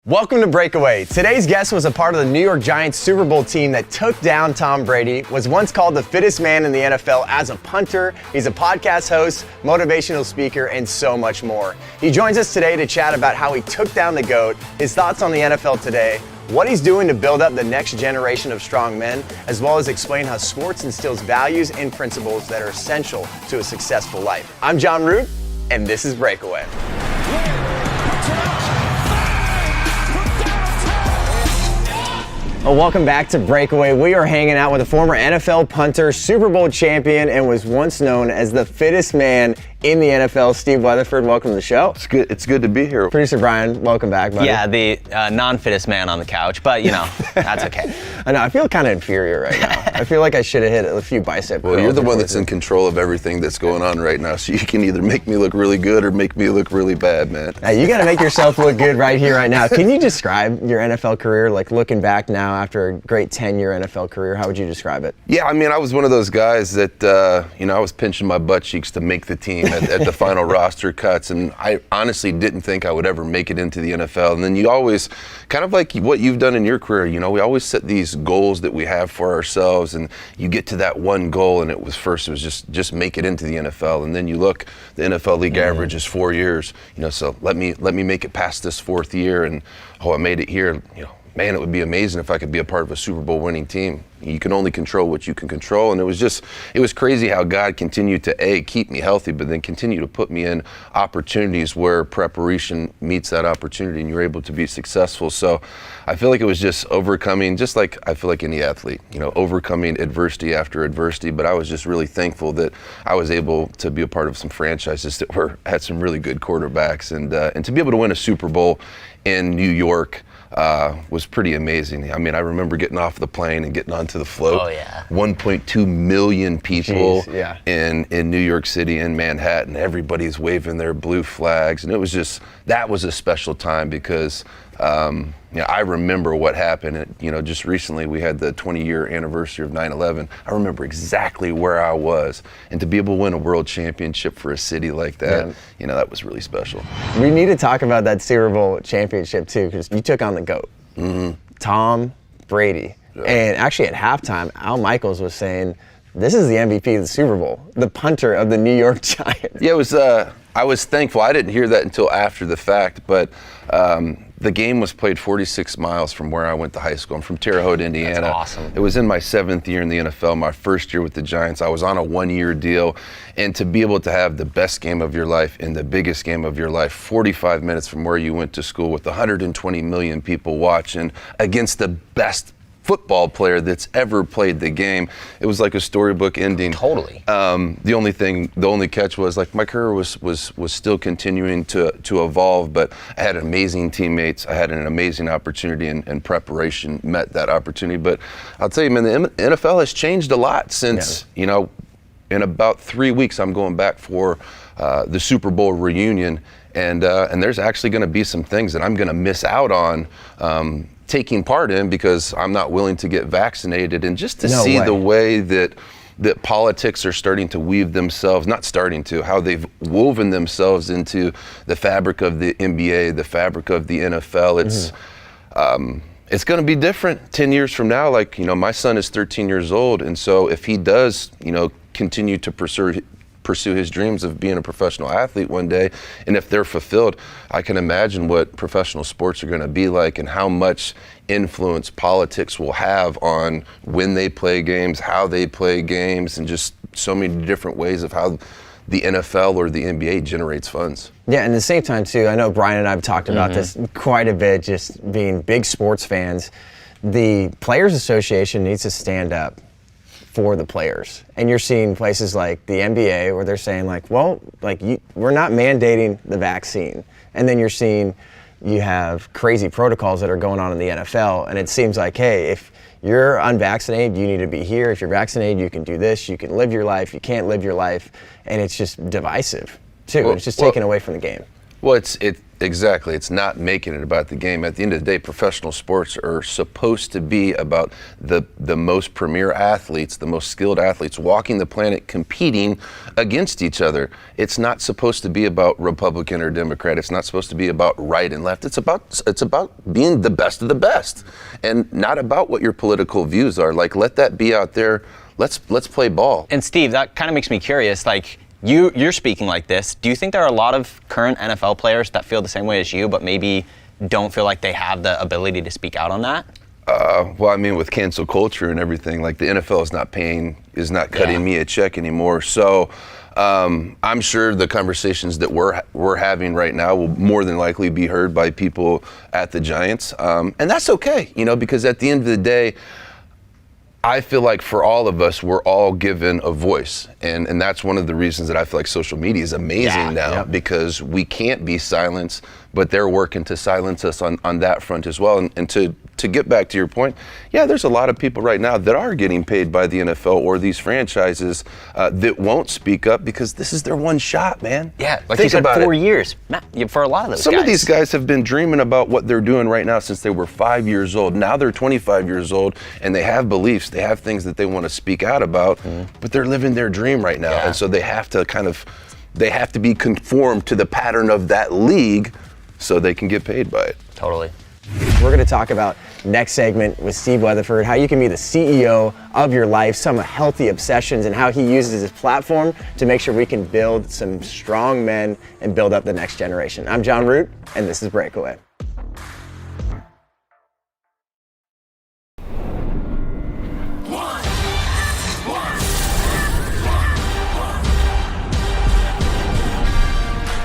Welcome to Breakaway. Today's guest was a part of the New York Giants Super Bowl team that took down Tom Brady, was once called the fittest man in the NFL as a punter. He's a podcast host, motivational speaker, and so much more. He joins us today to chat about how he took down the GOAT, his thoughts on the NFL today, what he's doing to build up the next generation of strong men, as well as explain how sports instills values and principles that are essential to a successful life. I'm Jon Root, and this is Breakaway. Well, welcome back to Breakaway. We are hanging out with a former NFL punter, Super Bowl champion, and was once known as the fittest man in the NFL, Steve Weatherford. Welcome to the show. It's good to be here. Producer Brian, welcome back, buddy. Yeah, the non-fittest man on the couch, but you know, that's okay. I know, I feel kind of inferior right now. I feel like I should have hit a few bicep curls. Well, you're the one that's in control of everything that's going on right now, so you can either make me look really good or make me look really bad, man. Hey, you got to make yourself look good right here, right now. Can you describe your NFL career, like looking back now after a great 10-year NFL career? How would you describe it? Yeah, I mean, I was one of those guys that, I was pinching my butt cheeks to make the team at the final roster cuts, and I honestly didn't think I would ever make it into the NFL. And then you always, kind of like what you've done in your career, we always set these goals that we have for ourselves, and you get to that one goal, and it was just make it into the NFL. And then you look, the NFL league average is 4 years, so let me make it past this 4th year, and I made it here, man, it would be amazing if I could be a part of a Super Bowl winning team. You can only control what you can control, and it was crazy how God continued to keep me healthy, but then continue to put me in opportunities where preparation meets that opportunity, and you're able to be successful. So I feel like it was just overcoming, just like I feel like any athlete, overcoming adversity after adversity. But I was just really thankful that I was able to be a part of some franchises that had some really good quarterbacks, and to be able to win a Super Bowl in New York. was pretty amazing. I mean, I remember getting off the plane and getting onto the float. Oh, yeah. 1.2 million people Jeez, yeah. in New York City, in Manhattan. Everybody's waving their blue flags. And it was just, that was a special time because I remember what happened. Just recently we had the 20-year anniversary of 9/11. I remember exactly where I was. And to be able to win a world championship for a city like that, that was really special. We need to talk about that Super Bowl championship too, because you took on the GOAT, Tom Brady. Yeah. And actually at halftime, Al Michaels was saying, this is the MVP of the Super Bowl, the punter of the New York Giants. Yeah, it was. I was thankful. I didn't hear that until after the fact, but the game was played 46 miles from where I went to high school. I'm from Terre Haute, Indiana. That's awesome. It was in my 7th year in the NFL, my first year with the Giants. I was on a 1-year deal, and to be able to have the best game of your life and the biggest game of your life 45 minutes from where you went to school with 120 million people watching against the best football player that's ever played the game. It was like a storybook ending. Totally. The only catch was like my career was still continuing to evolve, but I had amazing teammates. I had an amazing opportunity, and preparation met that opportunity. But I'll tell you, man, the NFL has changed a lot since, in about 3 weeks, I'm going back for the Super Bowl reunion, and there's actually going to be some things that I'm going to miss out on taking part in because I'm not willing to get vaccinated, and just to see the way that politics are starting to weave themselves, how they've woven themselves into the fabric of the NBA, the fabric of the NFL. It's going to be different 10 years from now. Like, my son is 13 years old, and so if he does, continue to pursue his dreams of being a professional athlete one day, and if they're fulfilled, I can imagine what professional sports are going to be like and how much influence politics will have on when they play games, how they play games, and just so many different ways of how the NFL or the NBA generates funds. Yeah, and at the same time too, I know Brian and I have talked about this quite a bit, just being big sports fans. The Players Association needs to stand up for the players. And you're seeing places like the NBA where they're saying we're not mandating the vaccine. And then you're seeing you have crazy protocols that are going on in the NFL, and it seems like, hey, if you're unvaccinated, you need to be here. If you're vaccinated, you can do this, you can live your life, you can't live your life, and it's just divisive too. It's just taken away from the game. Well, exactly. It's not making it about the game. At the end of the day, professional sports are supposed to be about the most premier athletes, the most skilled athletes walking the planet, competing against each other. It's not supposed to be about Republican or Democrat. It's not supposed to be about right and left. It's about being the best of the best, and not about what your political views are. Like, let that be out there. Let's play ball. And Steve, that kind of makes me curious. Like, You're speaking like this. Do you think there are a lot of current NFL players that feel the same way as you, but maybe don't feel like they have the ability to speak out on that? Well, I mean, with cancel culture and everything, like the NFL is not cutting me a check anymore. So I'm sure the conversations that we're having right now will more than likely be heard by people at the Giants, and that's okay, because at the end of the day, I feel like for all of us, we're all given a voice. And that's one of the reasons that I feel like social media is amazing now, because we can't be silenced, but they're working to silence us on that front as well. And to get back to your point, there's a lot of people right now that are getting paid by the NFL or these franchises that won't speak up because this is their one shot, man. Yeah, like you said, 4 years. For a lot of those Some of these guys have been dreaming about what they're doing right now since they were 5 years old. Now they're 25 years old, and they have beliefs. They have things that they want to speak out about, but they're living their dream right now. And so they have to be conformed to the pattern of that league so they can get paid by it. Totally. We're going to talk about next segment with Steve Weatherford, how you can be the CEO of your life, some healthy obsessions, and how he uses his platform to make sure we can build some strong men and build up the next generation. I'm Jon Root, and this is Breakaway.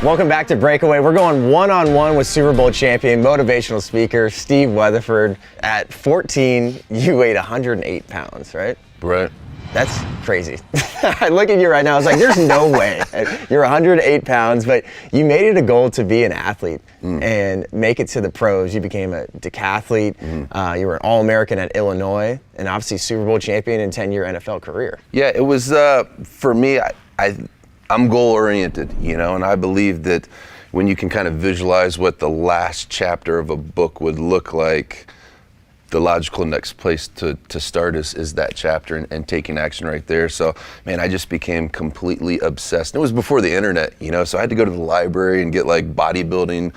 Welcome back to Breakaway. We're going one-on-one with Super Bowl champion, motivational speaker, Steve Weatherford. At 14, you weighed 108 pounds, right? Right. That's crazy. I look at you right now, I was like, there's no way. You're 108 pounds, but you made it a goal to be an athlete and make it to the pros. You became a decathlete. You were an All-American at Illinois, and obviously Super Bowl champion in 10-year NFL career. Yeah, it was, for me, I'm goal-oriented, you know, and I believe that when you can kind of visualize what the last chapter of a book would look like, the logical next place to start is that chapter and taking action right there. So, man, I just became completely obsessed. And it was before the internet, you know, so I had to go to the library and get like bodybuilding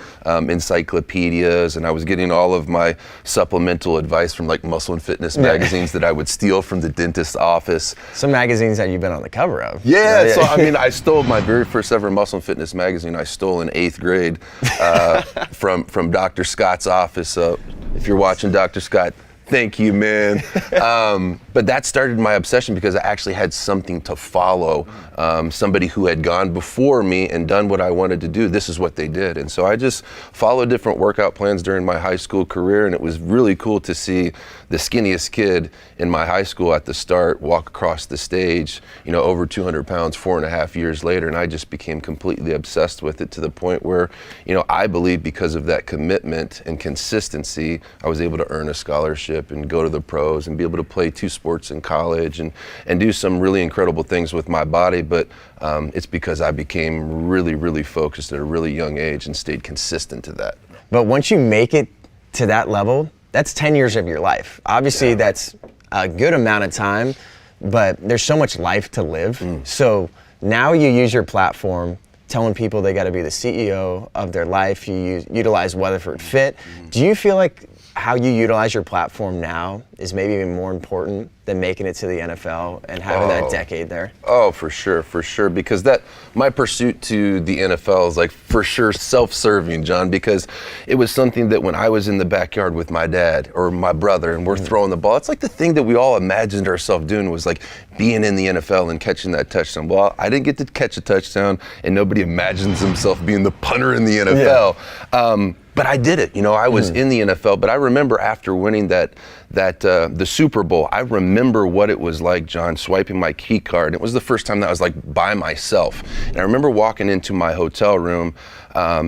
encyclopedias, and I was getting all of my supplemental advice from like muscle and fitness magazines that I would steal from the dentist's office. Some magazines that you've been on the cover of. Yeah, so I mean, I stole my very first ever muscle and fitness magazine. I stole in 8th grade from Dr. Scott's office. If you're watching, Dr. Scott, thank you, man. But that started my obsession because I actually had something to follow. Somebody who had gone before me and done what I wanted to do. This is what they did. And so I just followed different workout plans during my high school career, and it was really cool to see the skinniest kid in my high school at the start walk across the stage, you know, over 200 pounds 4.5 years later. And I just became completely obsessed with it to the point where, you know, I believe because of that commitment and consistency, I was able to earn a scholarship and go to the pros and be able to play 2 sports in college and do some really incredible things with my body. But it's because I became really, really focused at a really young age and stayed consistent to that. But once you make it to that level, that's 10 years of your life. Obviously, that's a good amount of time, but there's so much life to live. So now you use your platform telling people they got to be the CEO of their life. You utilize Weatherford Fit. Do you feel like how you utilize your platform now is maybe even more important than making it to the NFL and having that decade there? Oh, for sure, because my pursuit to the NFL is like for sure self-serving, John, because it was something that when I was in the backyard with my dad or my brother and we're throwing the ball, it's like the thing that we all imagined ourselves doing was like being in the NFL and catching that touchdown. Well, I didn't get to catch a touchdown, and nobody imagines himself being the punter in the NFL. But I did it, you know, I was in the NFL, but I remember after winning the Super Bowl, I remember what it was like, John, swiping my key card. It was the first time that I was like by myself. And I remember walking into my hotel room,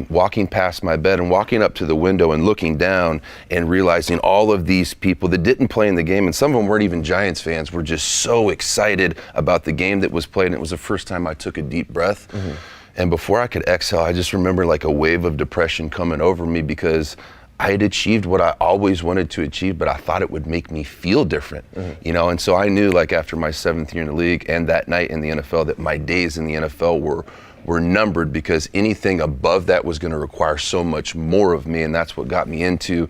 walking past my bed and walking up to the window and looking down and realizing all of these people that didn't play in the game, and some of them weren't even Giants fans, were just so excited about the game that was played. And it was the first time I took a deep breath. And before I could exhale, I just remember like a wave of depression coming over me because I had achieved what I always wanted to achieve, but I thought it would make me feel different, you know? And so I knew like after my 7th year in the league and that night in the NFL that my days in the NFL were numbered because anything above that was gonna require so much more of me. And that's what got me into,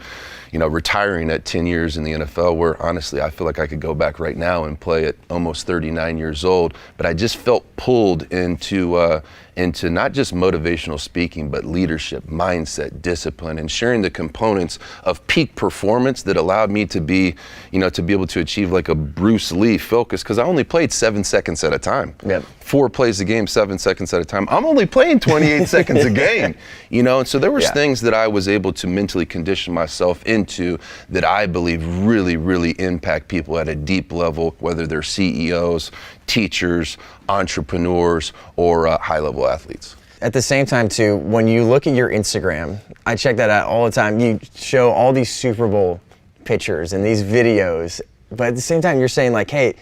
you know, retiring at 10 years in the NFL, where honestly, I feel like I could go back right now and play at almost 39 years old. But I just felt pulled into not just motivational speaking, but leadership, mindset, discipline, and sharing the components of peak performance that allowed me to be, you know, to be able to achieve like a Bruce Lee focus, because I only played 7 seconds at a time. 4 plays a game, 7 seconds at a time. I'm only playing 28 seconds a game, you know? And so there was things that I was able to mentally condition myself into that I believe really, really impact people at a deep level, whether they're CEOs, teachers, entrepreneurs, or high-level athletes. At the same time, too, when you look at your Instagram, I check that out all the time. You show all these Super Bowl pictures and these videos, but at the same time, you're saying like, hey,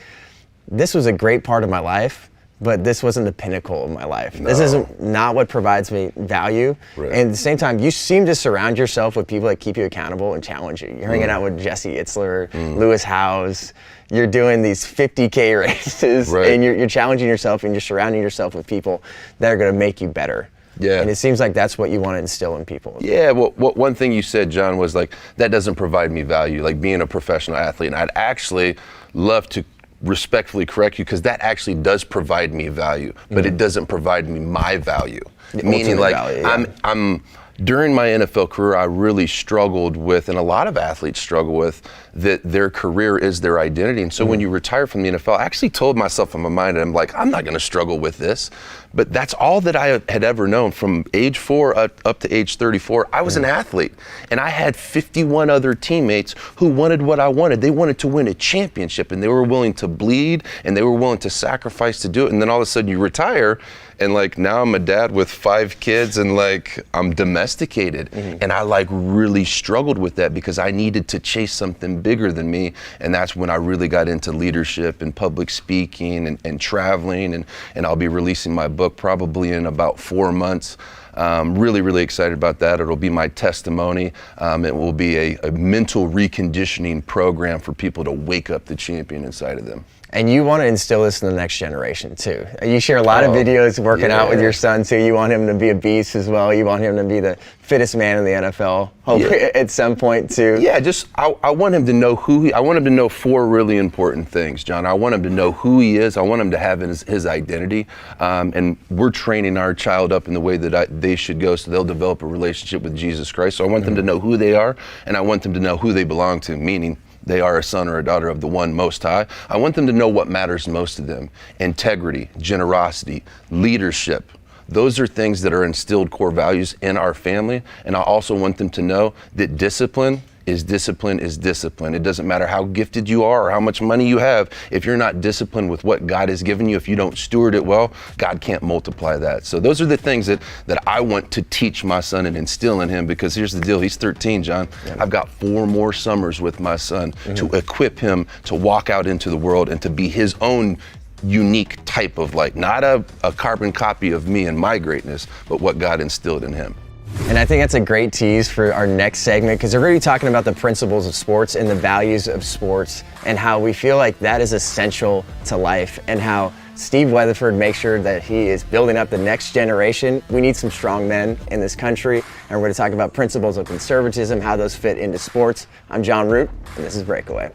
this was a great part of my life, but this wasn't the pinnacle of my life. No. This isn't not what provides me value. And at the same time, you seem to surround yourself with people that keep you accountable and challenge you. You're hanging out with Jesse Itzler, Lewis Howes. You're doing these 50K races, and you're challenging yourself, and you're surrounding yourself with people that are going to make you better. And it seems like that's what you want to instill in people. Yeah, well, one thing you said, John, was like, that doesn't provide me value, like being a professional athlete. And I'd actually love to respectfully correct you, because that actually does provide me value, but it doesn't provide me my value. Meaning like value, I'm during my NFL career, I really struggled with, and a lot of athletes struggle with, that their career is their identity. And so when you retire from the NFL, I actually told myself in my mind, I'm like, I'm not gonna struggle with this, But that's all that I had ever known. From age 4 up to age 34, I was an athlete. And I had 51 other teammates who wanted what I wanted. They wanted to win a championship, and they were willing to bleed, and they were willing to sacrifice to do it. And then all of a sudden you retire, and like now I'm a dad with 5 kids, and like I'm domesticated. And I like really struggled with that because I needed to chase something bigger than me. And that's when I really got into leadership and public speaking and traveling. And I'll be releasing my book probably in about 4 months. Really, really excited about that. It'll be my testimony. It will be a mental reconditioning program for people to wake up the champion inside of them. And you want to instill this in the next generation too. You share a lot of videos working out with your son too. You want him to be a beast as well. You want him to be the fittest man in the NFL, hopefully at some point too. Yeah, just I want him to know I want him to know 4 really important things, John. I want him to know who he is. I want him to have his identity. And we're training our child up in the way that they should go, so they'll develop a relationship with Jesus Christ. So I want them to know who they are, and I want them to know who they belong to, meaning they are a son or a daughter of the one Most High. I want them to know what matters most to them. Integrity, generosity, leadership. Those are things that are instilled core values in our family. And I also want them to know that discipline is discipline is discipline. It doesn't matter how gifted you are or how much money you have. If you're not disciplined with what God has given you, if you don't steward it well, God can't multiply that. So those are the things that I want to teach my son and instill in him, because here's the deal. He's 13, John. I've got 4 more summers with my son to equip him to walk out into the world and to be his own unique type of, like, not a carbon copy of me and my greatness, but what God instilled in him. And I think that's a great tease for our next segment, because we're going to be talking about the principles of sports and the values of sports and how we feel like that is essential to life, and how Steve Weatherford makes sure that he is building up the next generation. We need some strong men in this country, and we're going to talk about principles of conservatism, how those fit into sports. I'm Jon Root, and this is Breakaway.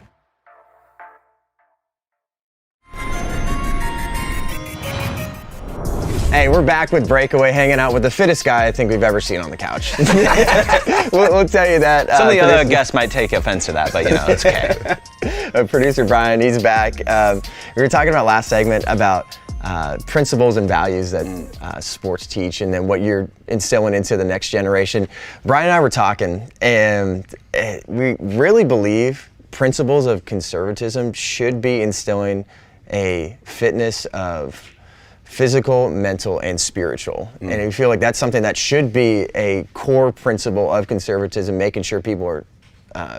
Hey, we're back with Breakaway, hanging out with the fittest guy I think we've ever seen on the couch. we'll tell you that. Some of the other guests might take offense to that, but you know, it's okay. Producer Brian, he's back. We were talking about last segment about principles and values that sports teach, and then what you're instilling into the next generation. Brian and I were talking, and we really believe principles of conservatism should be instilling a fitness of physical, mental, and spiritual. And I feel like that's something that should be a core principle of conservatism, making sure people are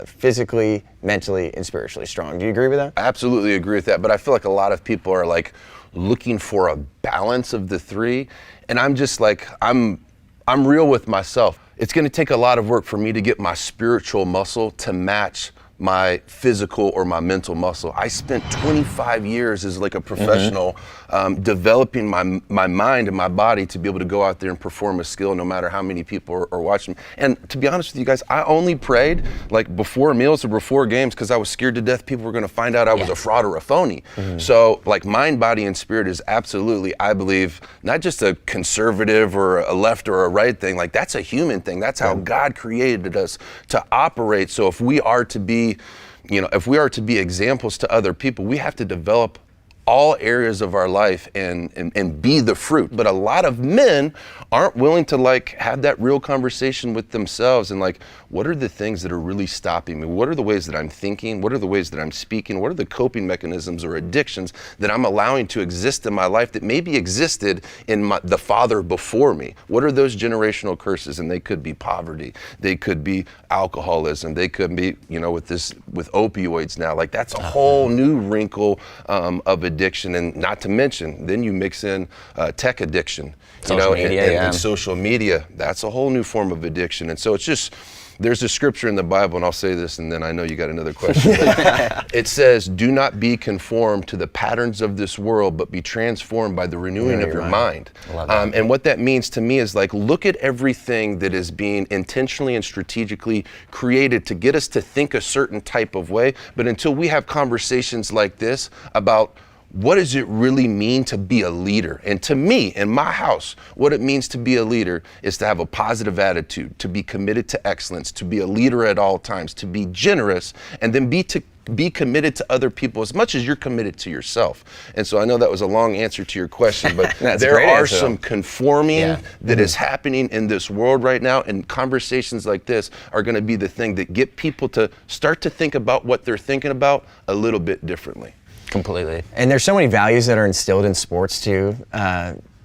physically, mentally, and spiritually strong. Do you agree with that? I absolutely agree with that, but I feel like a lot of people are like looking for a balance of the 3, and I'm just like, I'm real with myself. It's gonna take a lot of work for me to get my spiritual muscle to match my physical or my mental muscle. I spent 25 years as like a professional developing my mind and my body to be able to go out there and perform a skill no matter how many people are watching. And to be honest with you guys, I only prayed like before meals or before games because I was scared to death people were gonna find out I was a fraud or a phony. So like mind, body, and spirit is absolutely, I believe, not just a conservative or a left or a right thing. Like that's a human thing. That's how God created us to operate. So if we are to be examples to other people, we have to develop all areas of our life and be the fruit. But a lot of men aren't willing to like have that real conversation with themselves and like, what are the things that are really stopping me? What are the ways that I'm thinking? What are the ways that I'm speaking? What are the coping mechanisms or addictions that I'm allowing to exist in my life that maybe existed in the father before me? What are those generational curses? And they could be poverty. They could be alcoholism. They could be, with opioids now. Like that's a whole new wrinkle of addiction. And not to mention, then you mix in tech addiction, and social media. That's a whole new form of addiction. And so it's just, there's a scripture in the Bible, and I'll say this, and then I know you got another question. It says, do not be conformed to the patterns of this world, but be transformed by the renewing of your mind. And what that means to me is like, look at everything that is being intentionally and strategically created to get us to think a certain type of way. But until we have conversations like this about what does it really mean to be a leader? And to me, in my house, what it means to be a leader is to have a positive attitude, to be committed to excellence, to be a leader at all times, to be generous, and then be committed to other people as much as you're committed to yourself. And so I know that was a long answer to your question, but there are some conforming that is happening in this world right now, and conversations like this are going to be the thing that get people to start to think about what they're thinking about a little bit differently. Completely. And there's so many values that are instilled in sports too.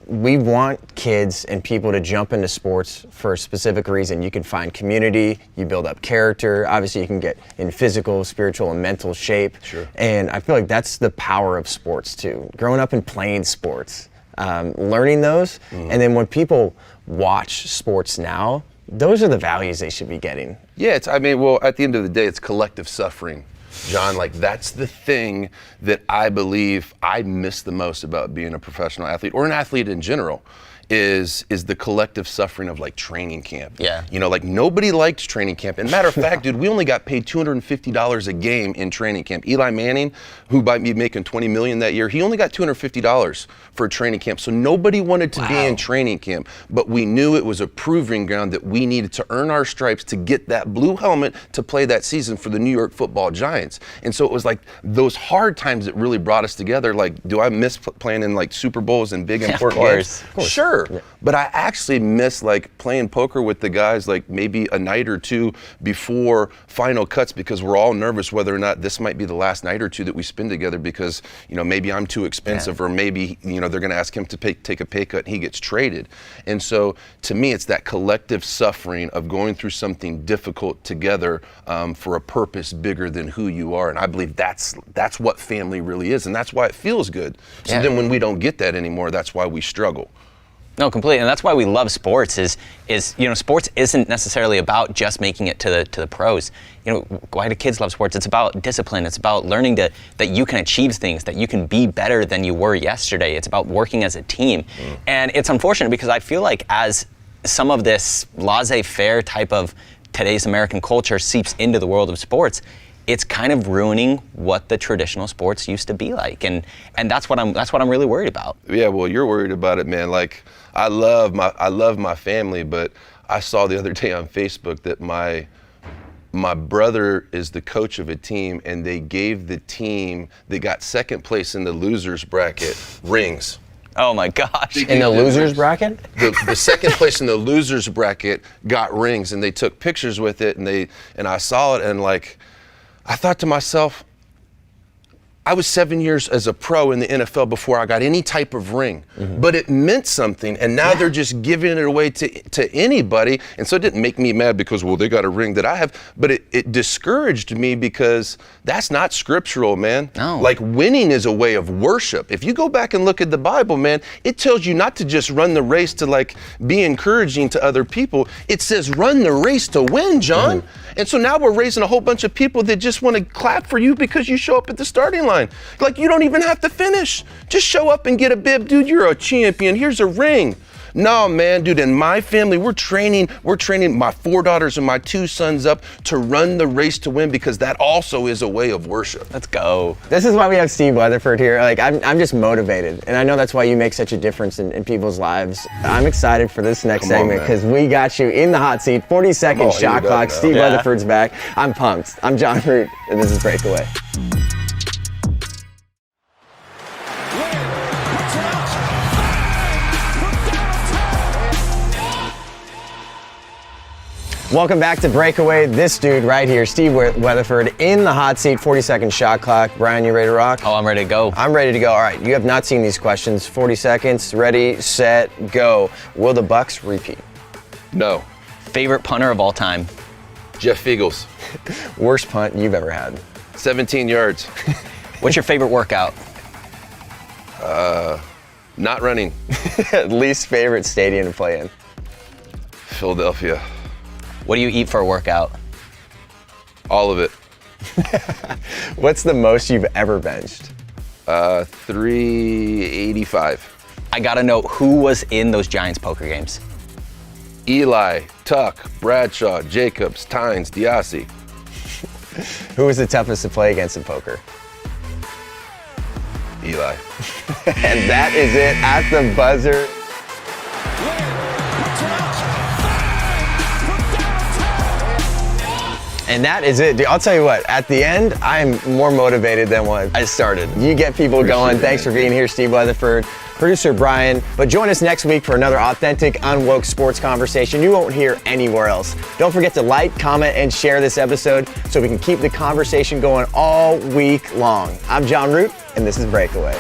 We want kids and people to jump into sports for a specific reason. You can find community, you build up character, obviously you can get in physical, spiritual, and mental shape. Sure. And I feel like that's the power of sports too. Growing up and playing sports, learning those, and then when people watch sports now, those are the values they should be getting. Yeah, at the end of the day, it's collective suffering. John, like that's the thing that I believe I miss the most about being a professional athlete or an athlete in general is the collective suffering of like training camp. Yeah. You know, like nobody liked training camp. And matter of fact, dude, we only got paid $250 a game in training camp. Eli Manning, who might be making $20 million that year, he only got $250 for a training camp. So nobody wanted to be in training camp, but we knew it was a proving ground that we needed to earn our stripes to get that blue helmet to play that season for the New York Football Giants. And so it was like those hard times that really brought us together. Like, do I miss playing in like Super Bowls and big important games? Of course. Sure. Yeah. But I actually miss like playing poker with the guys like maybe a night or two before final cuts, because we're all nervous whether or not this might be the last night or two that we spend together, because, you know, maybe I'm too expensive or maybe, you know, they're going to ask him to take a pay cut and he gets traded. And so to me, it's that collective suffering of going through something difficult together for a purpose bigger than who you are. And I believe that's what family really is. And that's why it feels good. So then when we don't get that anymore, that's why we struggle. No, completely, and that's why we love sports. Is you know, sports isn't necessarily about just making it to the pros. You know, why do kids love sports? It's about discipline. It's about learning that you can achieve things, that you can be better than you were yesterday. It's about working as a team, and it's unfortunate because I feel like as some of this laissez-faire type of today's American culture seeps into the world of sports, it's kind of ruining what the traditional sports used to be like, and that's what I'm really worried about. Yeah, well, you're worried about it, man. Like, I love my family, but I saw the other day on Facebook that my brother is the coach of a team, and they gave the team that got second place in the losers bracket rings. Oh my gosh! In the losers bracket? The second place in the losers bracket got rings, and they took pictures with it, and I saw it, and like, I thought to myself, I was 7 years as a pro in the NFL before I got any type of ring, but it meant something, and now they're just giving it away to anybody, and so it didn't make me mad because, well, they got a ring that I have, but it discouraged me because that's not scriptural, man. No. Like, winning is a way of worship. If you go back and look at the Bible, man, it tells you not to just run the race to like be encouraging to other people. It says run the race to win, John. And so now we're raising a whole bunch of people that just want to clap for you because you show up at the starting line. Like, you don't even have to finish. Just show up and get a bib. Dude, you're a champion. Here's a ring. No, man, dude, in my family, we're training my 4 daughters and my 2 sons up to run the race to win, because that also is a way of worship. Let's go. This is why we have Steve Weatherford here. Like, I'm just motivated, and I know that's why you make such a difference in people's lives. I'm excited for this next segment because we got you in the hot seat. 40-second shot clock. Steve Weatherford's back. I'm pumped. I'm Jon Root, and this is Breakaway. Welcome back to Breakaway. This dude right here, Steve Weatherford, in the hot seat, 40-second shot clock. Brian, you ready to rock? Oh, I'm ready to go. I'm ready to go. All right, you have not seen these questions. 40 seconds, ready, set, go. Will the Bucs repeat? No. Favorite punter of all time? Jeff Fiegels. Worst punt you've ever had? 17 yards. What's your favorite workout? Not running. Least favorite stadium to play in? Philadelphia. What do you eat for a workout? All of it. What's the most you've ever benched? 385. I gotta know, who was in those Giants poker games? Eli, Tuck, Bradshaw, Jacobs, Tynes, Diassi. Who was the toughest to play against in poker? Eli. And that is it at the buzzer. And that is it, dude. I'll tell you what, at the end, I'm more motivated than when I started. You get people going. Thanks for being here, Steve Weatherford, producer Brian. But join us next week for another authentic, unwoke sports conversation you won't hear anywhere else. Don't forget to like, comment, and share this episode so we can keep the conversation going all week long. I'm Jon Root, and this is Breakaway.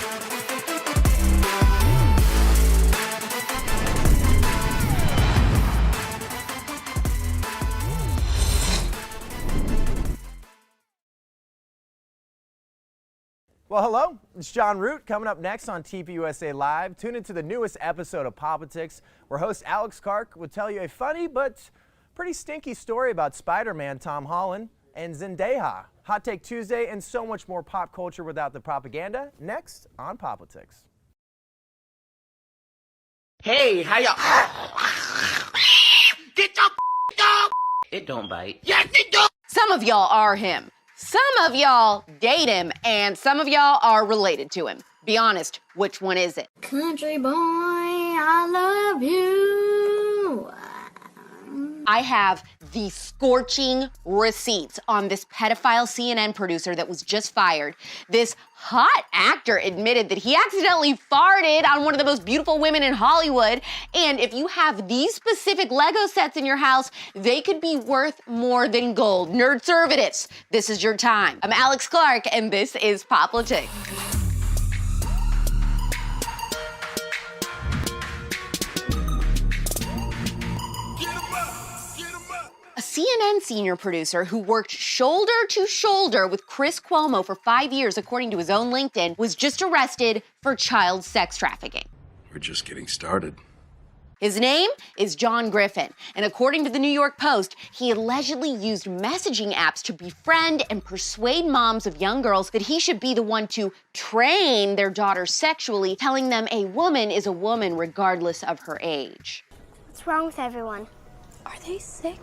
Well, hello, it's Jon Root. Coming up next on TPUSA Live, tune into the newest episode of POPlitics, where host Alex Clark will tell you a funny but pretty stinky story about Spider-Man Tom Holland and Zendaya. Hot Take Tuesday and so much more pop culture without the propaganda, next on POPlitics. Hey, how y'all? Get your dog! It don't bite. Yes, it do! Some of y'all are him. Some of y'all date him, and some of y'all are related to him. Be honest, which one is it? Country boy, I love you. I have the scorching receipts on this pedophile CNN producer that was just fired. This hot actor admitted that he accidentally farted on one of the most beautiful women in Hollywood. And if you have these specific Lego sets in your house, they could be worth more than gold. Nerdservatives, this is your time. I'm Alex Clark, and this is POPlitics. A CNN senior producer who worked shoulder to shoulder with Chris Cuomo for 5 years, according to his own LinkedIn, was just arrested for child sex trafficking. We're just getting started. His name is John Griffin, and according to the New York Post, he allegedly used messaging apps to befriend and persuade moms of young girls that he should be the one to train their daughters sexually, telling them a woman is a woman regardless of her age. What's wrong with everyone? Are they sick?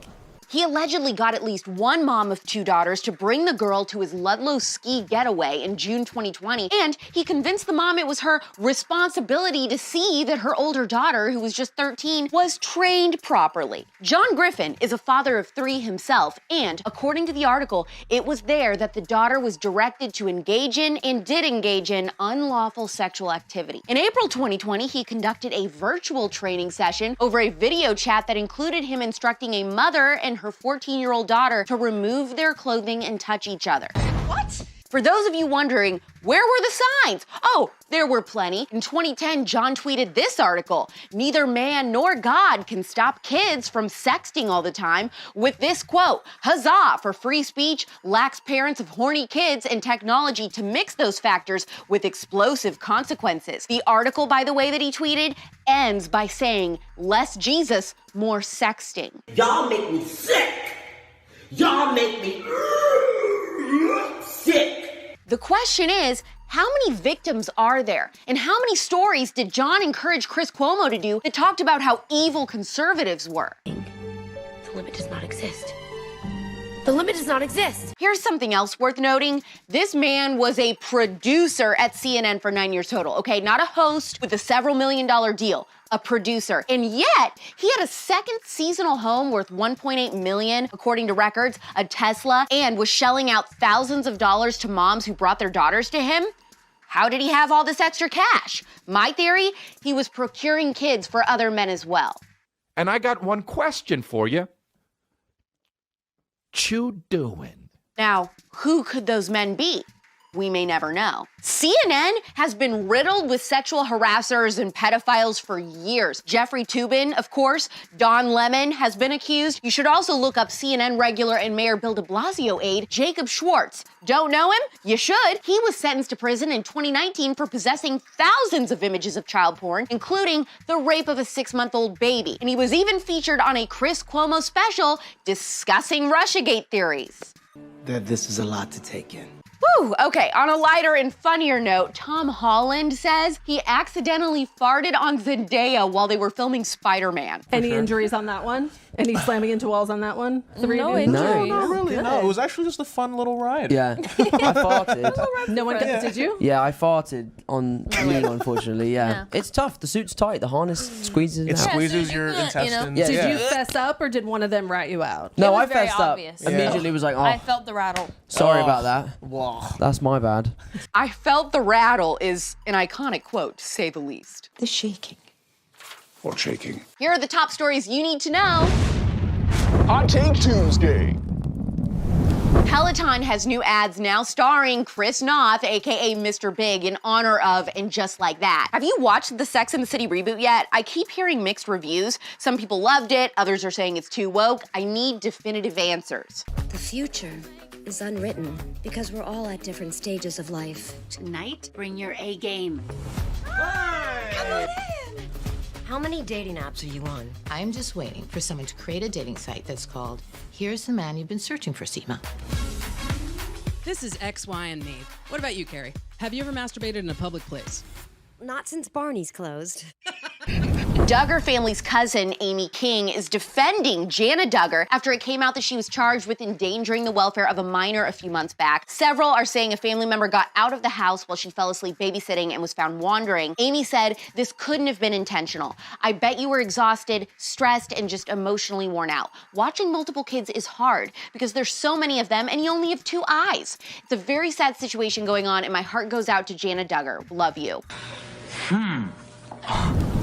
He allegedly got at least one mom of two daughters to bring the girl to his Ludlow ski getaway in June 2020, and he convinced the mom it was her responsibility to see that her older daughter, who was just 13, was trained properly. John Griffin is a father of three himself, and according to the article, it was there that the daughter was directed to engage in and did engage in unlawful sexual activity. In April 2020, he conducted a virtual training session over a video chat that included him instructing a mother and her 14-year-old daughter to remove their clothing and touch each other. What? For those of you wondering, where were the signs? Oh, there were plenty. In 2010, John tweeted this article: "Neither man nor God can stop kids from sexting all the time," with this quote: "Huzzah for free speech, lax parents of horny kids, and technology to mix those factors with explosive consequences." The article, by the way, that he tweeted ends by saying, "Less Jesus, more sexting." Y'all make me sick. Y'all make me sick. The question is, how many victims are there? And how many stories did John encourage Chris Cuomo to do that talked about how evil conservatives were? The limit does not exist. The limit does not exist. Here's something else worth noting. This man was a producer at CNN for 9 years total, okay? Not a host with a several $million deal, a producer. And yet, he had a second seasonal home worth $1.8 million, according to records, a Tesla, and was shelling out thousands of dollars to moms who brought their daughters to him. How did he have all this extra cash? My theory, he was procuring kids for other men as well. And I got one question for you. What you doing? Now, who could those men be? We may never know. CNN has been riddled with sexual harassers and pedophiles for years. Jeffrey Toobin, of course. Don Lemon has been accused. You should also look up CNN regular and Mayor Bill de Blasio aide Jacob Schwartz. Don't know him? You should. He was sentenced to prison in 2019 for possessing thousands of images of child porn, including the rape of a 6-month-old baby. And he was even featured on a Chris Cuomo special discussing Russiagate theories. That this is a lot to take in. Whew, okay, on a lighter and funnier note, Tom Holland says he accidentally farted on Zendaya while they were filming Spider-Man. Any injuries on that one? Any slamming into walls on that one? No injuries. No, not really. No, it was actually just a fun little ride. Yeah, I farted. No one did you? Yeah, I farted on me, unfortunately. Yeah, it's tough. The suit's tight. The harness squeezes. It squeezes your intestines. Did you fess up or did one of them rat you out? No, I fessed up. Immediately was like, oh, I felt the rattle. Sorry about that. That's my bad. I felt the rattle is an iconic quote, to say the least. The shaking. Or shaking. Here are the top stories you need to know. Hot Take Tuesday. Peloton has new ads now starring Chris Noth, aka Mr. Big, in honor of And Just Like That. Have you watched the Sex and the City reboot yet? I keep hearing mixed reviews. Some people loved it, others are saying it's too woke. I need definitive answers. The future is unwritten because we're all at different stages of life. Tonight, bring your A game. Come on in. How many dating apps are you on? I'm just waiting for someone to create a dating site that's called Here's the Man You've Been Searching for, Seema. This is X, Y, and me. What about you, Carrie? Have you ever masturbated in a public place? Not since Barney's closed. Duggar family's cousin, Amy King, is defending Jana Duggar after it came out that she was charged with endangering the welfare of a minor a few months back. Several are saying a family member got out of the house while she fell asleep babysitting and was found wandering. Amy said, "This couldn't have been intentional. I bet you were exhausted, stressed, and just emotionally worn out. Watching multiple kids is hard because there's so many of them and you only have 2 eyes. It's a very sad situation going on and my heart goes out to Jana Duggar. Love you."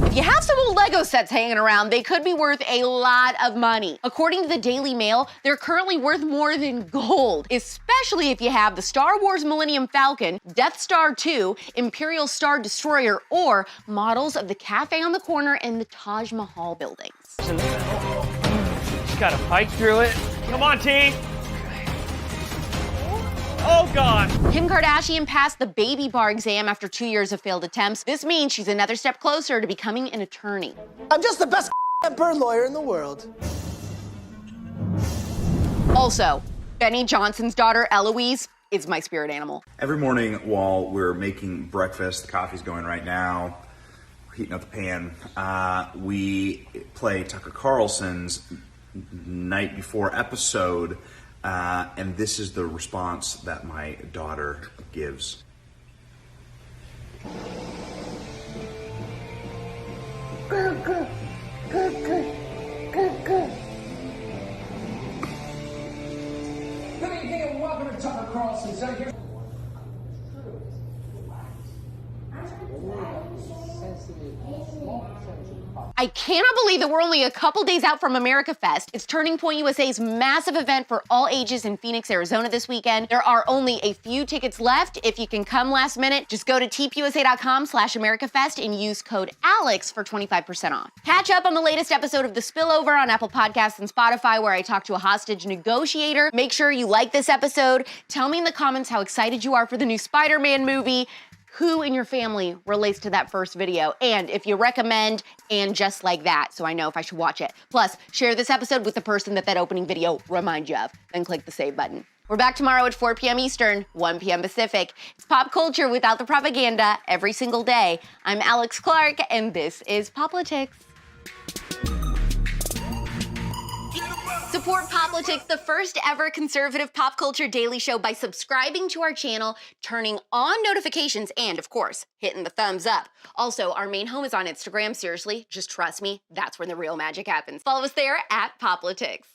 If you have some old Lego sets hanging around, they could be worth a lot of money. According to the Daily Mail, they're currently worth more than gold, especially if you have the Star Wars Millennium Falcon, Death Star 2, Imperial Star Destroyer, or models of the Cafe on the Corner and the Taj Mahal buildings. Just gotta fight through it. Come on, team. Oh, God. Kim Kardashian passed the baby bar exam after 2 years of failed attempts. This means she's another step closer to becoming an attorney. I'm just the best bird lawyer in the world. Also, Benny Johnson's daughter, Eloise, is my spirit animal. Every morning while we're making breakfast, the coffee's going right now, we're heating up the pan, we play Tucker Carlson's night before episode. And this is the response that my daughter gives. Good evening and welcome to Tucker Carlson's. I cannot believe that we're only a couple days out from America Fest. It's Turning Point USA's massive event for all ages in Phoenix, Arizona this weekend. There are only a few tickets left. If you can come last minute, just go to tpusa.com/AmericaFest and use code ALEX for 25% off. Catch up on the latest episode of The Spillover on Apple Podcasts and Spotify, where I talk to a hostage negotiator. Make sure you like this episode. Tell me in the comments how excited you are for the new Spider-Man movie. Who in your family relates to that first video? And if you recommend And Just Like That, so I know if I should watch it. Plus, share this episode with the person that opening video reminds you of. Then click the save button. We're back tomorrow at 4 p.m. Eastern, 1 p.m. Pacific. It's pop culture without the propaganda every single day. I'm Alex Clark, and this is POPlitics. Support POPlitics, the first ever conservative pop culture daily show, by subscribing to our channel, turning on notifications, and of course, hitting the thumbs up. Also, our main home is on Instagram. Seriously, just trust me, that's where the real magic happens. Follow us there at POPlitics.